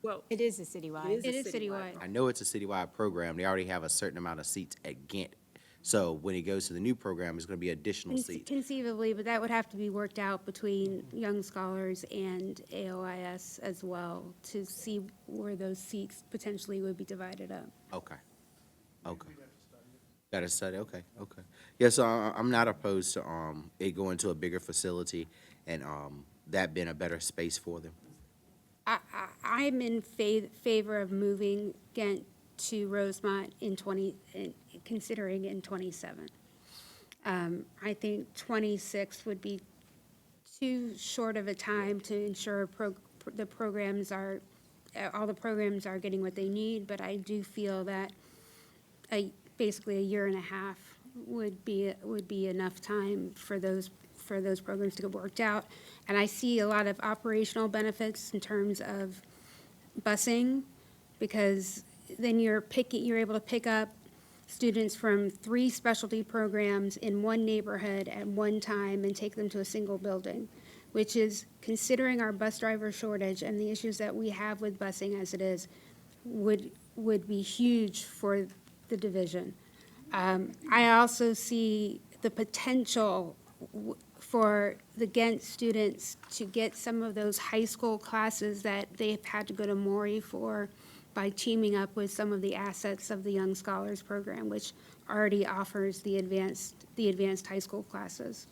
Well, It is a citywide. It is citywide. I know it's a citywide program. They already have a certain amount of seats at Ghent. So when it goes to the new program, it's going to be additional seats. Conceivably, but that would have to be worked out between Young Scholars and AOIS as well to see where those seats potentially would be divided up. Okay. Got to study, okay. Yeah, so I'm not opposed to it going to a bigger facility and that being a better space for them. I'm in favor of moving Ghent to Rosemont considering in 27. I think 26 would be too short of a time to ensure all the programs are getting what they need, but I do feel that basically a year and a half would be enough time for those programs to get worked out. And I see a lot of operational benefits in terms of busing, because then you're able to pick up students from 3 specialty programs in one neighborhood at one time and take them to a single building, which is, considering our bus driver shortage and the issues that we have with busing as it is, would be huge for the division. I also see the potential for the Ghent students to get some of those high school classes that they've had to go to Maury for by teaming up with some of the assets of the Young Scholars Program, which already offers the advanced high school classes.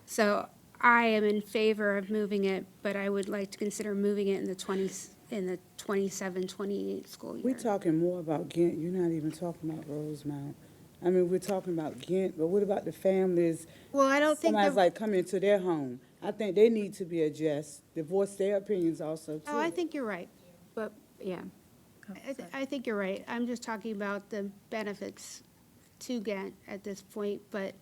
So I am in favor of moving it, but I would like to consider moving it in the 27-28 school year. We're talking more about Ghent, you're not even talking about Rosemount. I mean, we're talking about Ghent, but what about the families? Well, I don't think Somebody's the, like coming to their home. I think they need to be addressed, to voice their opinions also, too. oh, I think you're right. But, yeah. I think you're right. I'm just talking about the benefits to Ghent at this point, but,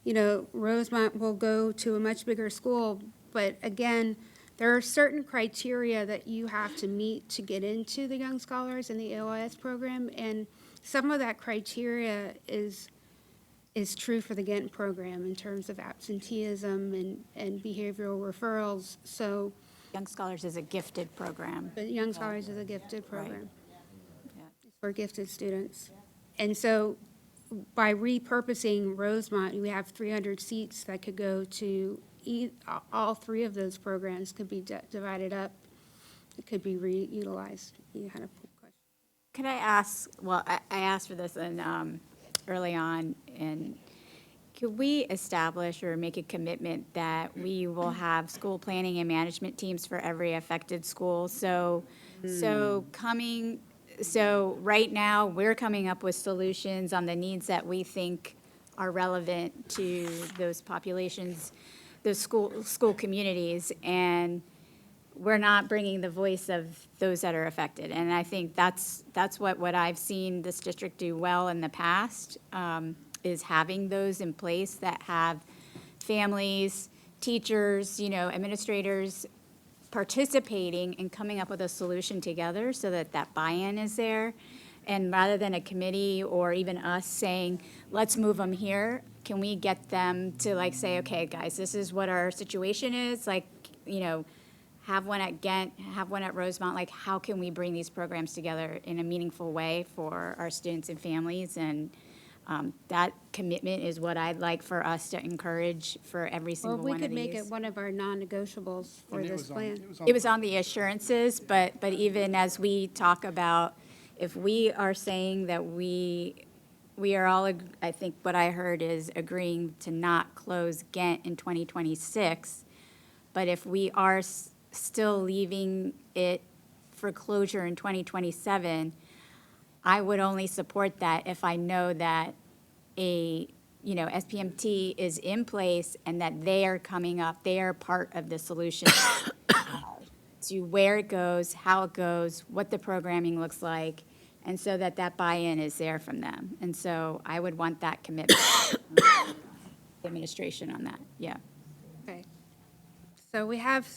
you know, Rosemont will go to a much bigger school, but again, there are certain criteria that you have to meet to get into the Young Scholars and the AOIS program, and some of that criteria is true for the Ghent program in terms of absenteeism and behavioral referrals, so, Young Scholars is a gifted program. but Young Scholars is a gifted program. Yeah. For gifted students. And so by repurposing Rosemont, we have 300 seats that could go to all three of those programs could be divided up. It could be reutilized. You had a question. Could I ask, well, I asked for this early on, and could we establish or make a commitment that we will have school planning and management teams for every affected school? So right now, we're coming up with solutions on the needs that we think are relevant to those populations, those school communities, and we're not bringing the voice of those that are affected. And I think that's what I've seen this district do well in the past, is having those in place that have families, teachers, administrators participating and coming up with a solution together so that buy-in is there. And rather than a committee or even us saying, let's move them here, can we get them to say, okay, guys, this is what our situation is, have one at Ghent, have one at Rosemont, how can we bring these programs together in a meaningful way for our students and families? And that commitment is what I'd like for us to encourage for every single Well, we one of could these. make it one of our non-negotiables for And it this was on- plan. It was on the assurances, but even as we talk about, if we are saying that we are all, I think what I heard is agreeing to not close Ghent in 2026, but if we are still leaving it for closure in 2027, I would only support that if I know that SPMT is in place and that they are coming up, they are part of the solution to where it goes, how it goes, what the programming looks like, and so that buy-in is there from them. And so I would want that commitment, administration on that, yeah. Okay. So we have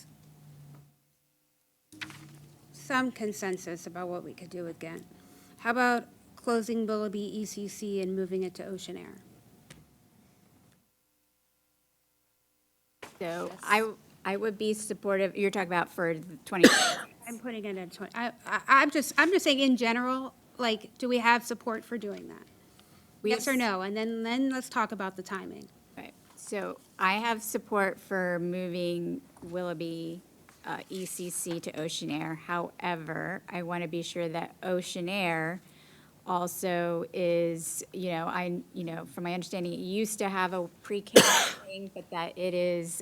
some consensus about what we could do with Ghent. How about closing Willoughby ECC and moving it to Ocean Air? So I would be supportive, you're talking about for 20, I'm putting it at 20, I'm just saying in general, do we have support for doing that? Yes or no? And then let's talk about the timing. right. So I have support for moving Willoughby ECC to Ocean Air. However, I want to be sure that Ocean Air also is, from my understanding, it used to have a pre-K thing, but that it is,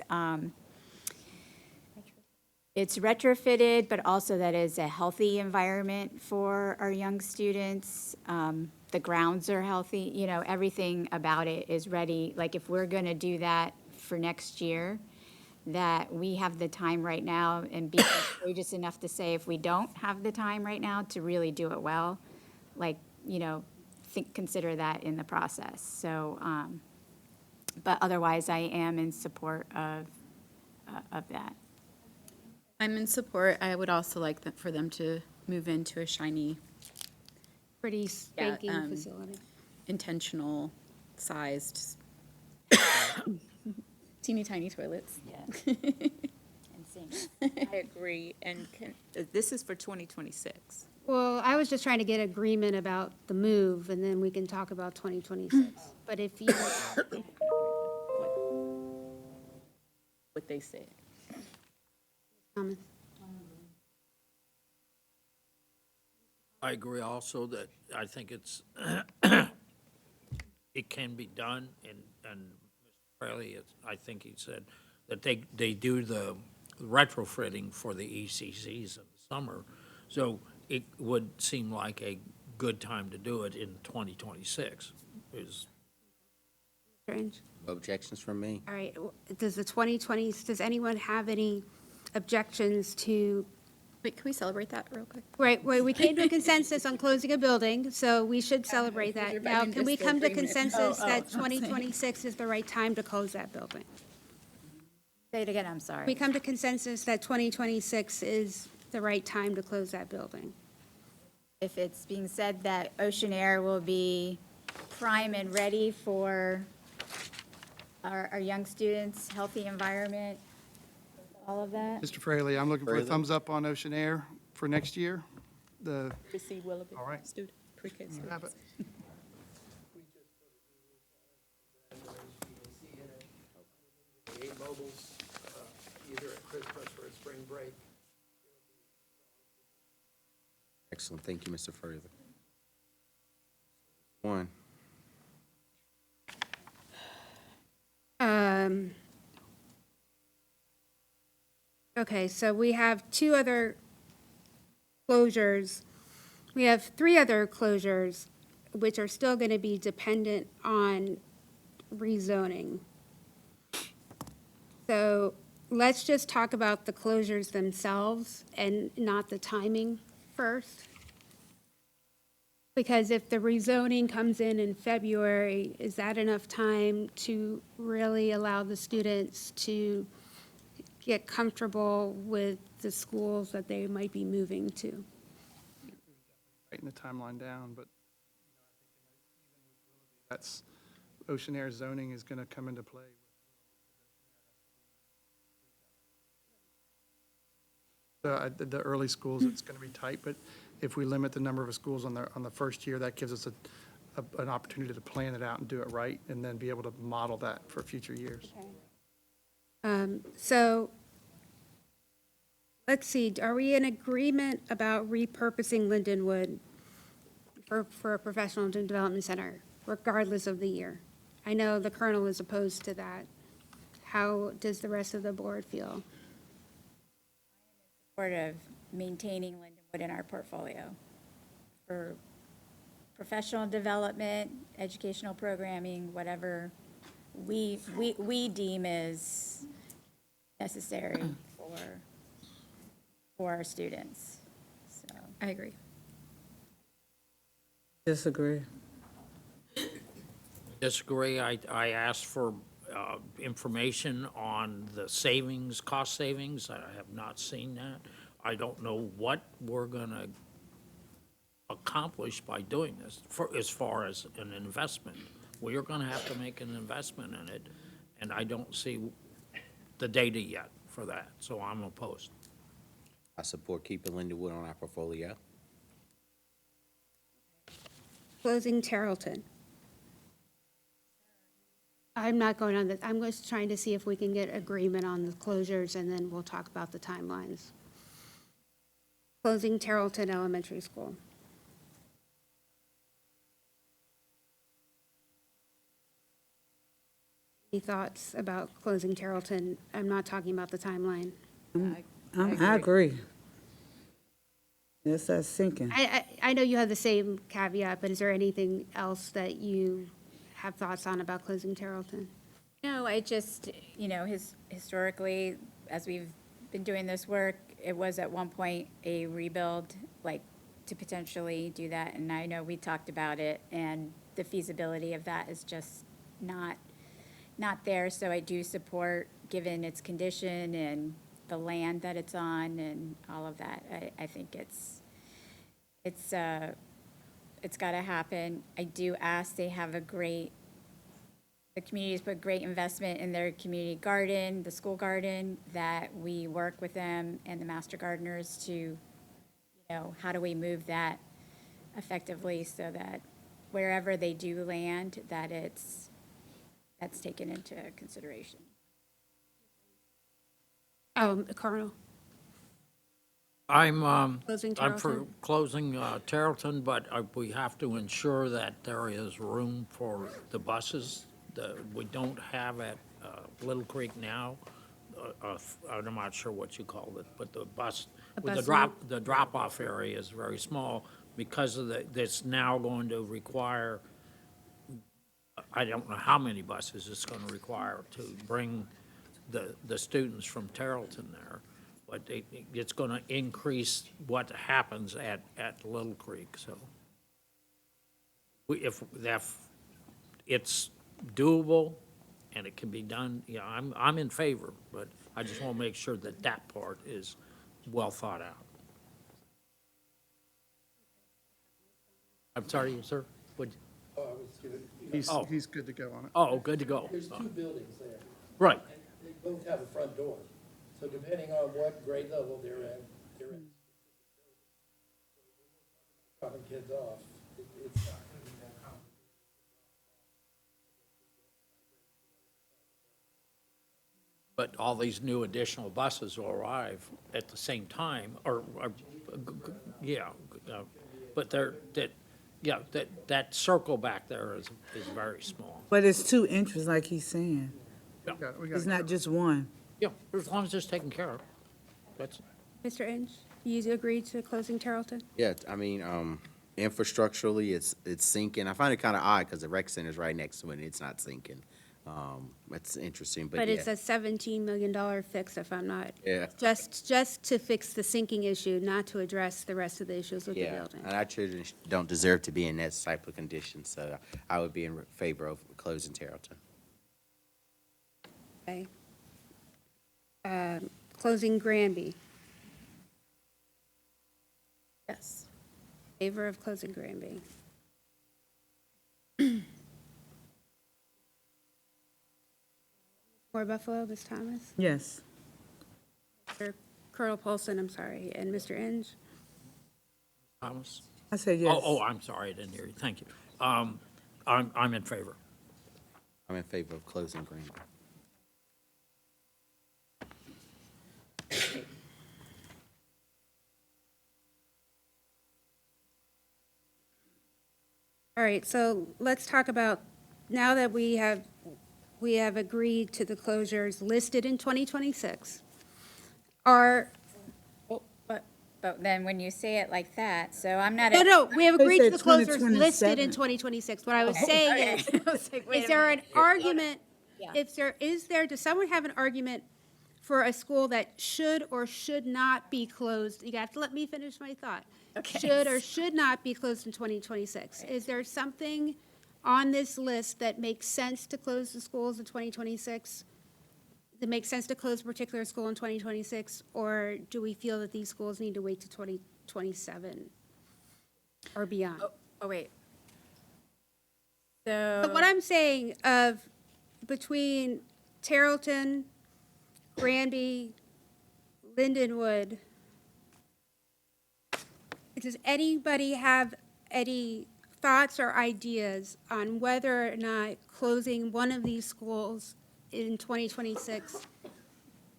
it's retrofitted, but also that is a healthy environment for our young students. The grounds are healthy, everything about it is ready. If we're going to do that for next year, that we have the time right now and be courageous enough to say if we don't have the time right now to really do it well, consider that in the process. So, but otherwise, I am in support of that. I'm in support. I would also like for them to move into a shiny, Pretty spanking um, facility. intentional sized, teeny tiny toilets. Yeah. I agree, and this is for 2026. Well, I was just trying to get agreement about the move, and then we can talk about 2026. But if you, What they said. comments? I agree also that I think it's, it can be done, and Mr. Fraley, I think he said that they do the retrofitting for the ECCs in the summer, so it would seem like a good time to do it in 2026. is, Strange. No objections from me. All right, does anyone have any objections to, Wait, can we celebrate that real quick? right, well, we came to a consensus on closing a building, so we should celebrate that. Now, can we come to consensus that 2026 is the right time to close that building? Say it again, I'm sorry. We come to consensus that 2026 is the right time to close that building. If it's being said that Ocean Air will be prime and ready for our young students, healthy environment, all of that? Mr. Fraley, I'm looking for a Further? thumbs up on Ocean Air for next year. Proceed Willoughby. All right. Student, pre-K You student. have it. Eight mobiles, either at Christmas or at spring break. Excellent, thank you, Mr. Further. One. Okay, so we have two other closures. We have three other closures, which are still going to be dependent on rezoning. So let's just talk about the closures themselves and not the timing first. Because if the rezoning comes in February, is that enough time to really allow the students to get comfortable with the schools that they might be moving to? Writing the timeline down, but that's, Ocean Air zoning is going to come into play. The early schools, it's going to be tight, but if we limit the number of schools on the first year, that gives us an opportunity to plan it out and do it right, and then be able to model that for future years. So, let's see, are we in agreement about repurposing Lindenwood for a professional development center, regardless of the year? I know the colonel is opposed to that. How does the rest of the board feel? Sort of maintaining Lindenwood in our portfolio for professional development, educational programming, whatever we deem is necessary for our students. So I agree. Disagree. disagree. I asked for information on the savings, cost savings. I have not seen that. I don't know what we're going to accomplish by doing this as far as an investment. We are going to have to make an investment in it, and I don't see the data yet for that, so I'm opposed. I support keeping Lindenwood on our portfolio. Closing Tarleton. I'm not going on that, I'm just trying to see if we can get agreement on the closures, and then we'll talk about the timelines. Closing Tarleton Elementary School. Any thoughts about closing Tarleton? I'm not talking about the timeline. I agree. Yes, that's sinking. I know you have the same caveat, but is there anything else that you have thoughts on about closing Tarleton? no, I just, historically, as we've been doing this work, it was at one point a rebuild, like to potentially do that. And I know we talked about it, and the feasibility of that is just not there. So I do support, given its condition and the land that it's on and all of that. I think it's got to happen. I do ask, they have the community's put great investment in their community garden, the school garden, that we work with them and the master gardeners to, how do we move that effectively so that wherever they do land, that that's taken into consideration. Colonel? I'm Closing I'm for Tarleton? closing Tarleton, but we have to ensure that there is room for the buses. We don't have at Little Creek now. I'm not sure what you call it, but the bus, with the drop-off area is very small because of it's now going to require I don't know how many buses it's going to require to bring the students from Tarleton there, but it's going to increase what happens at Little Creek, so. If it's doable and it can be done, yeah, I'm in favor, but I just want to make sure that that part is well thought out. I'm sorry, sir? Oh. He's good to go on it. Oh, good to go. There's two buildings there. Right. And they both have a front door. So depending on what grade level they're in. Dropping kids off, it's not going to be that complicated. But all these new additional buses will arrive at the same time, yeah, but that circle back there is very small. But it's two entries, like he's saying. We got It's not just one. Yeah, as long as it's taken care of. That's, Mr. Inge, you agree to closing Tarleton? Yeah, I mean, infrastructurally, it's sinking. I find it kind of odd because the rec center's right next to it and it's not sinking. It's interesting, but But yeah. it's a $17 million fix, if I'm not. Yeah. Just to fix the sinking issue, not to address the rest of the issues with the Yeah, building. and our children don't deserve to be in that type of condition, so I would be in favor of closing Tarleton. Okay. Closing Granby. Yes. Favor of closing Granby. More Buffalo, Ms. Thomas? Yes. Or Colonel Polson, I'm sorry, and Mr. Inge? Thomas? I said yes. Oh, I'm sorry, I didn't hear you, thank you. I'm in favor. I'm in favor of closing Greenville. All right, so let's talk about, now that we have agreed to the closures listed in 2026, are, But then when you say it like that, so I'm not. no, we have They agreed to the said closures listed 2027. in 2026. What I was saying is, Wait is a there an minute. argument, Yeah. does someone have an argument for a school that should or should not be closed? You have to let me finish my thought. Okay. Should or should not be closed in 2026? Is there something on this list that makes sense to close the schools in 2026? That makes sense to close a particular school in 2026? Or do we feel that these schools need to wait to 2027 or beyond? Oh, wait. But what I'm saying of between Tarleton, Granby, Lindenwood, does anybody have any thoughts or ideas on whether or not closing one of these schools in 2026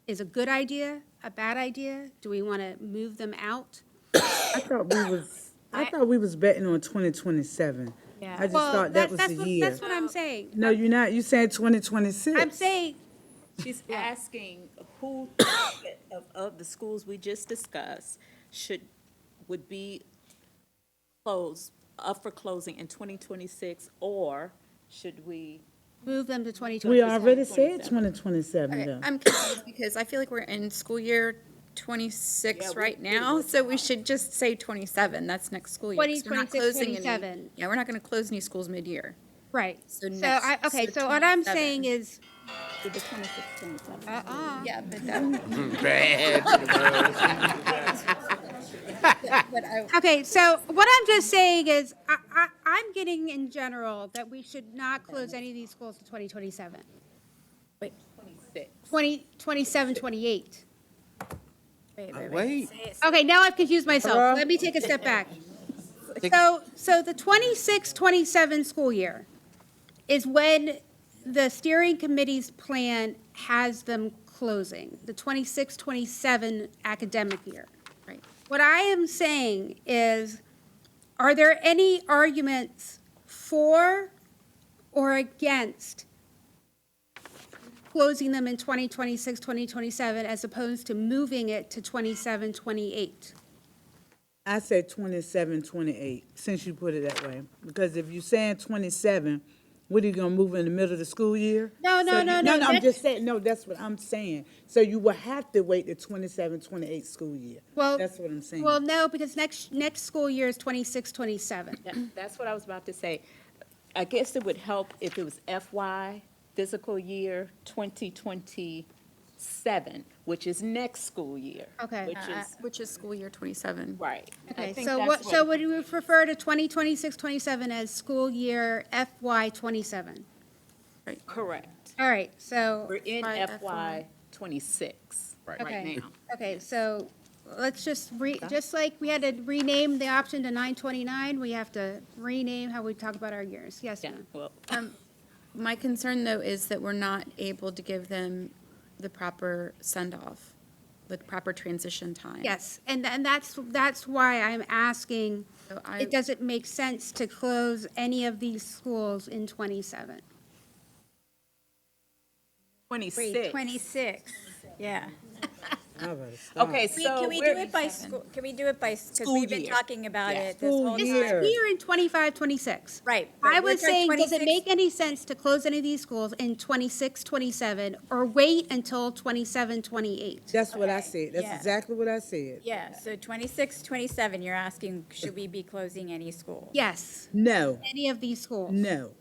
is a good idea, a bad idea? Do we want to move them out? I thought we was betting on 2027. Yeah. I just Well, thought that was that's the what- year. That's what I'm saying. No, you're not. You said 2026. I'm saying, She's asking who of the schools we just discussed would be up for closing in 2026, or should we? move them to We 2027. already said 2027, Okay, though. I'm confused because I feel like we're in school year 26 right now, so we should just say 27. That's next school year. 'cause we're not 26, closing any- 27. Yeah, we're not going to close any schools mid-year. Right. So So next- okay, so so what I'm 27. saying is, The 26, 27. Yeah, but okay, so what I'm just saying is, I'm getting in general that we should not close any of these schools to 2027. Wait, 26. 27, 28. Wait, Okay, now I've confused myself. Let me take a step back. So the 26, 27 school year is when the steering committee's plan has them closing, the 26, 27 academic year. Right. What I am saying is, are there any arguments for or against closing them in 2026, 2027, as opposed to moving it to 27, 28? I said 27, 28, since you put it that way. Because if you're saying 27, What, are you gonna move in the middle of the school year? No, no, So no, you- no, I'm next- just saying, no, that's what I'm saying. So you will have to wait the 27-28 school year. Well, That's what I'm saying. Well, no, because next school year is 26, 27. That's what I was about to say. I guess it would help if it was FY, fiscal year 2027, which is next school year. Okay. Which is school year 27. Right. I Okay, think so that's so would you refer to 2026, 27 as school year FY 27? Correct. All right, so, We're in FY. FY '26 Right. right Okay. now. okay, so let's just just like we had to rename the option to 929, we have to rename how we talk about our years. Yes, Yeah, ma'am? well, My concern, though, is that we're not able to give them the proper send-off, the proper transition time. Yes, and that's why I'm asking, So I- it doesn't make sense to close any of these schools in 27. 26. 26, yeah. I better stop. Okay, so Can we do it by school, can we do it by, because School we've been year. talking about Yeah. it this School whole This year. time. is here in 25, 26. Right. I but we're was saying, does it 26 make any sense to close any of these schools in 26, 27, or wait until 27, 28? That's what I said. That's yeah. exactly what I said. Yeah, so 26, 27, you're asking, should we be closing any school? Yes, No, any of these schools. no.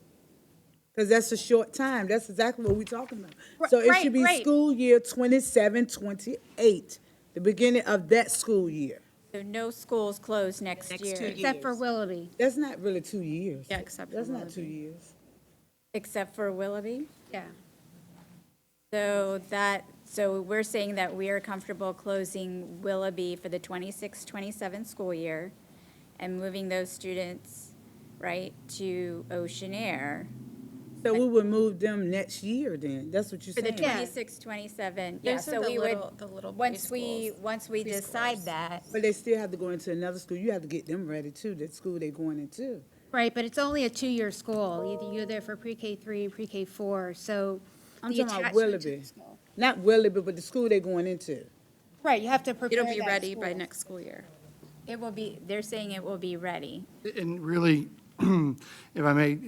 Because that's a short time. That's exactly what we're talking about. Right, So it should be right. school year 27-28, the beginning of that school year. So no schools closed next year, Except for Willoughby. That's not really 2 years. Yeah, except for That's not Willoughby. 2 years. except for Willoughby? Yeah. So we're saying that we are comfortable closing Willoughby for the 26, 27 school year and moving those students, right, to Ocean Air So we would move them next year then. That's what you're for the saying. 26, 27. Yeah, Those are so the we little- would, the little once we preschools. decide that, But they still have to go into another school. You have to get them ready too, that school they're going into. Right, but it's only a 2-year school. You're there for pre-K 3 and pre-K 4, so. I'm the talking about attachment to Willoughby. the school. Not Willoughby, but the school they're going into. Right, you have to prepare It'll be that ready by school. next school year. it will be, they're saying it will be ready. And really, if I may,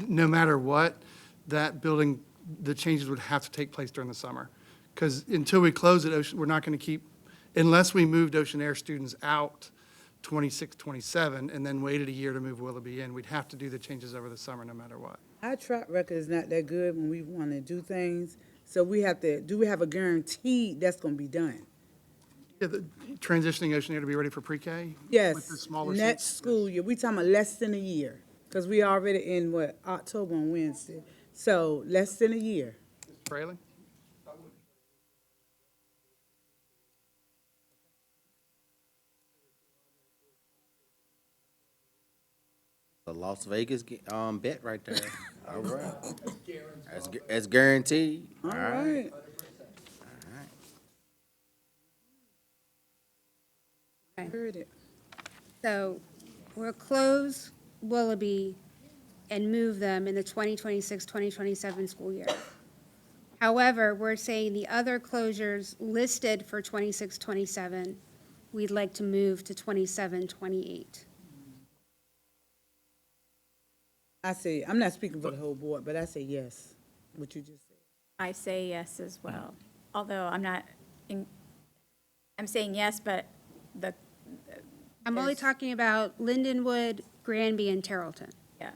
no matter what, that building, the changes would have to take place during the summer. Because until we close it, we're not going to keep, unless we moved Ocean Air students out 26, 27, and then waited a year to move Willoughby in, we'd have to do the changes over the summer no matter what. Our track record is not that good when we want to do things. So we have to, do we have a guarantee that's going to be done? Yeah, the transitioning Ocean Air to be ready for pre-K? Yes, With the smaller next seats? school year. We talking about less than a year. Because we already in, what, October on Wednesday. So less than a year. Fraley? The Las Vegas bet right there. All right. That's guaranteed. All right. Okay. Heard it. So we'll close Willoughby and move them in the 2026, 2027 school year. However, we're saying the other closures listed for 26, 27, we'd like to move to 27, 28. I say, I'm not speaking for the whole board, but I say yes, what you just said. I say yes as well, although I'm not, I'm saying yes, but the, I'm only There's- talking about Lindenwood, Granby, and Tarleton. yeah.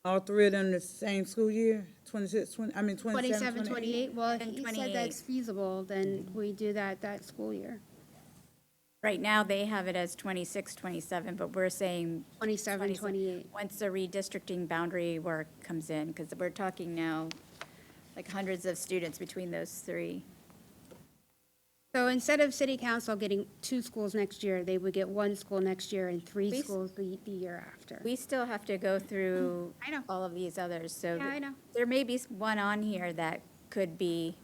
All three of them the same school year? 26, 27, 27, 28, well, if And he said 28. that's feasible, then we do that school year. Right now, they have it as 26, 27, but we're saying 27, 28. once the redistricting boundary work comes in, because we're talking now like hundreds of students between those three. So instead of city council getting 2 schools next year, they would get 1 school next year and 3 We- schools the year after. We still have to go through I know. all of these others, so Yeah, I know. there may be one on here that could be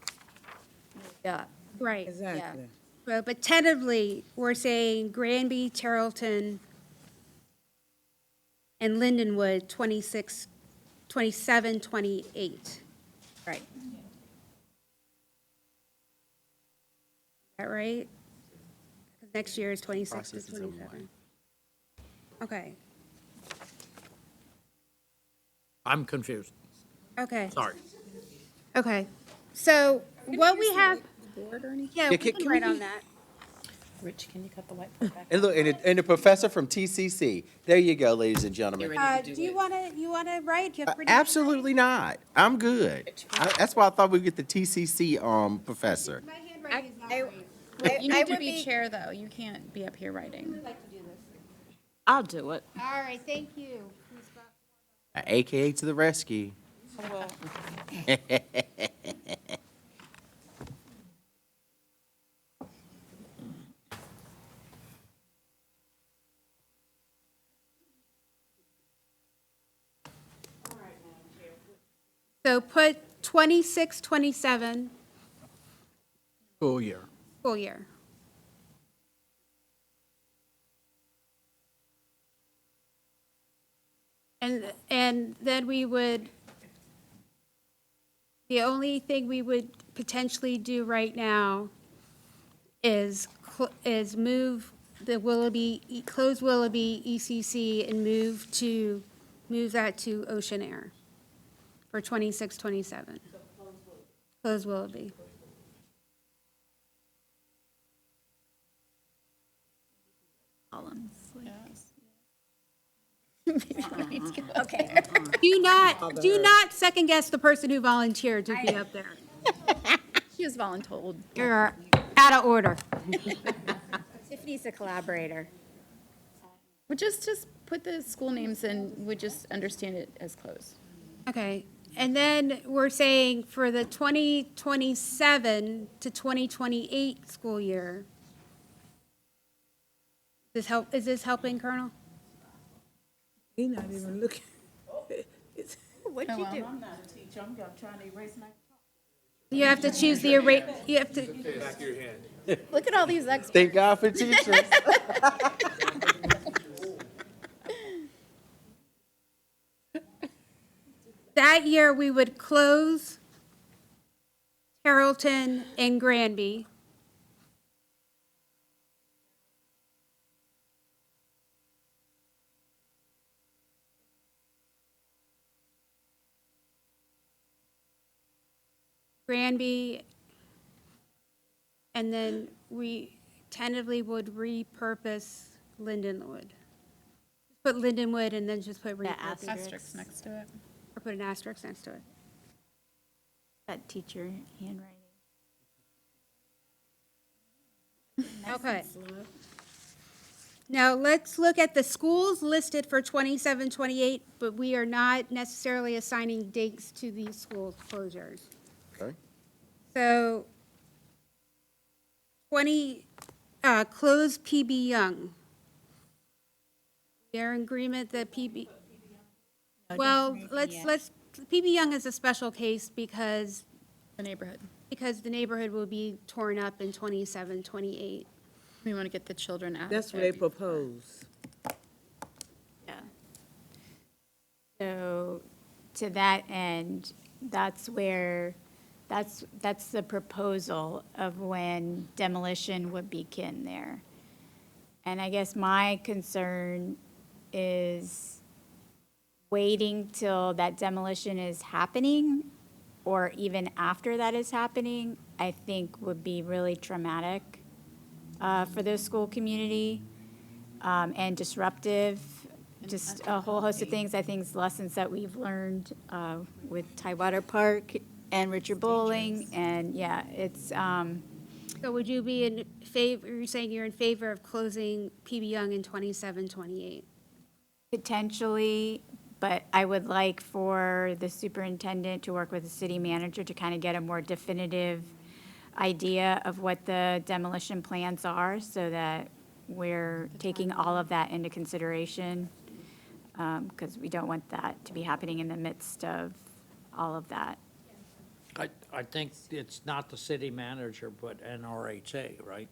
moved up. Right. Exactly. But tentatively, we're saying Granby, Tarleton, and Lindenwood, 26, 27, 28. Right. Is that right? 'Cause next year is 26 to Process is underway. 27. Okay. I'm confused. Okay, Sorry. okay. So what we have, yeah, we can can we write be- on that. Rich, can you cut the whiteboard back? And look, and the professor from TCC. There you go, ladies and gentlemen. Do you wanna write? Do you have pretty? Absolutely not. I'm good. That's why I thought we'd get the TCC, professor. My handwriting is not I- great. You I need to would be be- chair, though. You can't be up here writing. I'd like to do this. I'll do it. All right, thank you. Ms. Buck. AKA to the rescue. So put 26, 27 School year. school year. And then we would, the only thing we would potentially do right now is move the Willoughby, close Willoughby ECC and move that to Ocean Air for 26, 27. Close Willoughby. Columns. Okay. Do not second guess the person who volunteered to be up there. She was voluntold. You're out of order. Tiffany's a collaborator. Would just put the school names in, would just understand it as closed. Okay, and then we're saying for the 2027 to 2028 school year. Is this helping, Colonel? He not even looking. What'd you do? I'm not a teacher, I'm trying to erase my. You have to choose the you have to, Look at all these experts. Thank God for teachers. that year we would close Carrollton and Granby. Granby, and then we tentatively would repurpose Lindenwood. Put Lindenwood and then just put repurpose, Asterisks next to it. or put an asterisk next to it. That teacher handwriting. Okay. Now, let's look at the schools listed for 27, 28, but we are not necessarily assigning dates to these school closures. Okay. So, close PB Young. They're in agreement that PB, well, let's, PB Young is a special case because The neighborhood. the neighborhood will be torn up in 27, 28. We want to get the children out. That's what they propose. Yeah. So, to that end, that's where, that's the proposal of when demolition would begin there. And I guess my concern is waiting till that demolition is happening, or even after that is happening, I think would be really traumatic for the school community, and disruptive, just a whole host of things. I think lessons that we've learned with Tidewater Park and Richard Bowling, and yeah, it's, So would you be in favor, you're saying you're in favor of closing PB Young in 27, 28? potentially, but I would like for the superintendent to work with the city manager to kind of get a more definitive idea of what the demolition plans are, so that we're taking all of that into consideration, because we don't want that to be happening in the midst of all of that. I think it's not the city manager, but NRHA, right?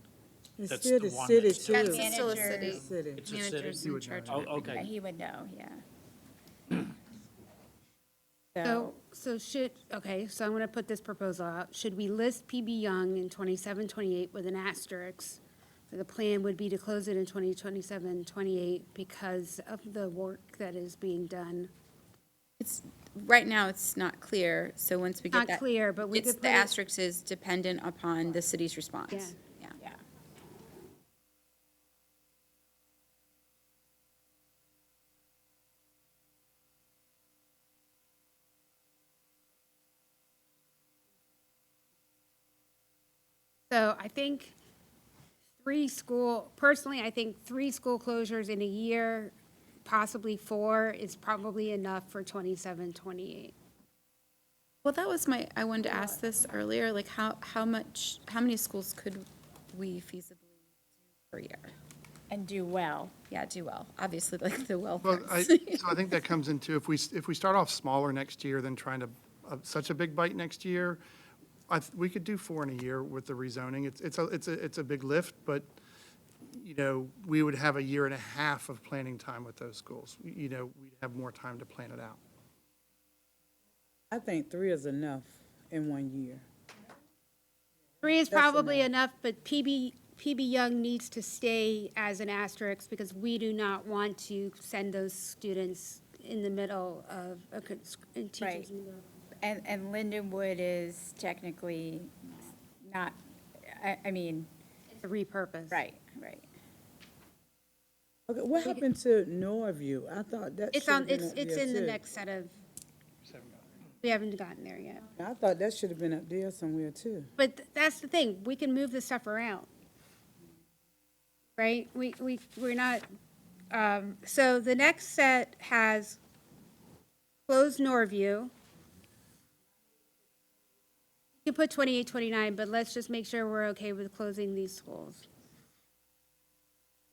It's That's still the the one city that's- too. It's still a city. City. It's a Managers city. in charge Oh, of it. okay. He would know, yeah. So should, okay, so I'm going to put this proposal out. Should we list PB Young in 27, 28 with an asterisk? The plan would be to close it in 2027, 28 because of the work that is being done. right now, it's not clear, so once we get Not that. clear, but we It's, could the put it- asterisk is dependent upon the city's response. Yeah. Yeah. So I think personally, I think 3 school closures in a year, possibly 4, is probably enough for 27, 28. Well, that was I wanted to ask this earlier, like how many schools could we feasibly do per year? And do well. Yeah, do well, obviously, like the well Well, parts. so I think that comes into, if we start off smaller next year than trying to, such a big bite next year, we could do 4 in a year with the rezoning. It's a big lift, but, you know, we would have a year and a half of planning time with those schools. You know, we'd have more time to plan it out. I think 3 is enough in 1 year. 3 is That's probably enough. enough, but PB Young needs to stay as an asterisk because we do not want to send those students in the middle of teachers Right. in the middle. And Lindenwood is technically not, I mean, It's a repurpose. right. Okay, what happened to Norview? I thought that It's should on, have been it's up it's there in the too. next set of, we haven't gotten there yet. I thought that should have been up there somewhere too. But that's the thing, we can move this stuff around. Right? We're not, so the next set has closed Norview. You can put 28, 29, but let's just make sure we're okay with closing these schools.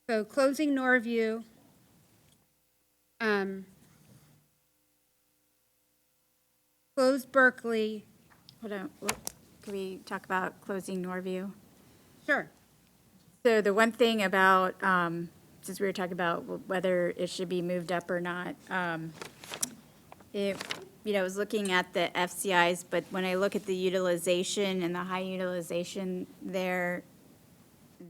So closing Norview. Close Berkeley. Hold on, can we talk about closing Norview? Sure. So the one thing about, since we were talking about whether it should be moved up or not, I was looking at the FCIs, but when I look at the utilization and the high utilization there,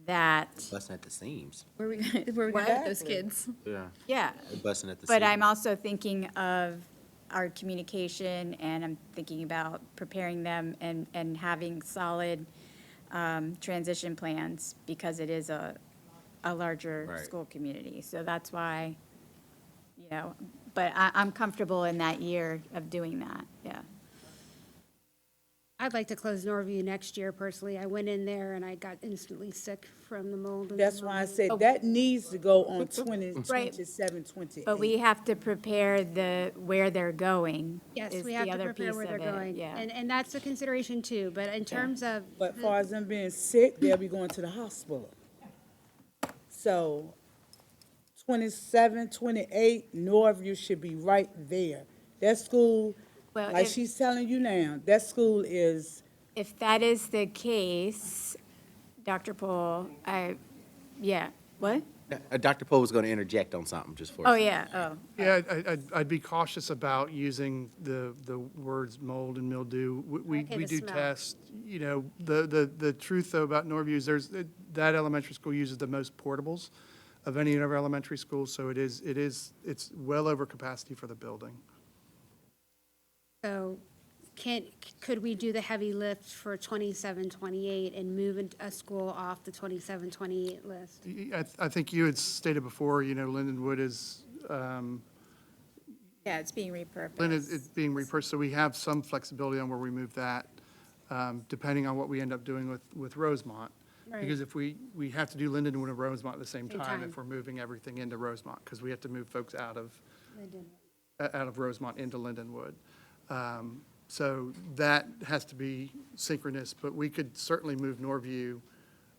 that, Busting at the seams. Where we going with those Exactly. kids? Yeah. yeah. Busting at the seams. But I'm also thinking of our communication, and I'm thinking about preparing them and having solid transition plans, because it is a larger Right. school community. So that's why, but I'm comfortable in that year of doing that, yeah. I'd like to close Norview next year personally. I went in there and I got instantly sick from the mold. and That's why I Norview. said that needs to go on 20, Right. 27, 28. But we have to prepare where they're going. Yes, is we the have to other prepare piece where they're of it, going. yeah. And that's a consideration too, but in terms of, But as far as them being sick, they'll be going to the hospital. So 27, 28, Norview should be right there. That school, Well, like if- she's telling you now, that school is, If that is the case, Dr. Poole, what? Dr. Poe was going to interject on something just for a Oh, second. yeah, oh. Yeah, I'd be cautious about using the words mold and mildew. Okay, We the do smell. test, you know, the truth though about Norview is that elementary school uses the most portables of any of our elementary schools, so it's well over capacity for the building. so could we do the heavy lift for 27, 28 and move a school off the 27, 28 list? I think you had stated before, you know, Lindenwood is, Yeah, it's being repurposed. It's being repurposed, so we have some flexibility on where we move that, depending on what we end up doing with Rosemont. Right. Because if we have to do Lindenwood and Rosemont at the same Same time, time. if we're moving everything into Rosemont, because we have to move folks out of Rosemont into Lindenwood. So that has to be synchronous, but we could certainly move Norview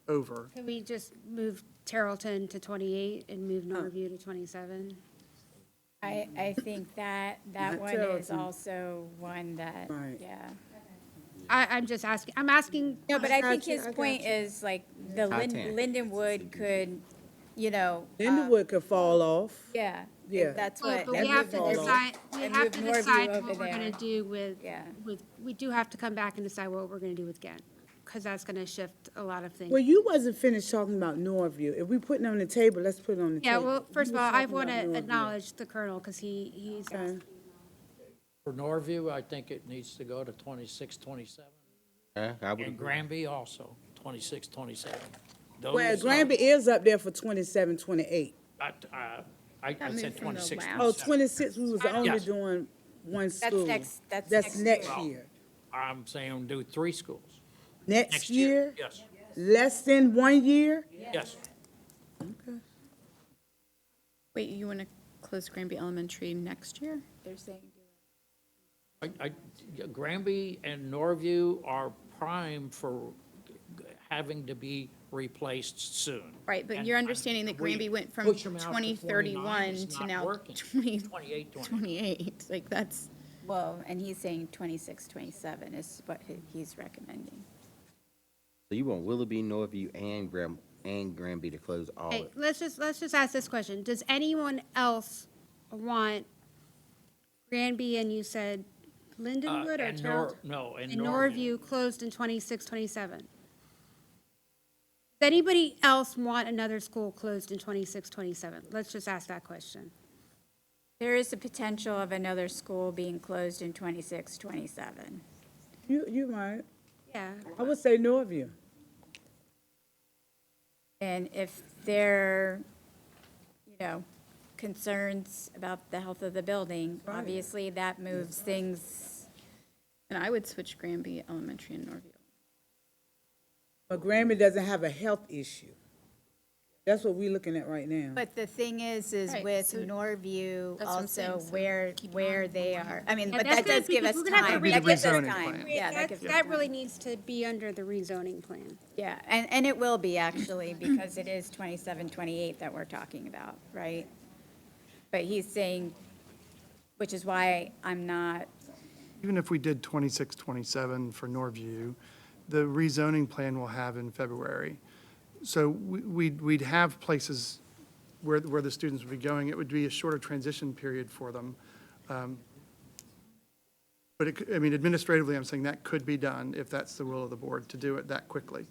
over. Could we just move Tarleton to 28 and move Norview to 27? I think that Not one is Tarleton. also one that, Right. yeah. I'm just asking, I'm asking. No, but I I got think you, his I got point you. is, like, the Titanic. Lindenwood could, Lindenwood could fall off. yeah. Yeah. That's Well, what. but we and have to move all decide, we and have move to Norview decide over what we're there. gonna do with, Yeah. we do have to come back and decide what we're gonna do with Ghent, because that's gonna shift a lot of things. Well, you wasn't finished talking about Norview. If we put it on the table, let's put it on the Yeah, table. well, first You of all, was I talking want about to Norview. acknowledge the colonel, because he's Okay. For Norview, I think it needs to go to 26, 27. I would And agree. Granby also, 26, 27. Well, Those are- Granby is up there for 27, 28. I That said moved from the 26, last- Oh, 27. 26, we was only Yes. doing one That's school. next, that's That's next year. year. I'm saying do 3 schools. Next year? Yes, Less than 1 year? yes. Wait, you want to close Granby Elementary next year? They're saying. Granby and Norview are prime for having to be replaced soon. Right, but And you're understanding that we Granby went from push 'em out to 2031 29 is to not now working. 2028. 28. Like, that's, Well, and he's saying 26, 27 is what he's recommending. So you want Willoughby, Northview, and Granby to close all Hey, of it? let's just ask this question. Does anyone else want Granby, and you said Lindenwood or And Terrell? No, and And Norview. Norview closed in 26, 27. Does anybody else want another school closed in 26, 27? Let's just ask that question. There is a potential of another school being closed in 26, 27. You might. Yeah. I would say Norview. And if there, you know, concerns about the health of the building, Right. obviously that moves things. and I would switch Granby Elementary and Norview. But Granby doesn't have a health issue. That's what we're looking at right now. But the thing is Right, with so Norview, that's what I'm saying, also so where they are. I mean, Yeah, but that's that gonna does be- give us we're gonna have to time. re- That gives us Rezoning time. plan. Yeah, that gives us That really time. needs to be under the rezoning plan. Yeah, and it will be actually, because it is 27, 28 that we're talking about, right? But he's saying, which is why I'm not, Even if we did 26, 27 for Norview, the rezoning plan we'll have in February. So we'd have places where the students would be going. It would be a shorter transition period for them. But I mean, administratively, I'm saying that could be done if that's the will of the board to do it that quickly.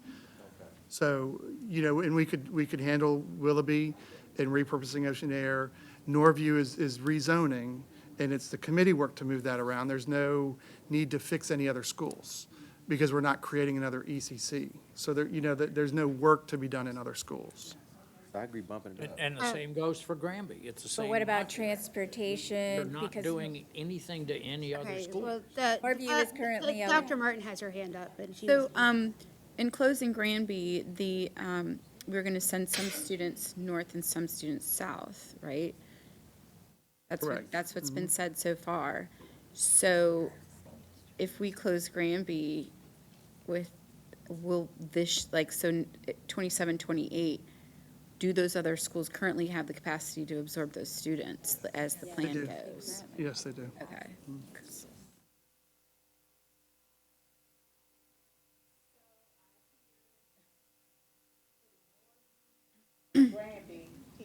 So, you know, and we could handle Willoughby and repurposing Ocean Air. Norview is rezoning, and it's the committee work to move that around. There's no need to fix any other schools because we're not creating another ECC. So there, you know, there's no work to be done in other schools. I agree bumping it up. And the same goes for Granby. It's the same. but what about logic. transportation? You're not Because doing anything to any other Okay, school. well, Norview is currently Dr. Martin has her hand up, and she So, was. in closing Granby, we're going to send some students north and some students south, right? Correct. That's what's been said so far. So if we close Granby will this, like, so 27, 28, do those other schools currently have the capacity to absorb those students as the plan do. goes? Yes, they do. Okay.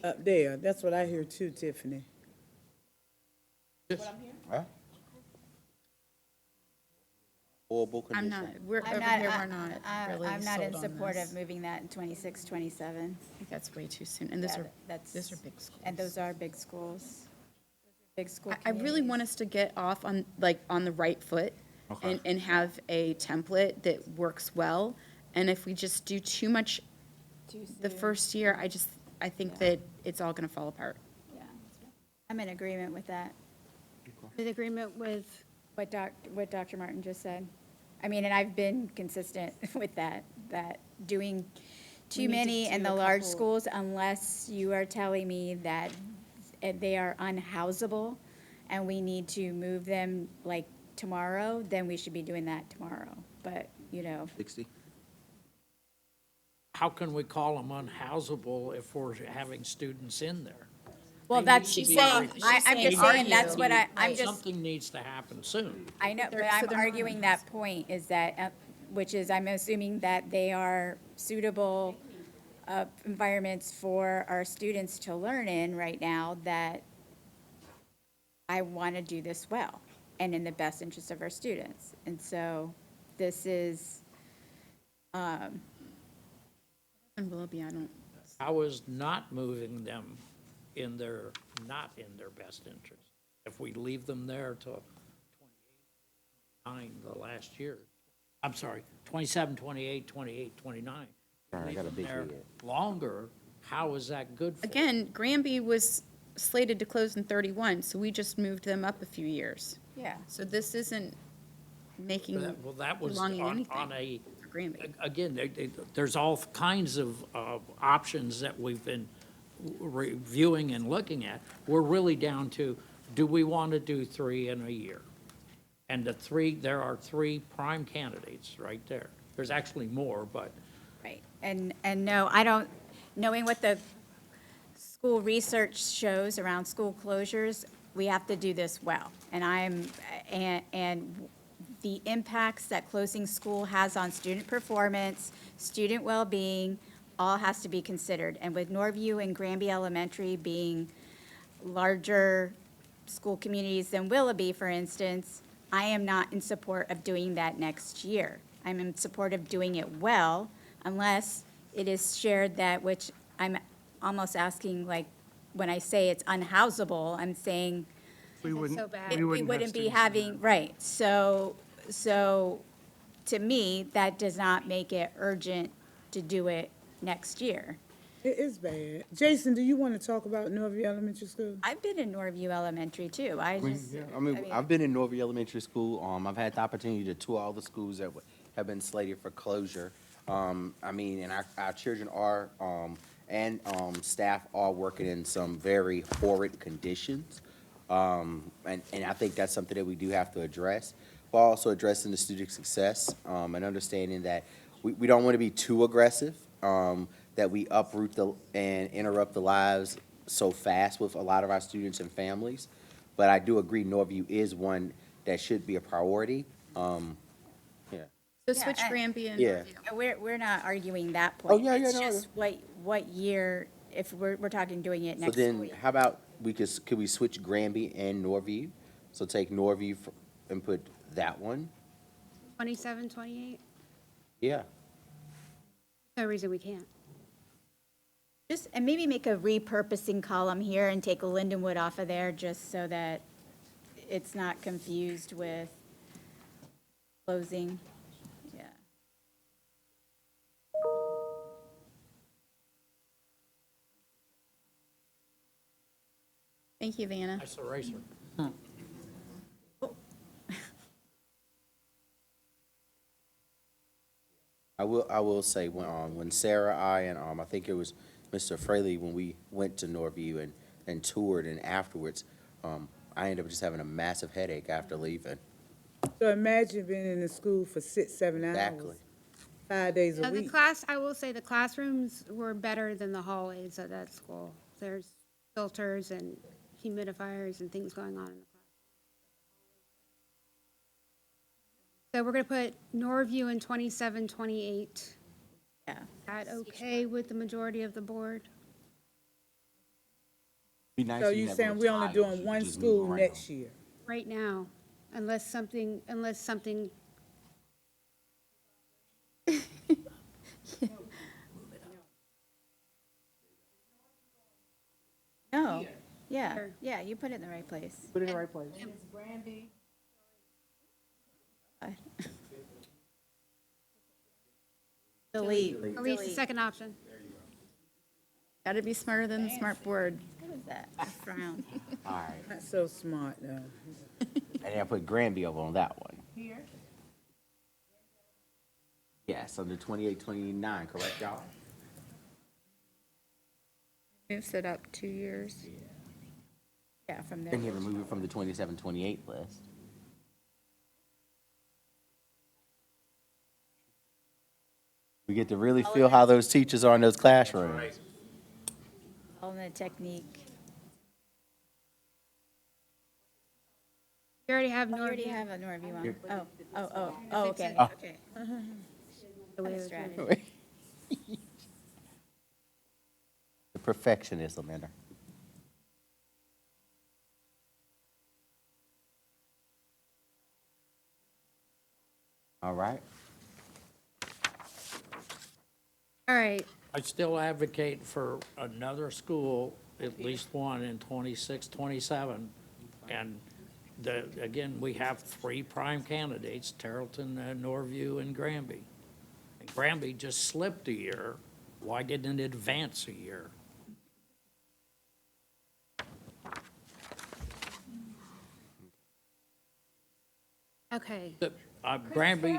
Up there, that's what I hear too, Tiffany. Horrible I'm condition. not, we're, I'm over not, here, we're not really I'm not in sold on support this. of moving that in 26, 27. I think that's way too soon, and those Yeah, are, that's- those are big schools. And those are big schools. Big school I really want communities. us to get off on, like, on the right foot and have a template that works well. And if we just do too much the first year, I think that it's all gonna fall apart. Yeah. I'm in agreement with that, In agreement with, what Dr. Martin just said. I mean, and I've been consistent with that doing We too need to many in do the a large couple- schools, unless you are telling me that they are unhousable and we need to move them like tomorrow, then we should be doing that tomorrow. But, you know, 60? How can we call them unhousable if we're having students in there? well, They that's, need she's to be saying, replaced. I'm just saying, that's what I'm just. Something needs to happen soon. I know, but They're- so I'm they're not arguing that point is that, which is, I'm assuming that they are suitable environments for our students to learn in right now, that I want to do this well and in the best interest of our students. And so this is, And Willoughby, I don't, How is not moving them not in their best interest? If we leave them there till 29 the last year. I'm sorry, 27, 28, 28, 29. Sorry, I got a big They're head. longer, how is that good for? Again, Granby was slated to close in 31, so we just moved them up a few years. Yeah. So this isn't making, Well, that was belonging on anything a, for Granby. again, there's all kinds of options that we've been reviewing and looking at. We're really down to, do we want to do 3 in a year? And there are 3 prime candidates right there. There's actually more, but Right. And no, I don't, knowing what the school research shows around school closures, we have to do this well. And the impacts that closing school has on student performance, student well-being, all has to be considered. And with Norview and Granby Elementary being larger school communities than Willoughby, for instance, I am not in support of doing that next year. I'm in support of doing it well, unless it is shared that, which I'm almost asking, like, when I say it's unhousable, I'm saying We wouldn't, so bad? we wouldn't have wouldn't be students in having, right, so to me, that does not make it urgent to do it next year. It is bad. Jason, do you want to talk about Norview Elementary School? I've been in Norview Elementary too, I've been in Norfolk Elementary School. I've had the opportunity to tour all the schools that have been slated for closure. And our children are, and staff are working in some very horrid conditions. And I think that's something that we do have to address. While also addressing the student success, and understanding that we don't want to be too aggressive, that we uproot and interrupt the lives so fast with a lot of our students and families. But I do agree Norview is one that should be a priority. So switch Yeah, Granby and Yeah. Norview. we're not arguing that point. Oh, yeah, It's no, just what year, if we're talking doing it So next then, week. how about could we switch Granby and Norview? So take Norview and put that one? 27, 28? Yeah. No reason we can't. Just, and maybe make a repurposing column here and take Lindenwood off of there, just so that it's not confused with closing. Yeah. Thank you, Vanna. nice eraser. I will say, when Sarah, I think it was Mr. Fraley, when we went to Norview and toured, and afterwards, I ended up just having a massive headache after leaving. So imagine being in the school for 6, 7 hours. Exactly. 5 days a Now, week. I will say the classrooms were better than the hallways at that school. There's filters and humidifiers and things going on in the class. So we're going to put Norview in 27, 28. Yeah. Is that okay with the majority of the board? Be nice So if you had saying little we're only tiles doing you could one just move school around. next year? Right now, unless something. No, yeah, you put it in the right place. Put it in the right place. Delete. Release the second option. Got to be smarter than the smart board. What is that? A frown. All right. Not so smart, though. And I put Granby over on that one. Here? Yes, under 28, 29, correct, y'all? Moves it up 2 years. Yeah, from there. Then you remove it from the 27, 28 list. We get to really feel how those teachers are in those classrooms. All in the technique. You already have You already Norview. have a Norview on. Oh, okay, Oh. okay. The way it was Strategy. The perfectionism in her. All right. All right, I still advocate for another school, at least one in 26, 27, and again, we have three prime candidates, Tarleton, Norview, and Granby. And Granby just slipped a year. Why didn't it advance a year? Okay. Granby,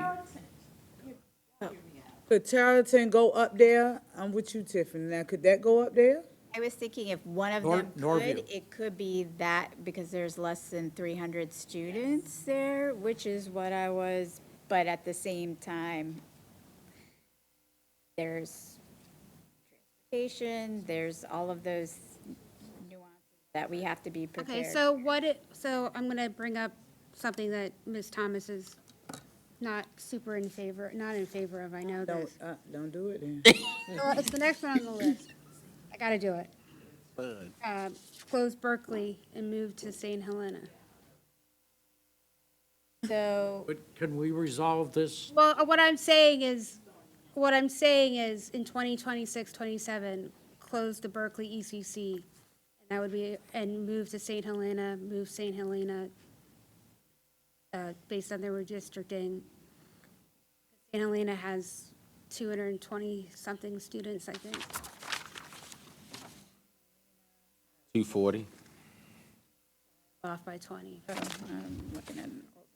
Could Tarleton go up there? I'm with you, Tiffany. Now, could that go up there? I was thinking if one of Nor- them Norview. could, it could be that because there's less than 300 students there, which is what I was, but at the same time, there's transportation, there's all of those nuances that we have to be prepared. Okay, so I'm gonna bring up something that Ms. Thomas is not in favor of, I know this. Don't do it then. Well, it's the next one on the list. I gotta do it. Close Berkeley and move to St. Helena. So, but can we resolve this? Well, what I'm saying is in 2026, 27, close the Berkeley ECC. And that would be, and move to St. Helena, based on their redistricting. St. Helena has 220-something students, I think. 240. Off by 20. I'm looking at,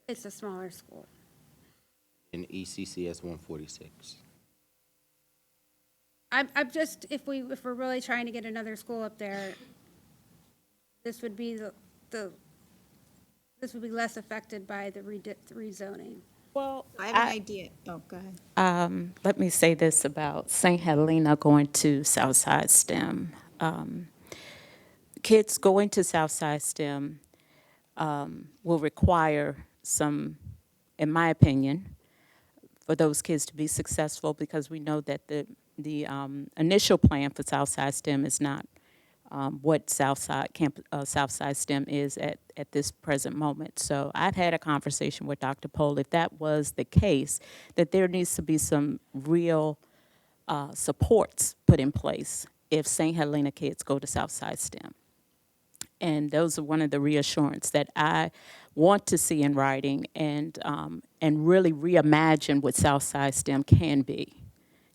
It's a smaller school. And ECCS 146. I'm just, if we're really trying to get another school up there, this would be this would be less affected by the rezoning. Well, I have an idea. Oh, go ahead. let me say this about St. Helena going to Southside STEM. Kids going to Southside STEM will require some, in my opinion, for those kids to be successful, because we know that the initial plan for Southside STEM is not what Southside STEM is at this present moment. So I've had a conversation with Dr. Pohl. If that was the case, that there needs to be some real supports put in place if St. Helena kids go to Southside STEM. And those are one of the reassurance that I want to see in writing, and really reimagine what Southside STEM can be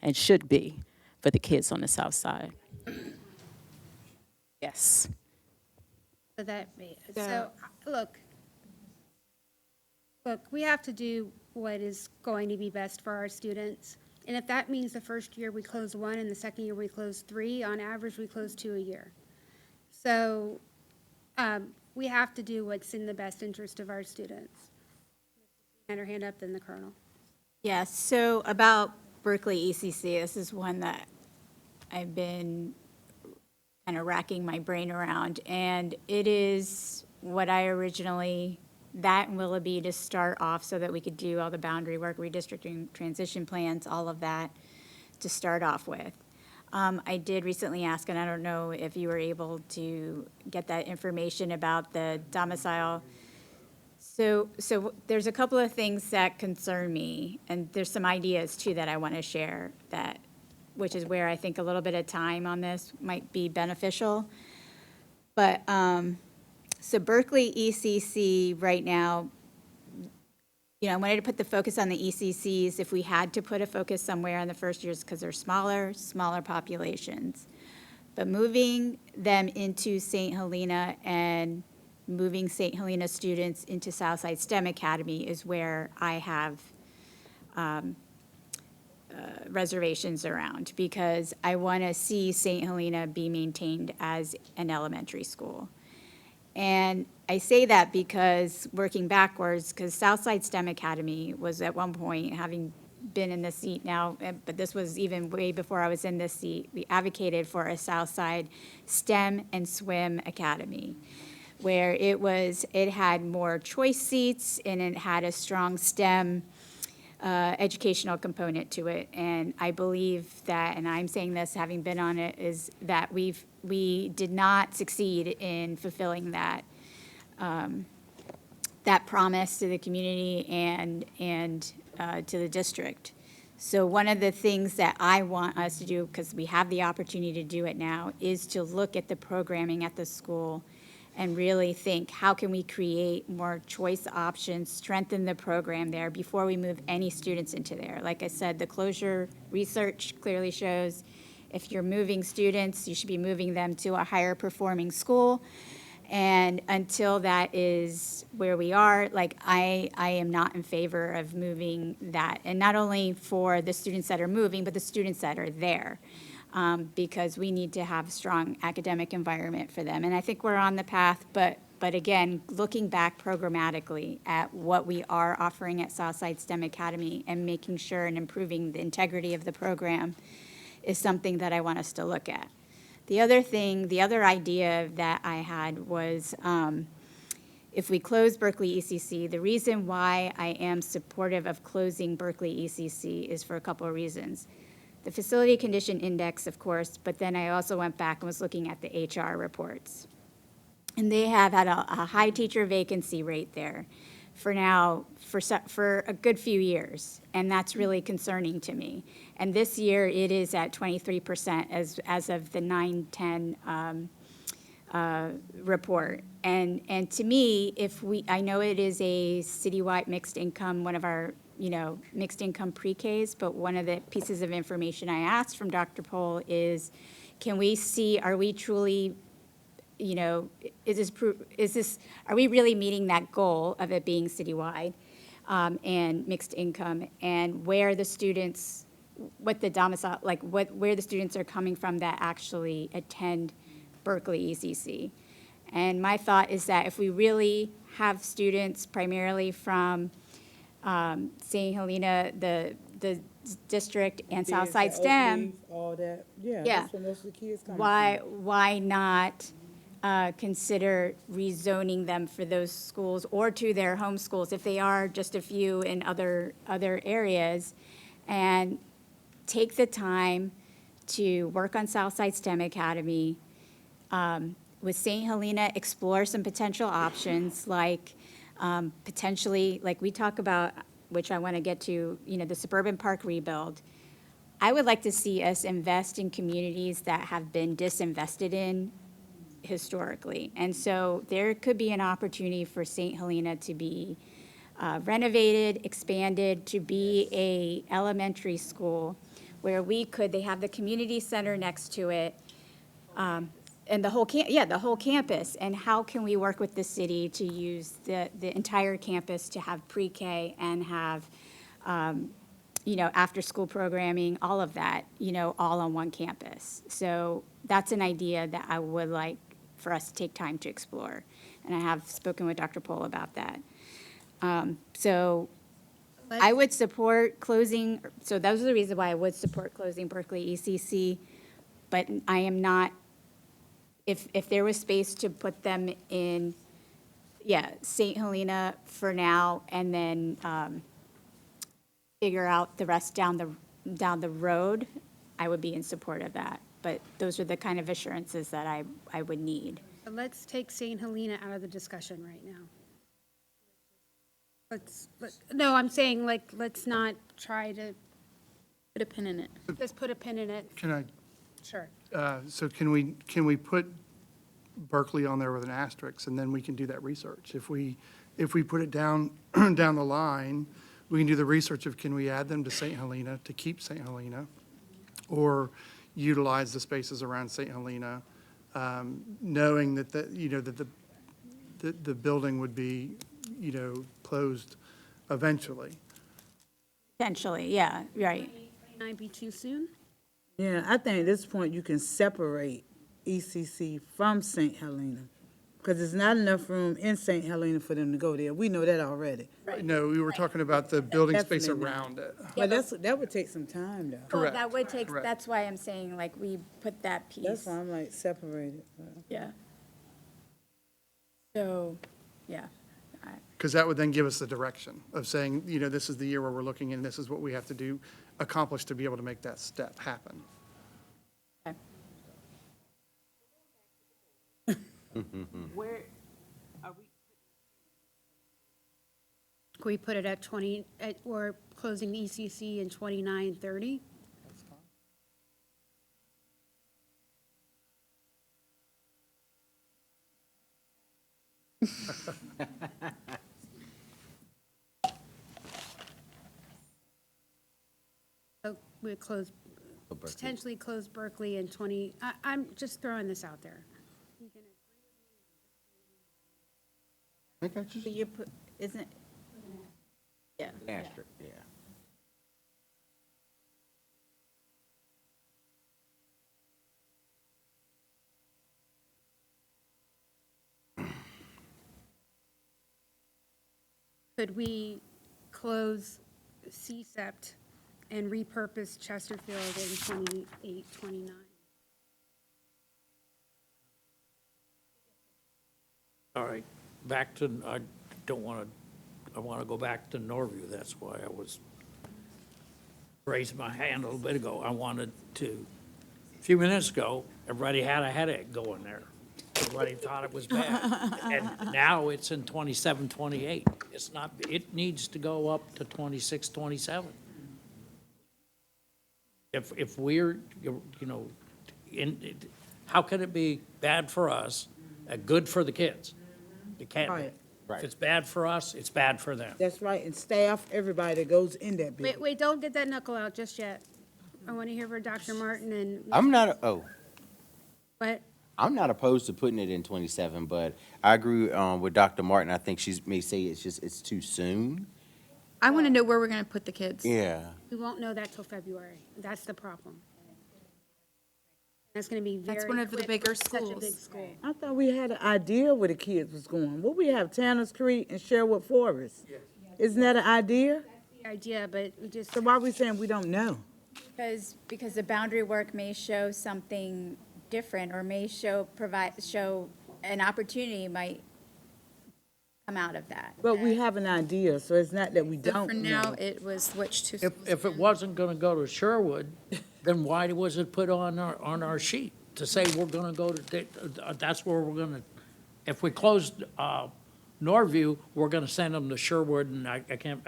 and should be for the kids on the South Side. Yes. Look, we have to do what is going to be best for our students. And if that means the first year we close 1 and the second year we close 3, on average, we close 2 a year. So we have to do what's in the best interest of our students. And her hand up, then the Colonel. Yeah, so about Berkeley ECC, this is one that I've been kind of racking my brain around. And it is what I originally, that and Willoughby to start off so that we could do all the boundary work, redistricting, transition plans, all of that to start off with. I did recently ask, and I don't know if you were able to get that information about the domicile. So there's a couple of things that concern me, and there's some ideas too that I want to share, which is where I think a little bit of time on this might be beneficial. But, so Berkeley ECC right now, I wanted to put the focus on the ECCs if we had to put a focus somewhere in the first years, because they're smaller populations. But moving them into St. Helena and moving St. Helena students into Southside STEM Academy is where I have reservations around, because I want to see St. Helena be maintained as an elementary school. And I say that because working backwards, because Southside STEM Academy was at one point, having been in this seat now, but this was even way before I was in this seat, we advocated for a Southside STEM and Swim Academy, where it had more choice seats and it had a strong STEM educational component to it. And I believe that, and I'm saying this having been on it, is that we did not succeed in fulfilling that that promise to the community and to the district. So one of the things that I want us to do, because we have the opportunity to do it now, is to look at the programming at the school and really think, how can we create more choice options, strengthen the program there before we move any students into there? Like I said, the closure research clearly shows if you're moving students, you should be moving them to a higher performing school. And until that is where we are, like, I am not in favor of moving that. And not only for the students that are moving, but the students that are there. Because we need to have a strong academic environment for them. And I think we're on the path, but again, looking back programmatically at what we are offering at Southside STEM Academy and making sure and improving the integrity of the program is something that I want us to look at. The other idea that I had was, if we close Berkeley ECC, the reason why I am supportive of closing Berkeley ECC is for a couple of reasons. The facility condition index, of course, but then I also went back and was looking at the HR reports. And they have had a high teacher vacancy rate there for now, for a good few years, and that's really concerning to me. And this year, it is at 23% as of the 9/10 report. And to me, I know it is a citywide mixed income, one of our, mixed income pre-Ks, but one of the pieces of information I asked from Dr. Pohl is, can we see, are we truly, are we really meeting that goal of it being citywide and mixed income, and where the students, what the domicile, like where the students are coming from that actually attend Berkeley ECC. And my thought is that if we really have students primarily from St. Helena, the district, and Southside STEM, All that, Yeah. that's where most of the kids come from. why not consider rezoning them for those schools or to their home schools if they are just a few in other areas, and take the time to work on Southside STEM Academy. With St. Helena, explore some potential options, like potentially, like we talk about, which I want to get to, the suburban park rebuild. I would like to see us invest in communities that have been disinvested in historically. And so there could be an opportunity for St. Helena to be renovated, expanded, to be a elementary school where they have the community center next to it, and the whole campus. And how can we work with the city to use the entire campus to have pre-K and have, after-school programming, all of that, all on one campus. So that's an idea that I would like for us to take time to explore. And I have spoken with Dr. Pohl about that. So I would support closing, so those are the reasons why I would support closing Berkeley ECC, but I am not, if there was space to put them in, St. Helena for now, and then figure out the rest down the road, I would be in support of that. But those are the kind of assurances that I would need. But let's take St. Helena out of the discussion right now. No, I'm saying, like, let's not try to Put a pin in it. just put a pin in it. Can I, Sure. so can we put Berkeley on there with an asterisk, and then we can do that research? If we put it down the line, we can do the research of, can we add them to St. Helena to keep St. Helena, or utilize the spaces around St. Helena, knowing that the building would be, closed eventually. Potentially, yeah, right. 29 be too soon? Yeah, I think at this point you can separate ECC from St. Helena, because there's not enough room in St. Helena for them to go there. We know that already. No, we were talking about the building space Definitely. around it. But that would take some time, though. Well, Correct, that would take, correct. that's why I'm saying, like, we put that piece. That's why I'm like separated. Yeah. So, yeah. Because that would then give us the direction of saying, this is the year where we're looking, and this is what we have to accomplish to be able to make that step happen. Okay. Where are we? Can we put it at 20, or closing the ECC in 29, 30? So we close, potentially close Berkeley in 20, I'm just throwing this out there. So you put, isn't, yeah. Asterisk, yeah. Could we close CSEPT and repurpose Chesterfield in 28, 29? All right, back to, I don't want to, I want to go back to Norview. That's why I was raising my hand a little bit ago. I wanted to, a few minutes ago, everybody had a headache going there. Everybody thought it was bad. And now it's in 27, 28. It's not, it needs to go up to 26, 27. If we're, you know, how can it be bad for us, good for the kids? It can't be. Right. If it's bad for us, it's bad for them. That's right, and staff, everybody that goes in that building. Wait, don't get that knuckle out just yet. I want to hear from Dr. Martin and, I'm not, what? I'm not opposed to putting it in 27, but I agree with Dr. Martin. I think she may say it's too soon. I want to know where we're going to put the kids. Yeah. We won't know that till February. That's the problem. That's going to be very That's one of the quick bigger for such a schools. big school. I thought we had an idea where the kids was going. What we have, Tanner's Creek and Sherwood Forest? Isn't that an idea? The idea, but we just, So why are we saying we don't know? Because the boundary work may show something different, or may show an opportunity might come out of that. But we have an idea, so it's not that we So don't for now, know. it was switched to. If it wasn't going to go to Sherwood, then why was it put on our sheet to say we're going to go to, that's where we're going to, if we closed Norview, we're going to send them to Sherwood, and I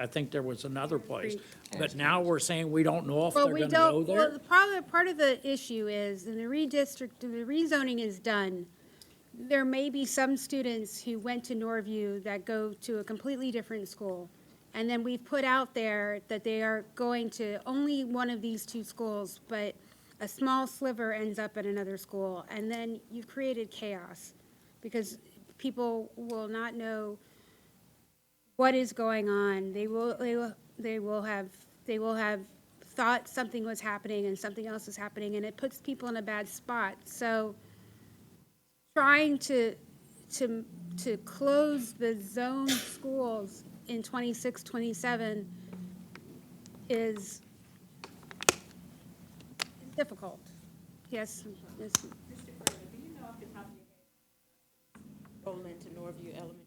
think there was another place. But now we're saying we don't know if they're well, we going to go don't, well, there. part of the issue is, when the rezoning is done, there may be some students who went to Norview that go to a completely different school. And then we've put out there that they are going to only one of these two schools, but a small sliver ends up at another school. And then you've created chaos, because people will not know what is going on. They will have thought something was happening and something else is happening, and it puts people in a bad spot. So trying to close the zone schools in 26, 27 is difficult. Yes, yes. Roll into Norview Elementary.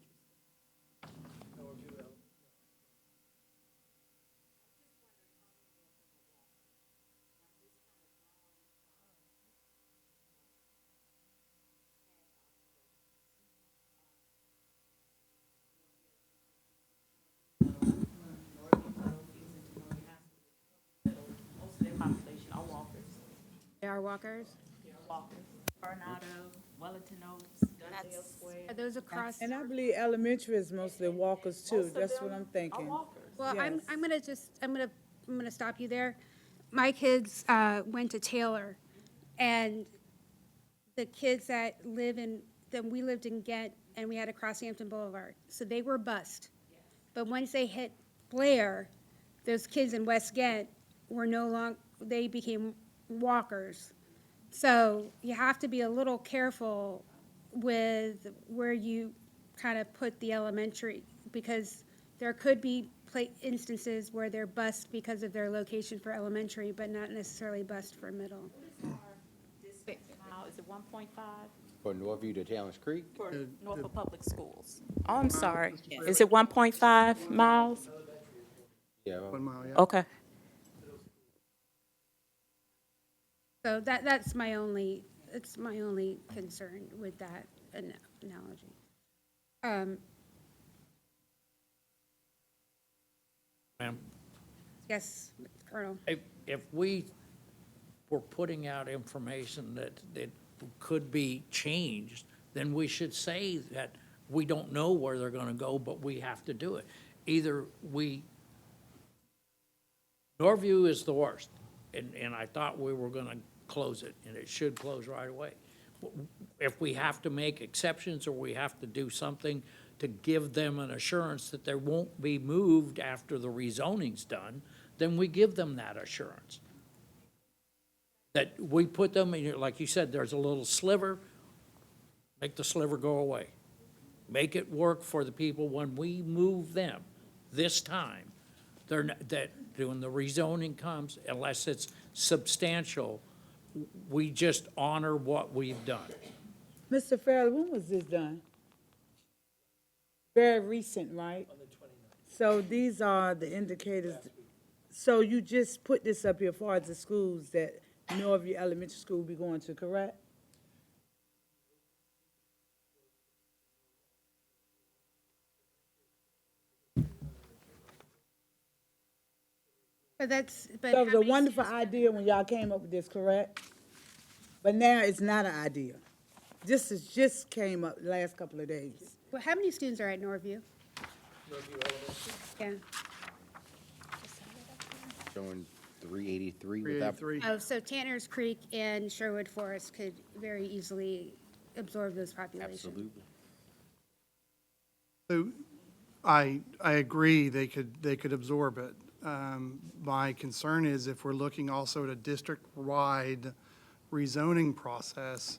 Most of their population are walkers. They are walkers. Walkers. Coronado, Wellington Oaks, Dundale Square. Are those across? And I believe elementary is mostly walkers too, that's what I'm thinking. Well, Yes. I'm gonna stop you there. My kids went to Taylor, and the kids that we lived in Ghent, and we had to cross Hampton Boulevard, so they were bused. But once they hit Blair, those kids in West Ghent were they became walkers. So you have to be a little careful with where you kind of put the elementary, because there could be instances where they're bused because of their location for elementary, but not necessarily bused for middle. Now, is it 1.5 For Norview to Talents Creek? for Norfolk Public Schools? Oh, I'm sorry. Is it 1.5 miles? Yeah. 1 mile, yeah. Okay. So that's my only concern with that analogy. Ma'am, Yes, Colonel. if we were putting out information that could be changed, then we should say that we don't know where they're gonna go, but we have to do it. Either Norview is the worst, and I thought we were gonna close it, and it should close right away. If we have to make exceptions or we have to do something to give them an assurance that they won't be moved after the rezoning's done, then we give them that assurance. That we put them, in, like you said, there's a little sliver, make the sliver go away. Make it work for the people when we move them this time. They're not, that when the rezoning comes, unless it's substantial, we just honor what we've done. Mr. Farrell, when was this done? Very recent, right? On the 29th. So these are the indicators. So you just put this up here for the schools that Norview Elementary School will be going to, correct? But that's, but So how it was a many wonderful students- idea when y'all came up with this, correct? But now it's not an idea. This is just came up the last couple of days. Well, how many students are at Norview? Yeah. Showing 383 without. 383. Oh, so Tanner's Creek and Sherwood Forest could very easily absorb those populations. Absolutely. So I agree, they could absorb it. My concern is if we're looking also at a district-wide rezoning process,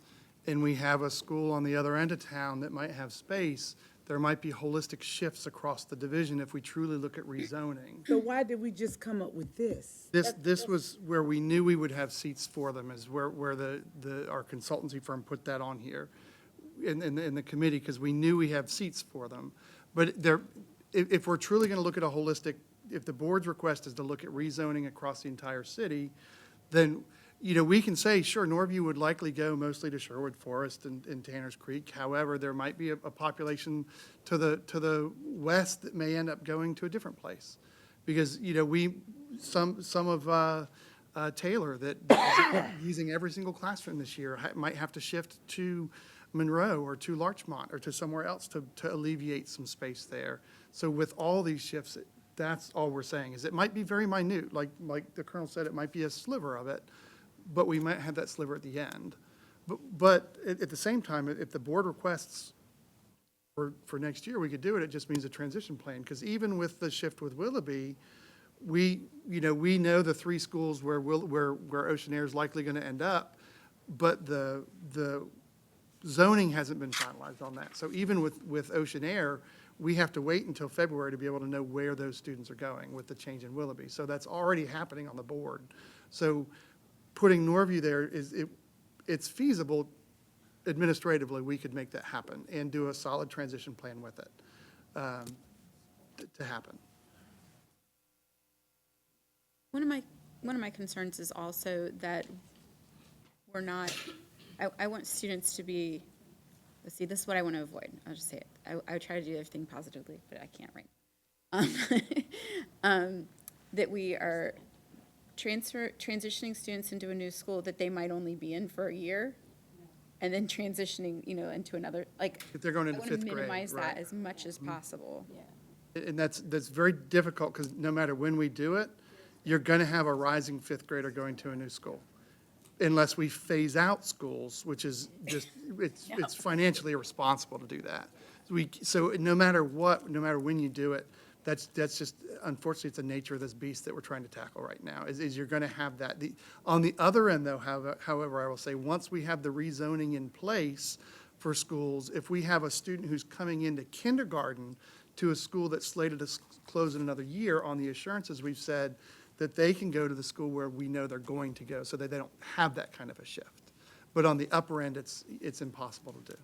and we have a school on the other end of town that might have space, there might be holistic shifts across the division if we truly look at rezoning. So why did we just come up with this? This was where we knew we would have seats for them, is where our consultancy firm put that on here in the committee, because we knew we have seats for them. But if we're truly going to look at a holistic, if the board's request is to look at rezoning across the entire city, then, we can say, sure, Norview would likely go mostly to Sherwood Forest and Tanner's Creek. However, there might be a population to the west that may end up going to a different place. Because, some of Taylor that is using every single classroom this year might have to shift to Monroe or to Larchmont or to somewhere else to alleviate some space there. So with all these shifts, that's all we're saying, is it might be very minute, like the Colonel said, it might be a sliver of it, but we might have that sliver at the end. But at the same time, if the board requests for next year, we could do it, it just means a transition plan, because even with the shift with Willoughby, we know the three schools where Ocean Air is likely going to end up, but the zoning hasn't been finalized on that. So even with Ocean Air, we have to wait until February to be able to know where those students are going with the change in Willoughby. So that's already happening on the board. So putting Norview there it's feasible administratively. We could make that happen and do a solid transition plan with it to happen. One of my concerns is also that we're not, I want students to be, let's see, this is what I want to avoid. I'll just say it. I try to do everything positively, but I can't right. That we are transitioning students into a new school that they might only be in for a year, and then transitioning, into another, like. If they're going into I want fifth to grade, minimize that right. as much as possible. And that's very difficult, because no matter when we do it, you're going to have a rising fifth grader going to a new school. Unless we phase out schools, which is just, it's financially irresponsible to do that. So no matter what, no matter when you do it, that's just, unfortunately, it's the nature of this beast that we're trying to tackle right now, is you're going to have that. On the other end, though, however, I will say, once we have the rezoning in place for schools, if we have a student who's coming into kindergarten to a school that's slated to close in another year, on the assurances, we've said that they can go to the school where we know they're going to go, so that they don't have that kind of a shift. But on the upper end, it's impossible to do.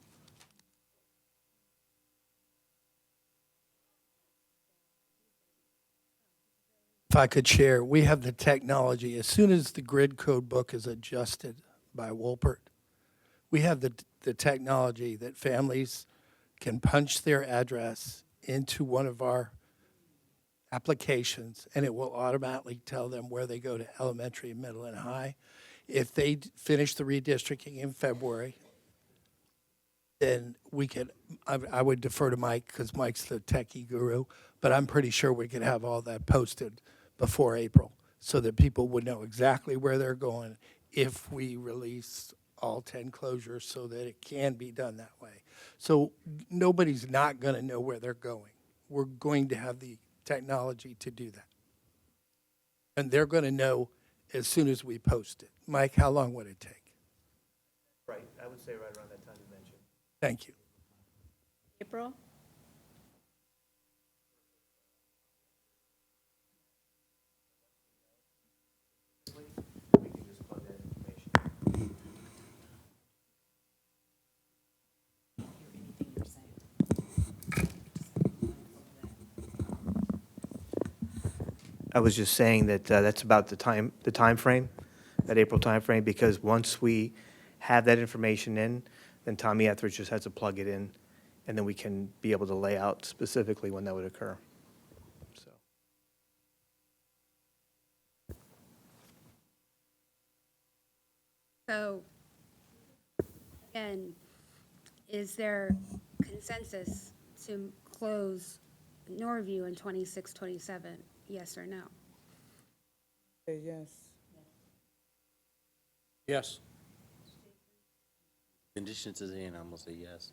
If I could share, we have the technology. As soon as the grid code book is adjusted by Wolpert, we have the technology that families can punch their address into one of our applications, and it will automatically tell them where they go to elementary, middle, and high. If they finish the redistricting in February, then we could, I would defer to Mike because Mike's the techie guru, but I'm pretty sure we could have all that posted before April so that people would know exactly where they're going if we release all 10 closures so that it can be done that way. So nobody's not going to know where they're going. We're going to have the technology to do that. And they're going to know as soon as we post it. Mike, how long would it take? Right, I would say right around that time you mentioned. Thank you. April? We can just plug that information. I was just saying that that's about the time frame, that April time frame, because once we have that information in, then Tommy Etheridge just has to plug it in, and then we can be able to lay out specifically when that would occur. So. So, and is there consensus to close Norview in 26, 27? Yes or no? Say yes. Yes. Conditions is in, I'm gonna say yes.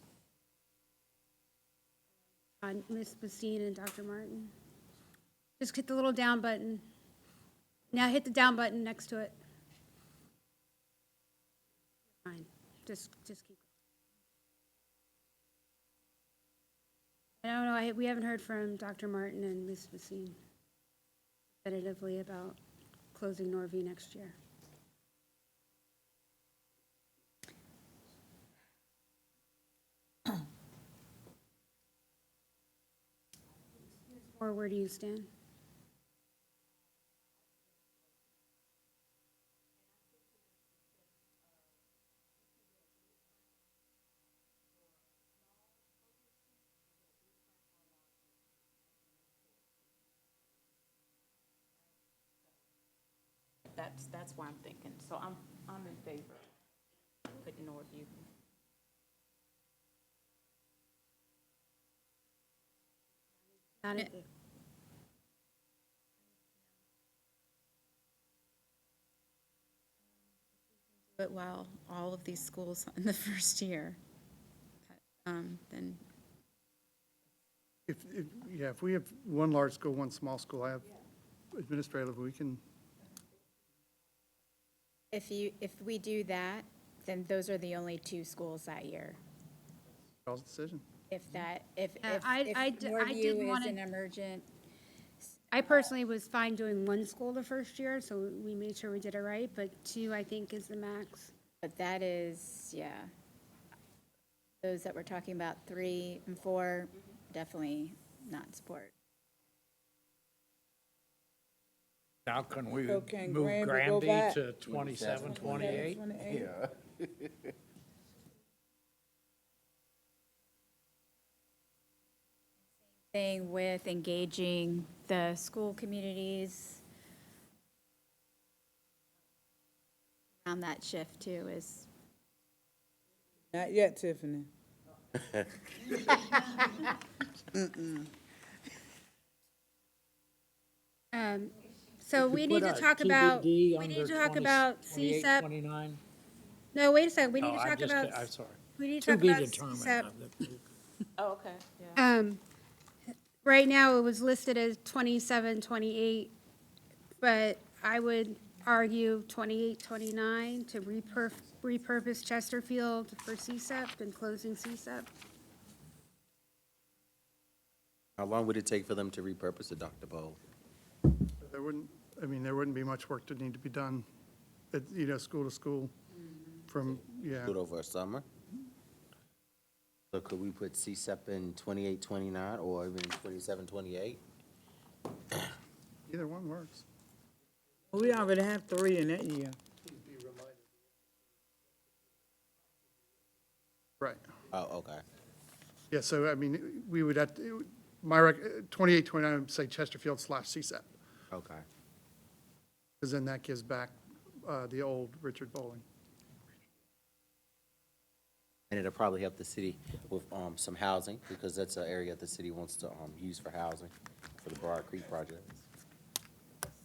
On Ms. Basine and Dr. Martin? Just hit the little down button. Now hit the down button next to it. Fine, just keep. I don't know, we haven't heard from Dr. Martin and Ms. Basine definitively about closing Norview next year. Or where do you stand? That's why I'm thinking. So I'm in favor of putting Northview. Not it. But while all of these schools in the first year, then If we have one large school, one small school, I have administrative, we can, If we do that, then those are the only two schools that year. y'all's decision. If I Norview didn't is wanna- an emergent, I personally was fine doing one school the first year, so we made sure we did it right, but two, I think, is the max. but that is, yeah. Those that we're talking about, 3 and 4, definitely not support. Now can we So can move Granby go Granby back? to 27, 28? 28? Thing with engaging the school communities around that shift too is, Not yet, Tiffany. So we need to talk about, we need to talk about CSEP. 29? No, wait a second, we need Oh, to I talk just, about, I'm sorry. we need to To talk be about determined. CSEP. Oh, okay, yeah. Right now, it was listed as 27, 28, but I would argue 28, 29 to repurpose Chesterfield for CSEP and closing CSEP. How long would it take for them to repurpose it, Dr. Bowe? There wouldn't be much work that need to be done, school to school from, yeah. Do it over a summer? So could we put CSEP in 28, 29, or even 27, 28? Either one works. We already have 3 in that year. Right. Oh, okay. Yeah, so, we would have, 28, 29, I would say Chesterfield / CSEP, Okay. because then that gives back the old Richard Bowling. And it'll probably help the city with some housing, because that's an area the city wants to use for housing for the Broad Creek project.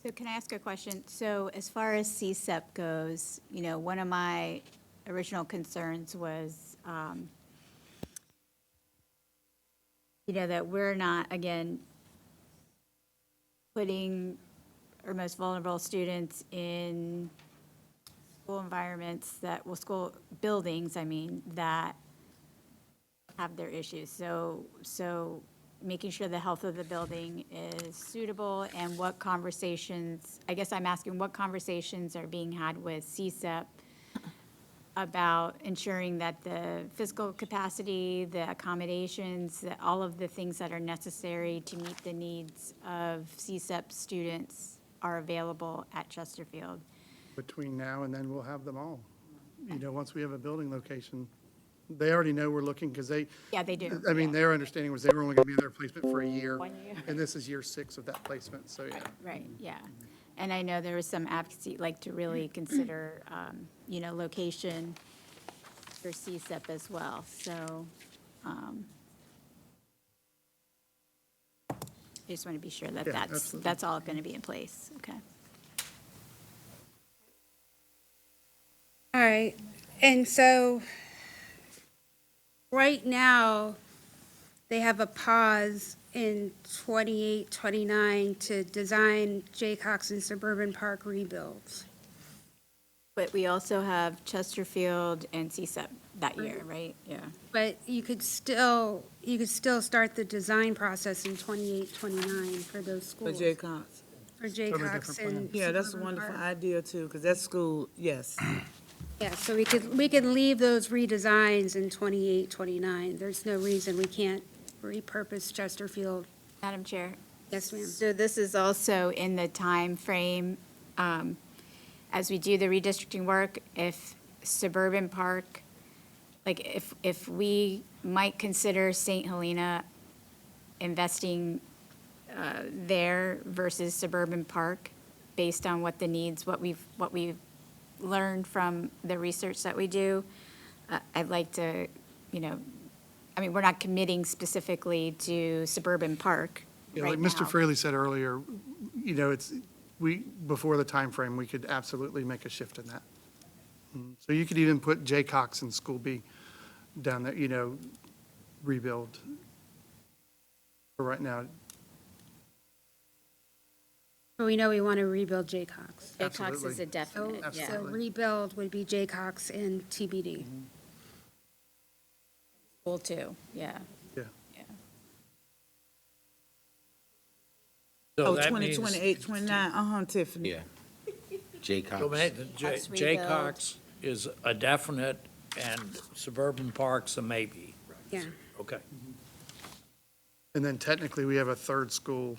So can I ask a question? So as far as CSEP goes, you know, one of my original concerns was, you know, that we're not, again, putting our most vulnerable students in school environments that, well, school buildings, I mean, that have their issues. So making sure the health of the building is suitable, and what conversations, I guess I'm asking, what conversations are being had with CSEP about ensuring that the physical capacity, the accommodations, that all of the things that are necessary to meet the needs of CSEP students are available at Chesterfield? Between now and then, we'll have them all. You know, once we have a building location, they already know we're looking, because they, Yeah, they do. I mean, yeah. their understanding was they were only going to be in their placement for a year. 1 year. And this is year 6 of that placement, so yeah. Right, yeah. And I know there was some advocacy, like, to really consider, you know, location for CSEP as well, so, I just want to be sure that Yeah, that's absolutely. all going to be in place, okay? All right, and so, right now, they have a pause in 28, 29 to design Jaycox and Suburban Park rebuilds. But we also have Chesterfield and CSEP that year, right? Yeah. But you could still start the design process in 28, 29 for those For schools. Jaycox. For different Jaycox plan. and Yeah, that's a Suburban wonderful Park. idea too, because that school, yes. Yeah, so we could leave those redesigns in 28, 29. There's no reason we can't repurpose Chesterfield. Madam Chair? Yes, ma'am. So this is also in the time frame, as we do the redistricting work, if Suburban Park, like, if we might consider St. Helena investing there versus Suburban Park, based on what the needs, what we've learned from the research that we do, I'd like to, you know, I mean, we're not committing specifically to Suburban Park Yeah, right like now. Mr. Fraley said earlier, you know, before the time frame, we could absolutely make a shift in that. So you could even put Jaycox in School B down there, you know, rebuild. For right now, But we know we want to rebuild Jaycox. Jaycox is Absolutely. a definite, yeah. So Absolutely. rebuild would be Jaycox and TBD. School too, yeah. yeah. So Oh, that 20, means- 28, 29, Tiffany. Yeah. Jaycox. So Let's rebuild. Jaycox is a definite and Suburban Park's a maybe. Yeah. Okay. And then technically, we have a third school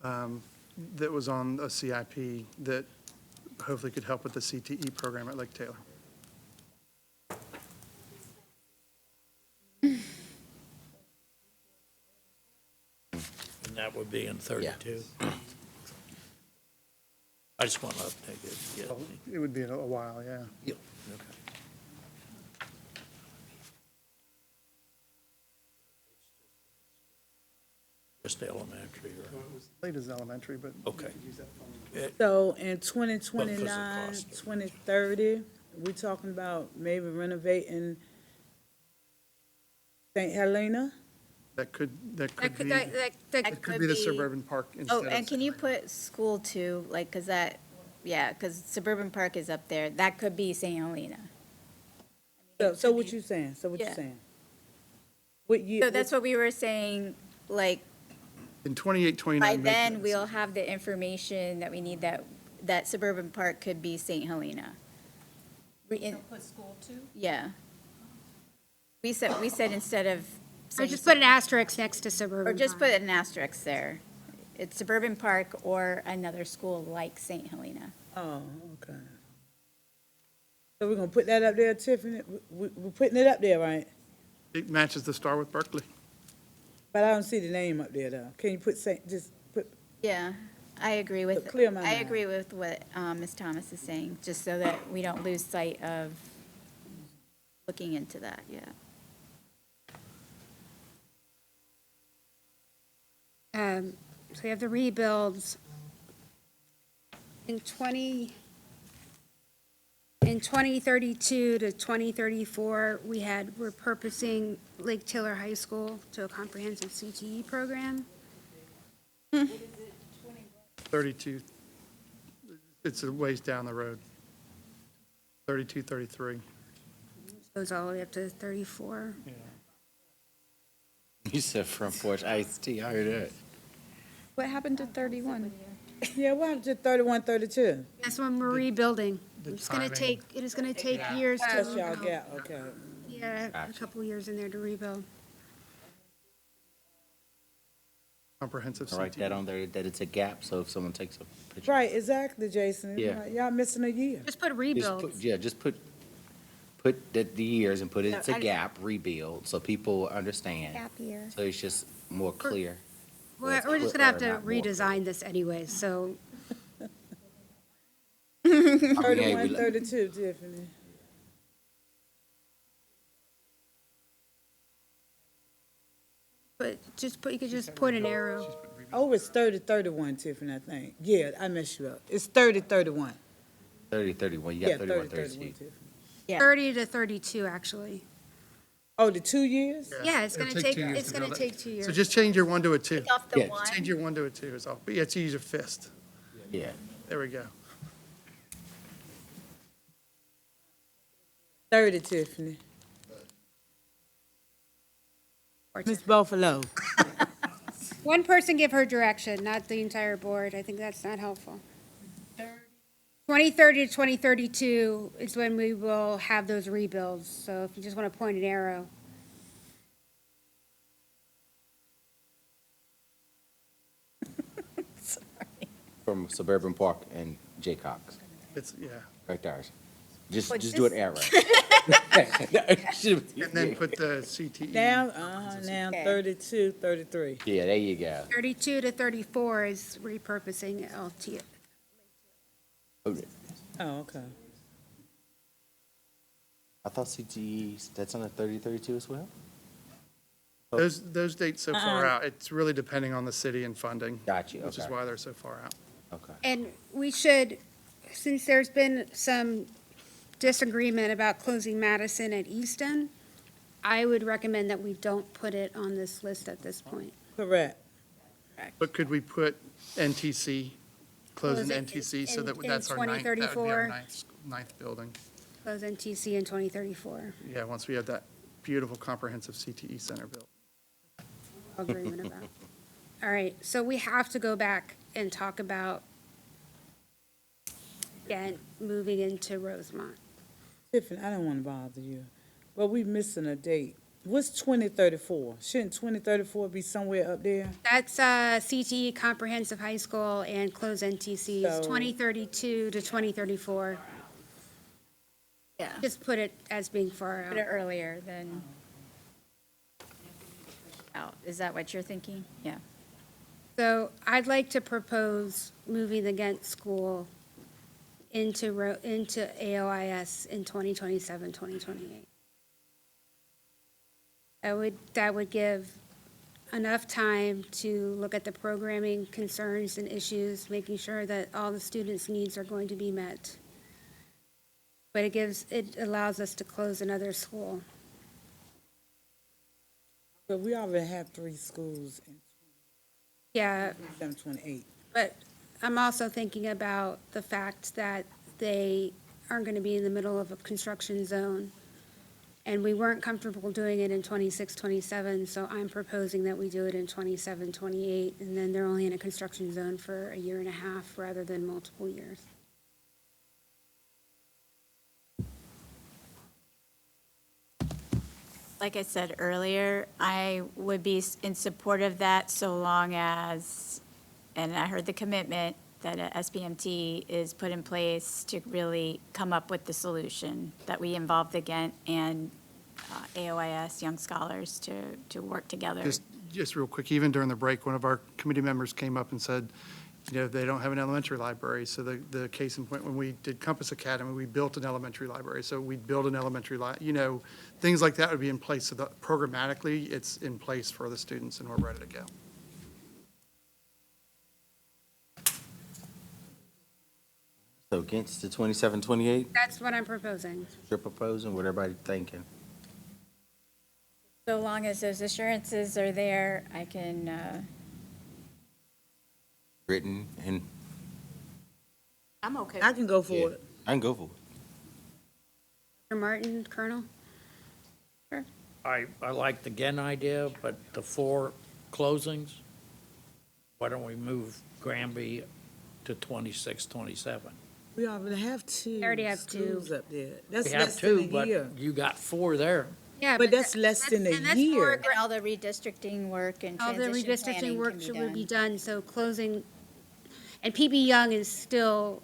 that was on a CIP that hopefully could help with the CTE program at Lake Taylor. And that would be in 32. I just want to update it. Yeah. It would be a while, yeah. Okay. Just elementary, right? Late as elementary, but. Okay. So in What 2029, does it cost? 2030, we talking about maybe renovating St. Helena? That could That be, could, that that could be the Suburban Park instead Oh, of. and can you put school too, like, because that, yeah, because Suburban Park is up there, that could be St. Helena. So what you saying? So what you Yeah. saying? What year? So that's what we were saying, like, In 28, 29. by makes then, sense. we'll have the information that we need that Suburban Park could be St. Helena. Put school too? Yeah. We said instead of. or saying just put an asterisk next to Suburban Or just Park. put an asterisk there. It's Suburban Park or another school like St. Helena. Oh, okay. So we're gonna put that up there, Tiffany? We're putting it up there, right? It matches the star with Berkeley. But I don't see the name up there, though. Can you just put, Yeah, I agree with, So clear my I mind. agree with what Ms. Thomas is saying, just so that we don't lose sight of looking into that, yeah. So we have the rebuilds. In 2032 to 2034, we're repurposing Lake Tiller High School to a comprehensive CTE program. 32, it's a ways down the road. 32, 33. Goes all the way up to 34. You said front porch iced tea, I heard that. What happened to 31? Yeah, what happened to 31, 32? That's when we're rebuilding. the It's gonna timing. take, it is gonna take years to That's y'all rebuild. got, okay. Yeah, a Gotcha. couple years in there to rebuild. Comprehensive I'll write CTE. that on there, that it's a gap, so if someone takes a picture. Right, exactly, Jason. Yeah. Y'all missing a year. Just put Just rebuilds. put, yeah, just put the years and put it, it's a I- gap, rebuild, so people understand. Gap year. So it's just more clear. We're just gonna have to Not more. redesign this anyway, so 31, 32, Tiffany. but just put, you could just point an arrow. Oh, it's 30, 31, Tiffany, I think. Yeah, I messed you up. It's 30, 31. 30, 31, you Yeah, got 31, 31, 32. Tiffany. Yeah. 30 to 32, actually. Oh, the 2 years? Yeah, it's It'll gonna take take, 2 years it's to gonna build it. take 2 years. So just change your 1 to a 2. Take off the Yeah, one. Change your 1 to a 2 is all, but you have to use your fist. Yeah. There we go. 30, Tiffany. Or Miss Buffalo. One person give her direction, not the entire board. I think that's not helpful. 2030 to 2032 is when we will have those rebuilds, so if you just want to point an arrow. From Suburban Park and Jaycox, It's, yeah. right there. Just But do an this- arrow. And then put the CTE. Now, now Okay. 32, 33. Yeah, there you go. 32 to 34 is repurposing LT. Oh, okay. I thought CTE, that's on the 30, 32 as well? Those dates so far out, it's really depending on the city and funding. Got you, Which is okay. why they're so far out. Okay. And we should, since there's been some disagreement about closing Madison at Easton, I would recommend that we don't put it on this list at this point. Correct. But could we put NTC, closing Close it NTC, so that in that's our ninth, that would be 2034. our ninth building. Close NTC in 2034. Yeah, once we have that beautiful comprehensive CTE center built. Agreement about. All right, so we have to go back and talk about, again, moving into Rosemont. Tiffany, I don't want to bother you, but we missing a date. What's 2034? Shouldn't 2034 be somewhere up there? That's CTE Comprehensive High School and close NTCs, So- 2032 to 2034. Yeah. Just put it as being far Put it out. earlier than out. Is that what you're thinking? Yeah. So I'd like to propose moving the Ghent School into AOIS in 2027, 2028. That would give enough time to look at the programming concerns and issues, making sure that all the students' needs are going to be met. But it allows us to close another school. But we already have 3 schools in Yeah, 27, 28. but I'm also thinking about the fact that they aren't going to be in the middle of a construction zone. And we weren't comfortable doing it in 26, 27, so I'm proposing that we do it in 27, 28, and then they're only in a construction zone for a year and a half rather than multiple years. Like I said earlier, I would be in support of that so long as, and I heard the commitment that a SBMT is put in place to really come up with the solution, that we involve the Ghent and AOIS, Young Scholars, to work together. Just real quick, even during the break, one of our committee members came up and said, they don't have an elementary library. So the case in point, when we did Compass Academy, we built an elementary library. So we'd build an elementary things like that would be in place. So that programmatically, it's in place for the students and we're ready to go. So against the 27, 28, That's what I'm proposing. you're proposing, what everybody thinking? So long as those assurances are there, I can, Written, and I'm okay. I can go for yeah, it. I can go for it. Mr. Martin, Colonel? I like the Ghent idea, but the 4 closings, why don't we move Granby to 26, 27? We already have two. We already have two. schools up there. That's We have less than 2, a but year. you got 4 there. Yeah, But that's less than a and that's year. for- and all the redistricting work and All the transition redistricting planning work can be will be done. done, so closing, and PB Young is still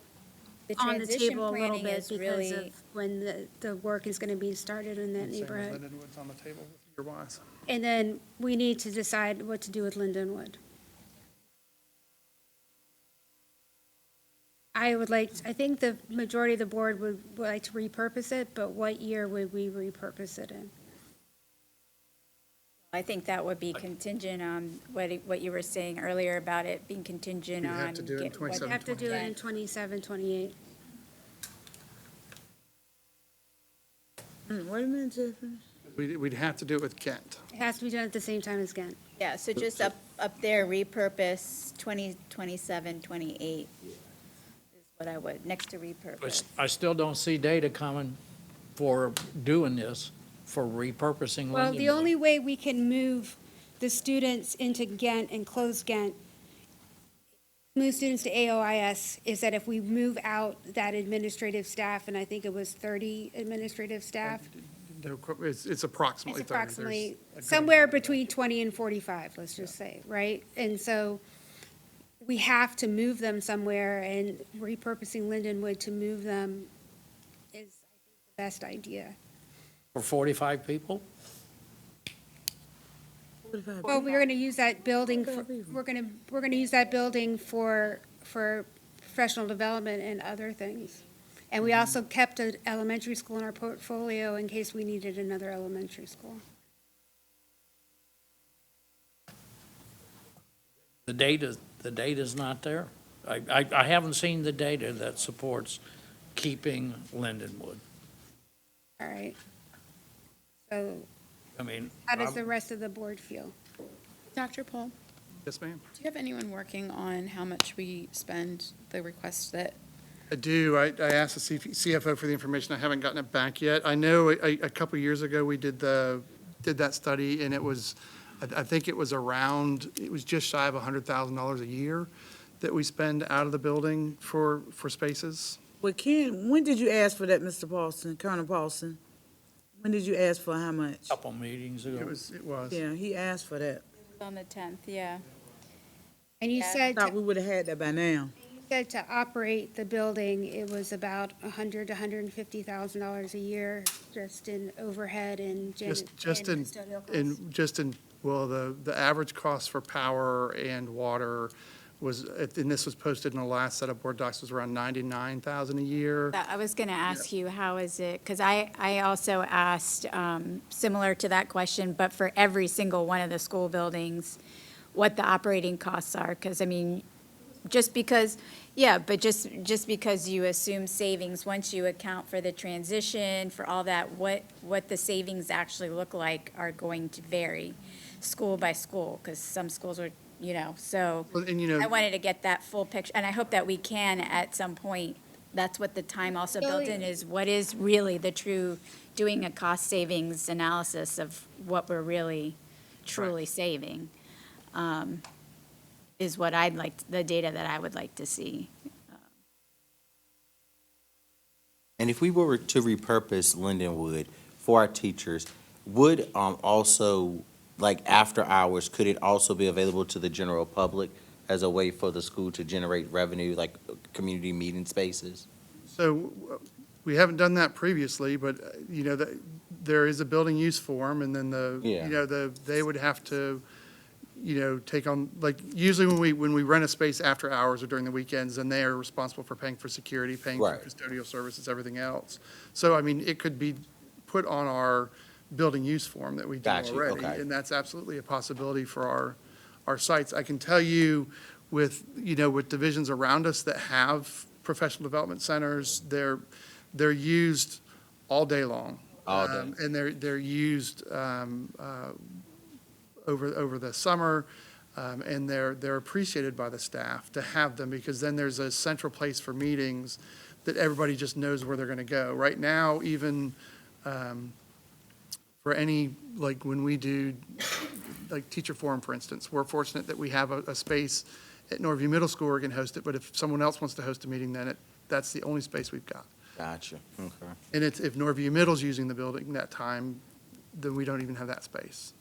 The on the transition table a little planning bit is because really, of when the work is gonna be started in that Same with neighborhood. Lindenwood's on the table, year-wise. And then we need to decide what to do with Lindenwood. I think the majority of the board would like to repurpose it, but what year would we repurpose it in? I think that would be contingent on what you were saying earlier about it being contingent You'd have on. to do it in get what- 27. We have to do it in 27, 28. Wait a minute, Tiffany. We'd have to do it with Kent. It has to be done at the same time as Ghent. Yeah, so just up there, repurpose 27, 28 is what I would, next to repurpose. I still don't see data coming for doing this, for repurposing Well, the Lindenwood. only way we can move the students into Ghent and close Ghent, move students to AOIS, is that if we move out that administrative staff, and I think it was 30 administrative staff, It's approximately it's 30. There's approximately a good somewhere amount. between 20 and 45, let's just say, right? And so we have to move them somewhere, and repurposing Lindenwood to move them is, I think, the best idea. For 45 people? Well, we're gonna use that building, we're gonna use that building for professional development and other things. And we also kept an elementary school in our portfolio in case we needed another elementary school. The data's not there. I haven't seen the data that supports keeping Lindenwood. All right. So I mean, how does the rest of the board feel? Dr. Paul, Yes, ma'am. do you have anyone working on how much we spend the request that? I do. I asked the CFO for the information. I haven't gotten it back yet. I know a couple years ago, we did that study, and it was, I think it was just shy of $100,000 a year that we spend out of the building for spaces. Well, Ken, when did you ask for that, Mr. Paulson, Colonel Paulson? When did you ask for how much? Couple meetings ago. It was. Yeah, he asked for that. On the 10th, yeah. And you Yeah. said, Thought we would have had that by now. to operate the building, it was about $100,000 to $150,000 a year just in overhead and custodial costs. The average cost for power and water was, and this was posted in the last set of board docs, was around $99,000 a year. I was going to ask you, how is it, because I also asked, similar to that question, but for every single one of the school buildings, what the operating costs are, because, I mean, just because you assume savings, once you account for the transition, for all that, what the savings actually look like are going to vary, school by school, because some schools are, so Well, and I wanted to get that full picture, and I hope that we can at some point. That's what the time also built in, is what is really the true, doing a cost savings analysis of what we're really truly saving, is what the data that I would like to see. And if we were to repurpose Lindenwood for our teachers, would also, like after hours, could it also be available to the general public as a way for the school to generate revenue, like community meeting spaces? So we haven't done that previously, but, there is a building use form, and then Yeah. they would have to, take on, like, usually when we rent a space after hours or during the weekends, then they are responsible for paying for security, paying for Right. custodial services, everything else. So, I mean, it could be put on our building use form that we do Got you, already. okay. And that's absolutely a possibility for our sites. I can tell you with divisions around us that have professional development centers, they're used all day long. All day. And they're used over the summer, and they're appreciated by the staff to have them, because then there's a central place for meetings that everybody just knows where they're going to go. Right now, even for any, like when we do, like teacher forum, for instance, we're fortunate that we have a space at Norview Middle School where we can host it, but if someone else wants to host a meeting, then that's the only space we've got. Gotcha, okay. And if Norview Middle's using the building that time, then we don't even have that space.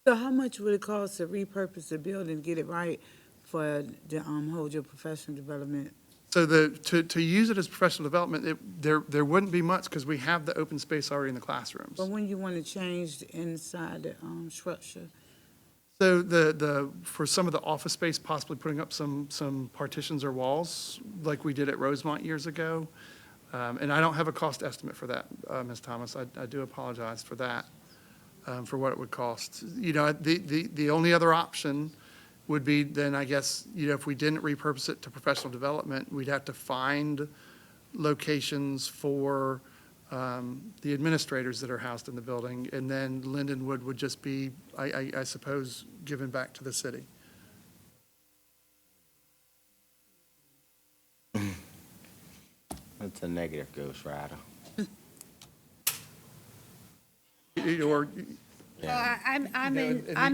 So how much would it cost to repurpose the building, get it right for the, hold your professional development? So to use it as professional development, there wouldn't be much, because we have the open space already in the classrooms. But when you want to change the inside the, structure? So for some of the office space, possibly putting up some partitions or walls, like we did at Rosemont years ago. And I don't have a cost estimate for that, Ms. Thomas. I do apologize for that, for what it would cost. The only other option would be then, I guess, if we didn't repurpose it to professional development, we'd have to find locations for the administrators that are housed in the building, and then Lindenwood would just be, I suppose, given back to the city. That's a negative, Ghost Rider. Or, Well, and I'm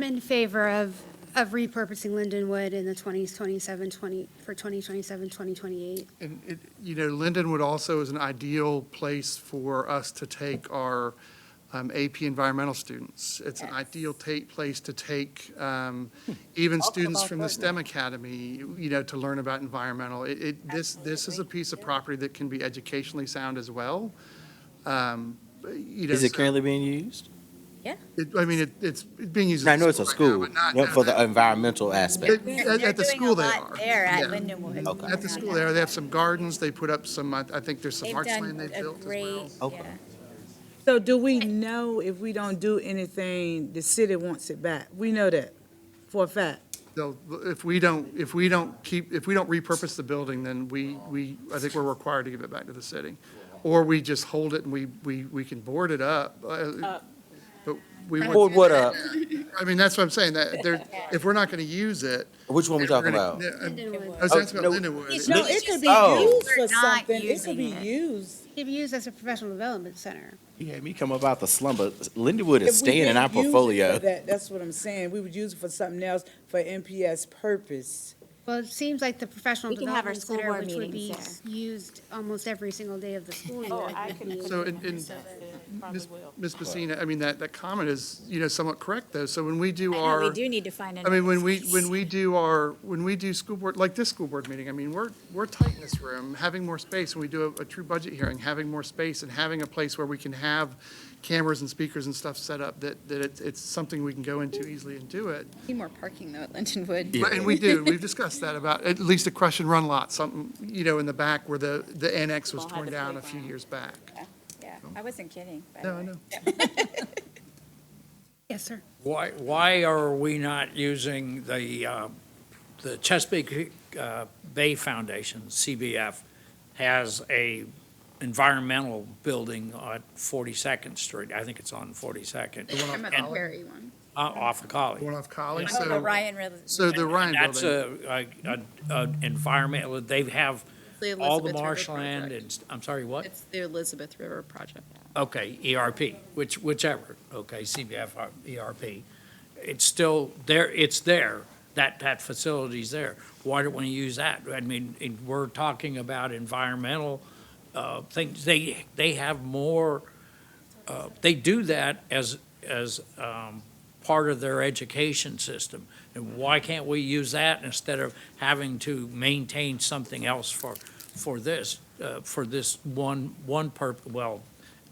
in favor of repurposing Lindenwood in the 2027, 2028. and Lindenwood also is an ideal place for us to take our AP environmental students. It's an ideal place to take even students from the STEM Academy, to learn about environmental. This is a piece of property that can be educationally sound as well. Is it currently being used? It's being used. I as know it's a right now, school, but not- for the environmental aspect. At the school they are. There at Yeah. Lindenwood. Okay. At the school there, they have some gardens, they put up some, I think there's some They've arts done land they've a built as great, well. Okay. yeah. So do we know if we don't do anything, the city wants it back? We know that for a fact. If we don't repurpose the building, then I think we're required to give it back to the city. Or we just hold it and we can board it up. But we want. Board what up? I mean, that's what I'm saying, that if we're not gonna use it. Which one we then we're talking gonna- about? Lindenwood. I was asking about no. Lindenwood. No, it could be Oh. used We're for not something. It could using be it. used. It can be used as a professional development center. You had me come about the slumber. Lindenwood is If we staying in our didn't use it portfolio. for that, that's what I'm saying. We would use it for something else, for NPS purpose. Well, it seems like the professional We can have our development school center, board which would be meetings used almost every single day of the school year. would be- So, Ms. Messina, I mean, that comment is, somewhat correct, though. So when we do I know, our. we do need to find I mean, another when space. we do school board, like this school board meeting, I mean, we're tight in this room, having more space, when we do a true budget hearing, having more space and having a place where we can have cameras and speakers and stuff set up, that it's something we can go into easily and do it. Need more parking though at Lindenwood. Yeah. And we do, we've discussed that about at least a crush and run lot, something, in the back where the annex was We'll have torn the down a playground. few years back. Yeah, I wasn't kidding, by the No, I way. know. Yes, sir. Why are we not using the Chesapeake Bay Foundation, CBF, has a environmental building on 42nd Street. I think it's on 42nd, I'm at the Perry one. off of College. One off College, Oh, the so, Ryan really. so the Ryan That's building. a environmental, they have The all the Elizabeth River marshland project. and, I'm sorry, what? It's the Elizabeth River project. Okay, ERP, whichever, okay, CBF, ERP. It's still there, it's there, that facility's there. Why don't we use that? I mean, we're talking about environmental things. They have more, they do that as part of their education system. And why can't we use that instead of having to maintain something else for this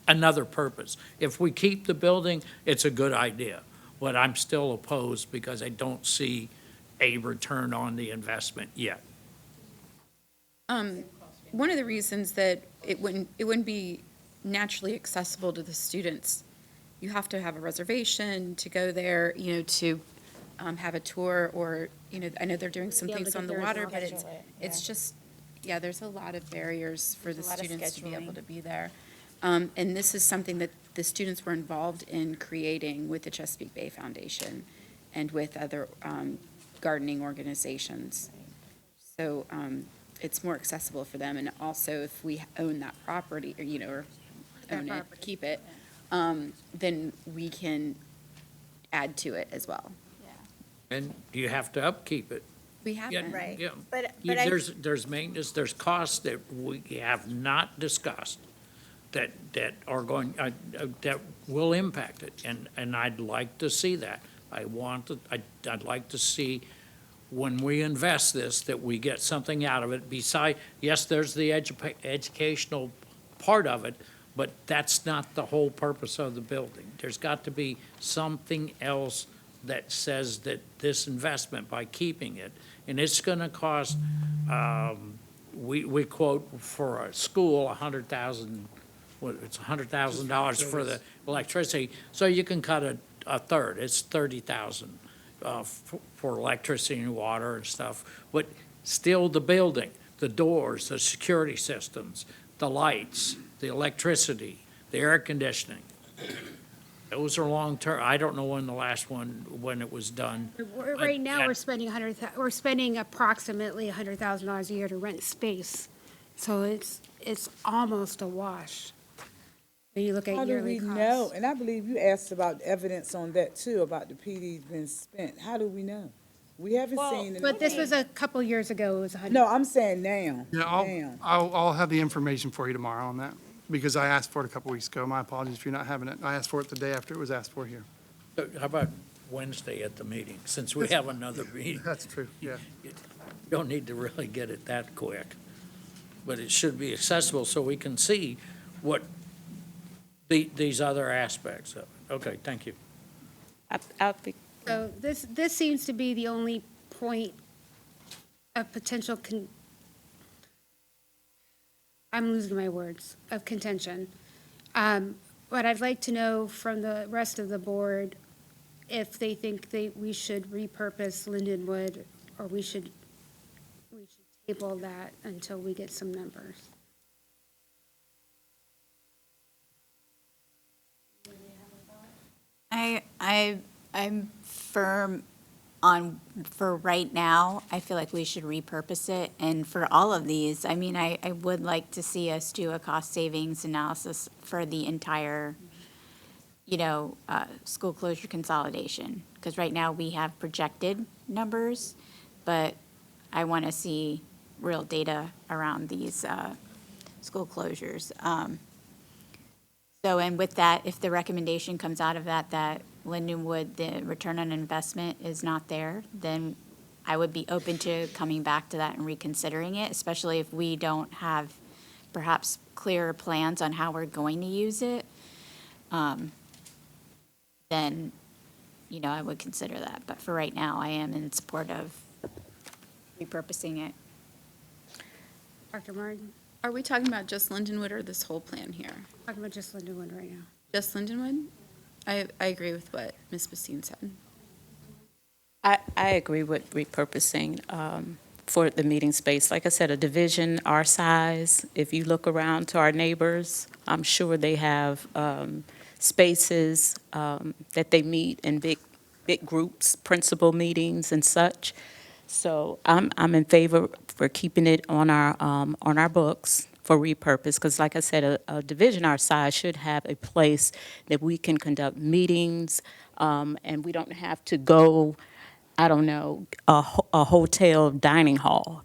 another purpose? If we keep the building, it's a good idea. but I'm still opposed because I don't see a return on the investment yet. One of the reasons that it wouldn't be naturally accessible to the students, you have to have a reservation to go there, to have a tour, or, I know they're doing some Be able things to on get the there as water, well. but Schedule it, it's yeah. just, yeah, there's a lot of barriers for the There's a lot of students to be able scheduling. to be there. And this is something that the students were involved in creating with the Chesapeake Bay Foundation and with other gardening organizations. So it's more accessible for them, and also if we own that property, or That own it, property. keep it, then we can add to it as well. And you have to upkeep it. We haven't. Right. Yeah. But I- There's maintenance, there's costs that we have not discussed that are going, that will impact it, and I'd like to see that. I'd like to see, when we invest this, that we get something out of it yes, there's the educational part of it, but that's not the whole purpose of the building. There's got to be something else that says that this investment, by keeping it, and it's gonna cost, we quote for a school, it's $100,000 for the electricity, so you can cut a third, it's 30,000 for electricity and water and stuff, but still the building, the doors, the security systems, the lights, the electricity, the air conditioning. Those are long-term. I don't know when it was done. Right now, At- we're spending approximately $100,000 a year to rent space. So it's almost a wash when you look How at do yearly we costs. know? And I believe you asked about evidence on that too, about the PD's been spent. How do we know? We haven't seen. But this was a couple years ago, it was 100. No, I'm saying now. Yeah, Now. I'll have the information for you tomorrow on that, because I asked for it a couple weeks ago. My apologies if you're not having it. I asked for it the day after it was asked for here. How about Wednesday at the meeting, since we have another meeting? That's true, yeah. You don't need to really get it that quick, but it should be accessible so we can see what these other aspects of it. Okay, thank you. I'll be So this seems to be the only point of potential I'm losing my words, of contention. But I'd like to know from the rest of the board if they think we should repurpose Lindenwood, or we should table that until we get some numbers. I'm firm on, for right now, I feel like we should repurpose it. And for all of these, I mean, I would like to see us do a cost savings analysis for the entire, school closure consolidation. Because right now, we have projected numbers, but I want to see real data around these school closures. So, and with that, if the recommendation comes out of that Lindenwood, the return on investment is not there, then I would be open to coming back to that and reconsidering it, especially if we don't have perhaps clearer plans on how we're going to use it. Then, I would consider that. But for right now, I am in support of repurposing it. Dr. Martin, Are we talking about just Lindenwood or this whole plan here? talking about just Lindenwood right now. Just Lindenwood? I agree with what Ms. Basine said. I agree with repurposing for the meeting space. Like I said, a division our size, if you look around to our neighbors, I'm sure they have spaces that they meet in big groups, principal meetings and such. So I'm in favor for keeping it on our books for repurpose, because like I said, a division our size should have a place that we can conduct meetings, and we don't have to go, I don't know, a hotel dining hall,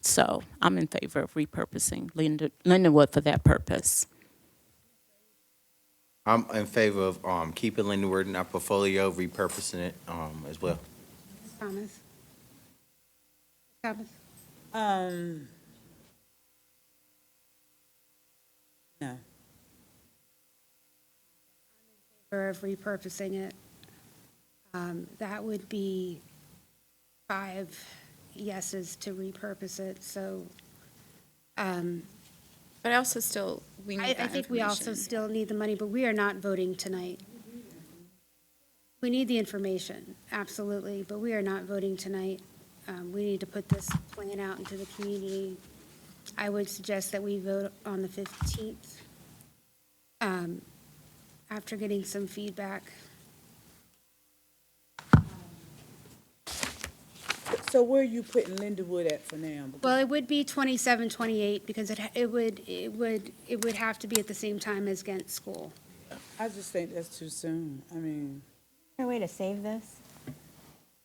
So I'm in favor of repurposing Lindenwood for that purpose. I'm in favor of keeping Lindenwood in our portfolio, repurposing it as well. Thomas? Thomas? No. Or of repurposing it. That would be 5 yeses to repurpose it, so But I also still, we need I that think we also information. still need the money, but we are not voting tonight. We need the information, absolutely, but we are not voting tonight. We need to put this plan out into the community. I would suggest that we vote on the 15th, after getting some feedback. So where are you putting Lindenwood at for now? Well, it would be 27, 28, because it would have to be at the same time as Ghent School. I just think that's too soon. I mean, Is there a way to save this?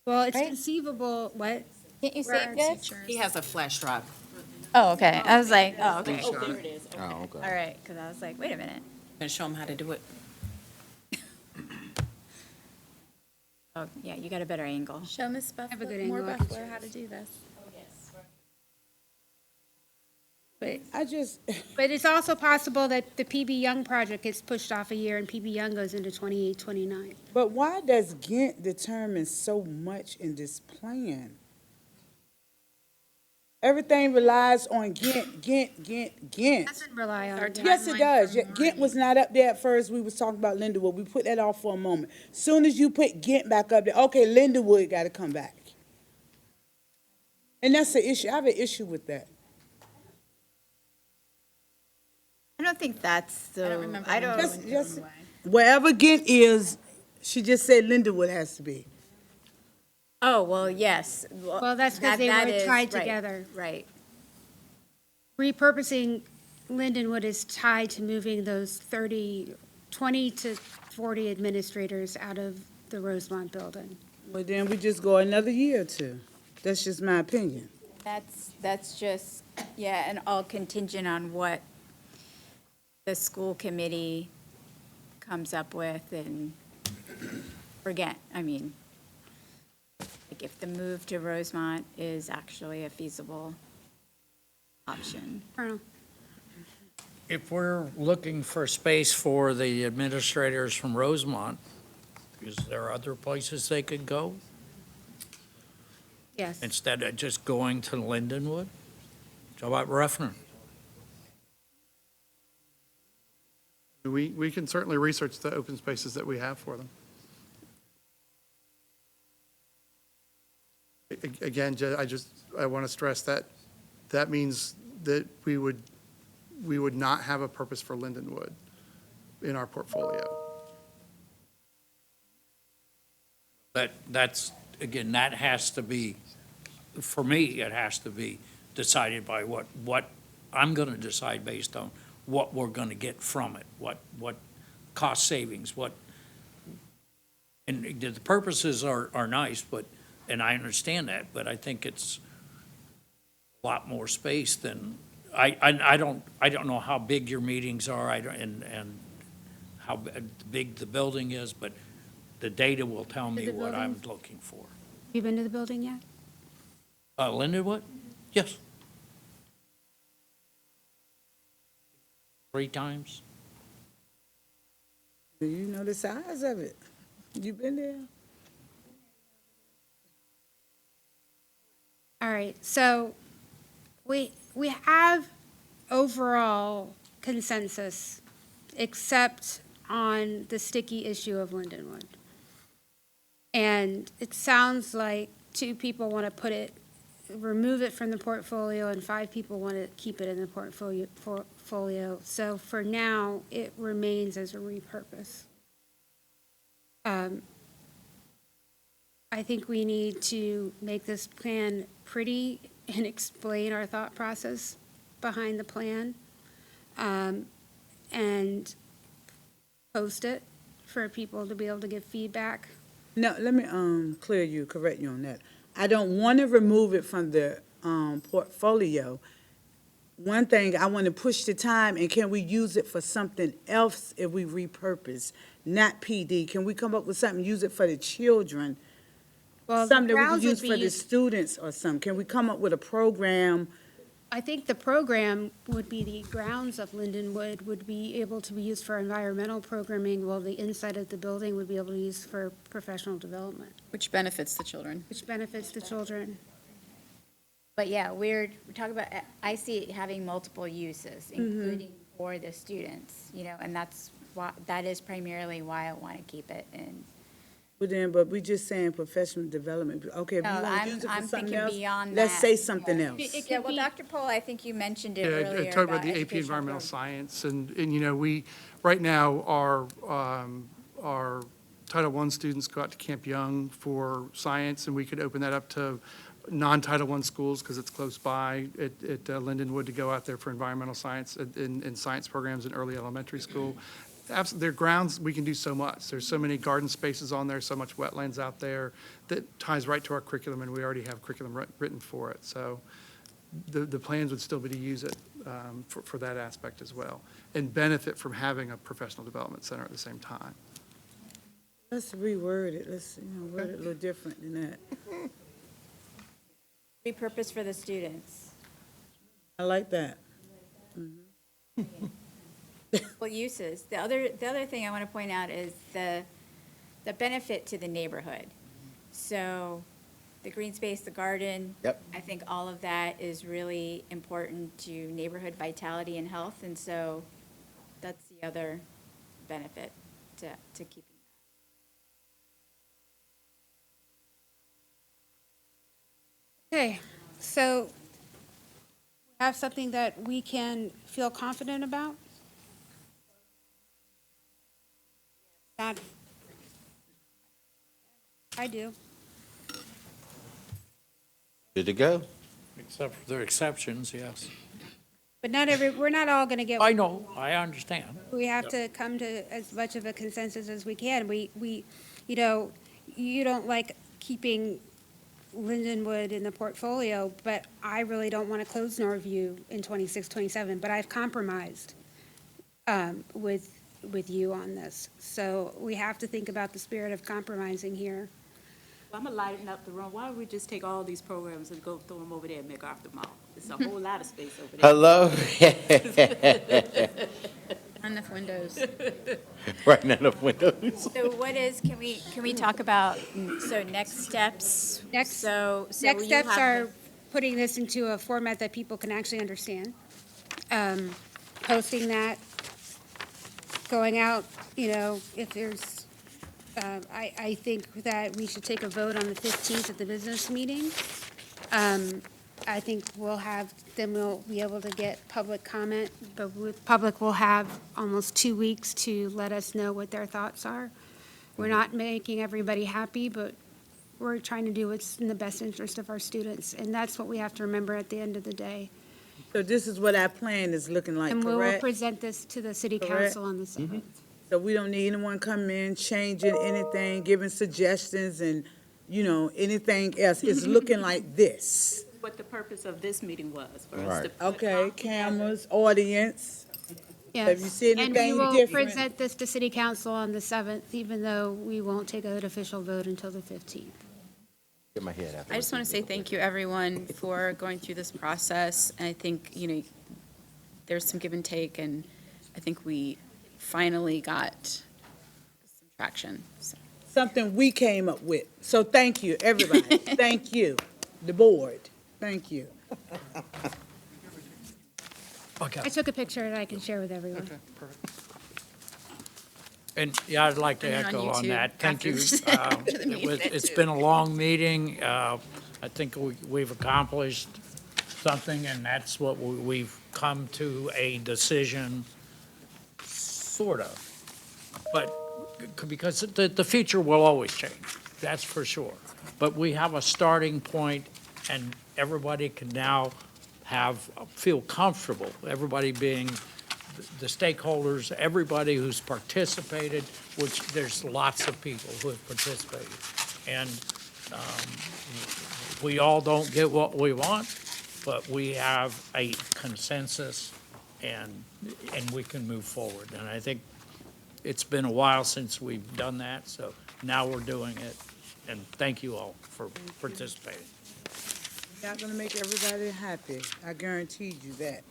Well, it's Right. conceivable, what? Can't you Where save are this? He has a flash drive. Oh, okay. I was like, oh, okay. Oh, okay. All right, because I was like, wait a minute. And show him how to do it. Oh, yeah, you got a better angle. Show Ms. Have a good Buffalo, more angle. Buffalo how to do this. But I just, But it's also possible that the PB Young project gets pushed off a year and PB Young goes into 28, 29. but why does Ghent determine so much in this plan? Everything relies on Ghent. Doesn't rely on it. Yes, it does. Ghent was not up there at first. We was talking about Lindenwood. We put that off for a moment. Soon as you put Ghent back up there, okay, Lindenwood got to come back. And that's the issue. I have an issue with that. I don't think that's the. I don't remember. I don't. Just wherever Ghent is, she just said Lindenwood has to be. Oh, well, yes. Well, that's because they that were is- tied right, together. Right. Repurposing Lindenwood is tied to moving those 20 to 40 administrators out of the Rosemont building. Well, then we just go another year or two. That's just my opinion. That's just, yeah, and all contingent on what the school committee comes up with and forget, I mean, like if the move to Rosemont is actually a feasible option. Colonel? If we're looking for space for the administrators from Rosemont, is there other places they could go Yes. instead of just going to Lindenwood? How about Ruffner? We can certainly research the open spaces that we have for them. Again, I want to stress that that means that we would not have a purpose for Lindenwood in our portfolio. That's, again, that has to be, for me, it has to be decided by what I'm going to decide based on what we're going to get from it, what cost savings, and the purposes are nice, and I understand that, but I think it's a lot more space than, I don't know how big your meetings are, and how big the building is, but the data will tell me The what I'm building? looking for. You been to the building yet? Lindenwood? Yes. 3 times. Do you know the size of it? You been there? All right, so we have overall consensus, except on the sticky issue of Lindenwood. And it sounds like 2 people want to remove it from the portfolio, and 5 people want to keep it in the portfolio. So for now, it remains as a repurpose. I think we need to make this plan pretty and explain our thought process behind the plan, and post it for people to be able to give feedback. No, let me correct you on that. I don't want to remove it from the portfolio. One thing, I want to push the time, and can we use it for something else if we repurpose, not PD? Can we come up with something, use it for the children? Well, the Something that we grounds could would use be for the used- students or something? Can we come up with a program I think the program would be the grounds of Lindenwood would be able to be used for environmental programming, while the inside of the building would be able to be used for professional development, Which benefits the children. which benefits the children. But yeah, we're talking about, I see it having multiple uses, including for the students, you know, and that's why, that is primarily why I want to keep it in. But we just saying professional development. Okay, if you No, want to use it I'm for something thinking else, beyond let's that. say something else. Yeah, well, Dr. Pohl, I think you mentioned it Yeah, earlier I talked about the AP educational Environmental growth. Science, and, you know, we, right now, our Title I students go out to Camp Young for science, and we could open that up to non-Title I schools, because it's close by at Lindenwood, to go out there for environmental science in science programs in early elementary school. Their grounds, we can do so much. There's so many garden spaces on there, so much wetlands out there that ties right to our curriculum, and we already have curriculum written for it. So the plans would still be to use it for that aspect as well, and benefit from having a professional development center at the same time. Let's reword it. Let's, word it a little different than that. Repurpose for the students. I like that. Well, uses. The other thing I want to point out is the benefit to the neighborhood. So the green space, the garden. Yep. I think all of that is really important to neighborhood vitality and health, and so that's the other benefit to keeping that. Okay, so we have something that we can feel confident about? Not, I do. Good to go. Except for the exceptions, yes. But we're not all going to get. I know, I understand. We have to come to as much of a consensus as we can. We, you know, you don't like keeping Lindenwood in the portfolio, but I really don't want to close Norview in 26, 27, but I've compromised with you on this. So we have to think about the spirit of compromising here. I'm gonna lighten up the room. Why don't we just take all these programs and go throw them over there and make Arthur Mall? It's a whole lot of space over there. Hello? Enough windows. Right now, the windows. So what is, can we talk about, so next steps? Next So Next you steps have are the- putting this into a format that people can actually understand. Posting that, going out, you know, if there's, I think that we should take a vote on the 15th at the business meeting. I think then we'll be able to get public comment, but public will have almost 2 weeks to let us know what their thoughts are. We're not making everybody happy, but we're trying to do what's in the best interest of our students, and that's what we have to remember at the end of the day. So this is what our plan is looking like, And we will correct? present this to the city Correct. council on the 7th. So we don't need anyone coming in, changing anything, giving suggestions and, anything else. It's looking like this. What the purpose of this meeting was, for us Right. to. put Okay, all cameras, audience. Yes. you see anything And we will different? present this to city council on the 7th, even though we won't take an official vote until the 15th. Get my head out. I just want to say thank you, everyone, for going through this process. And I think, there's some give and take, and I think we finally got some traction. So. Something we came up with. So thank you, everybody. Thank you, the board. Thank you. Okay. I took a picture and I can share with everyone. Okay, perfect. And, yeah, I'd like to And then on echo on YouTube that. Thank you. after the meeting. It's been a long meeting. I think we've accomplished something, and that's what we've come to a decision, sort of. But, because the future will always change, that's for sure. But we have a starting point, and everybody can now feel comfortable, everybody being the stakeholders, everybody who's participated, which there's lots of people who have participated. And we all don't get what we want, but we have a consensus, and we can move forward. And I think it's been a while since we've done that, so now we're doing it. And thank you all for participating. Not gonna make everybody happy. I guaranteed you that.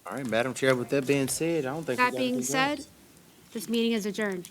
All right, Madam Chair, with that being said, I don't think we got That being anything said, else. this meeting is adjourned.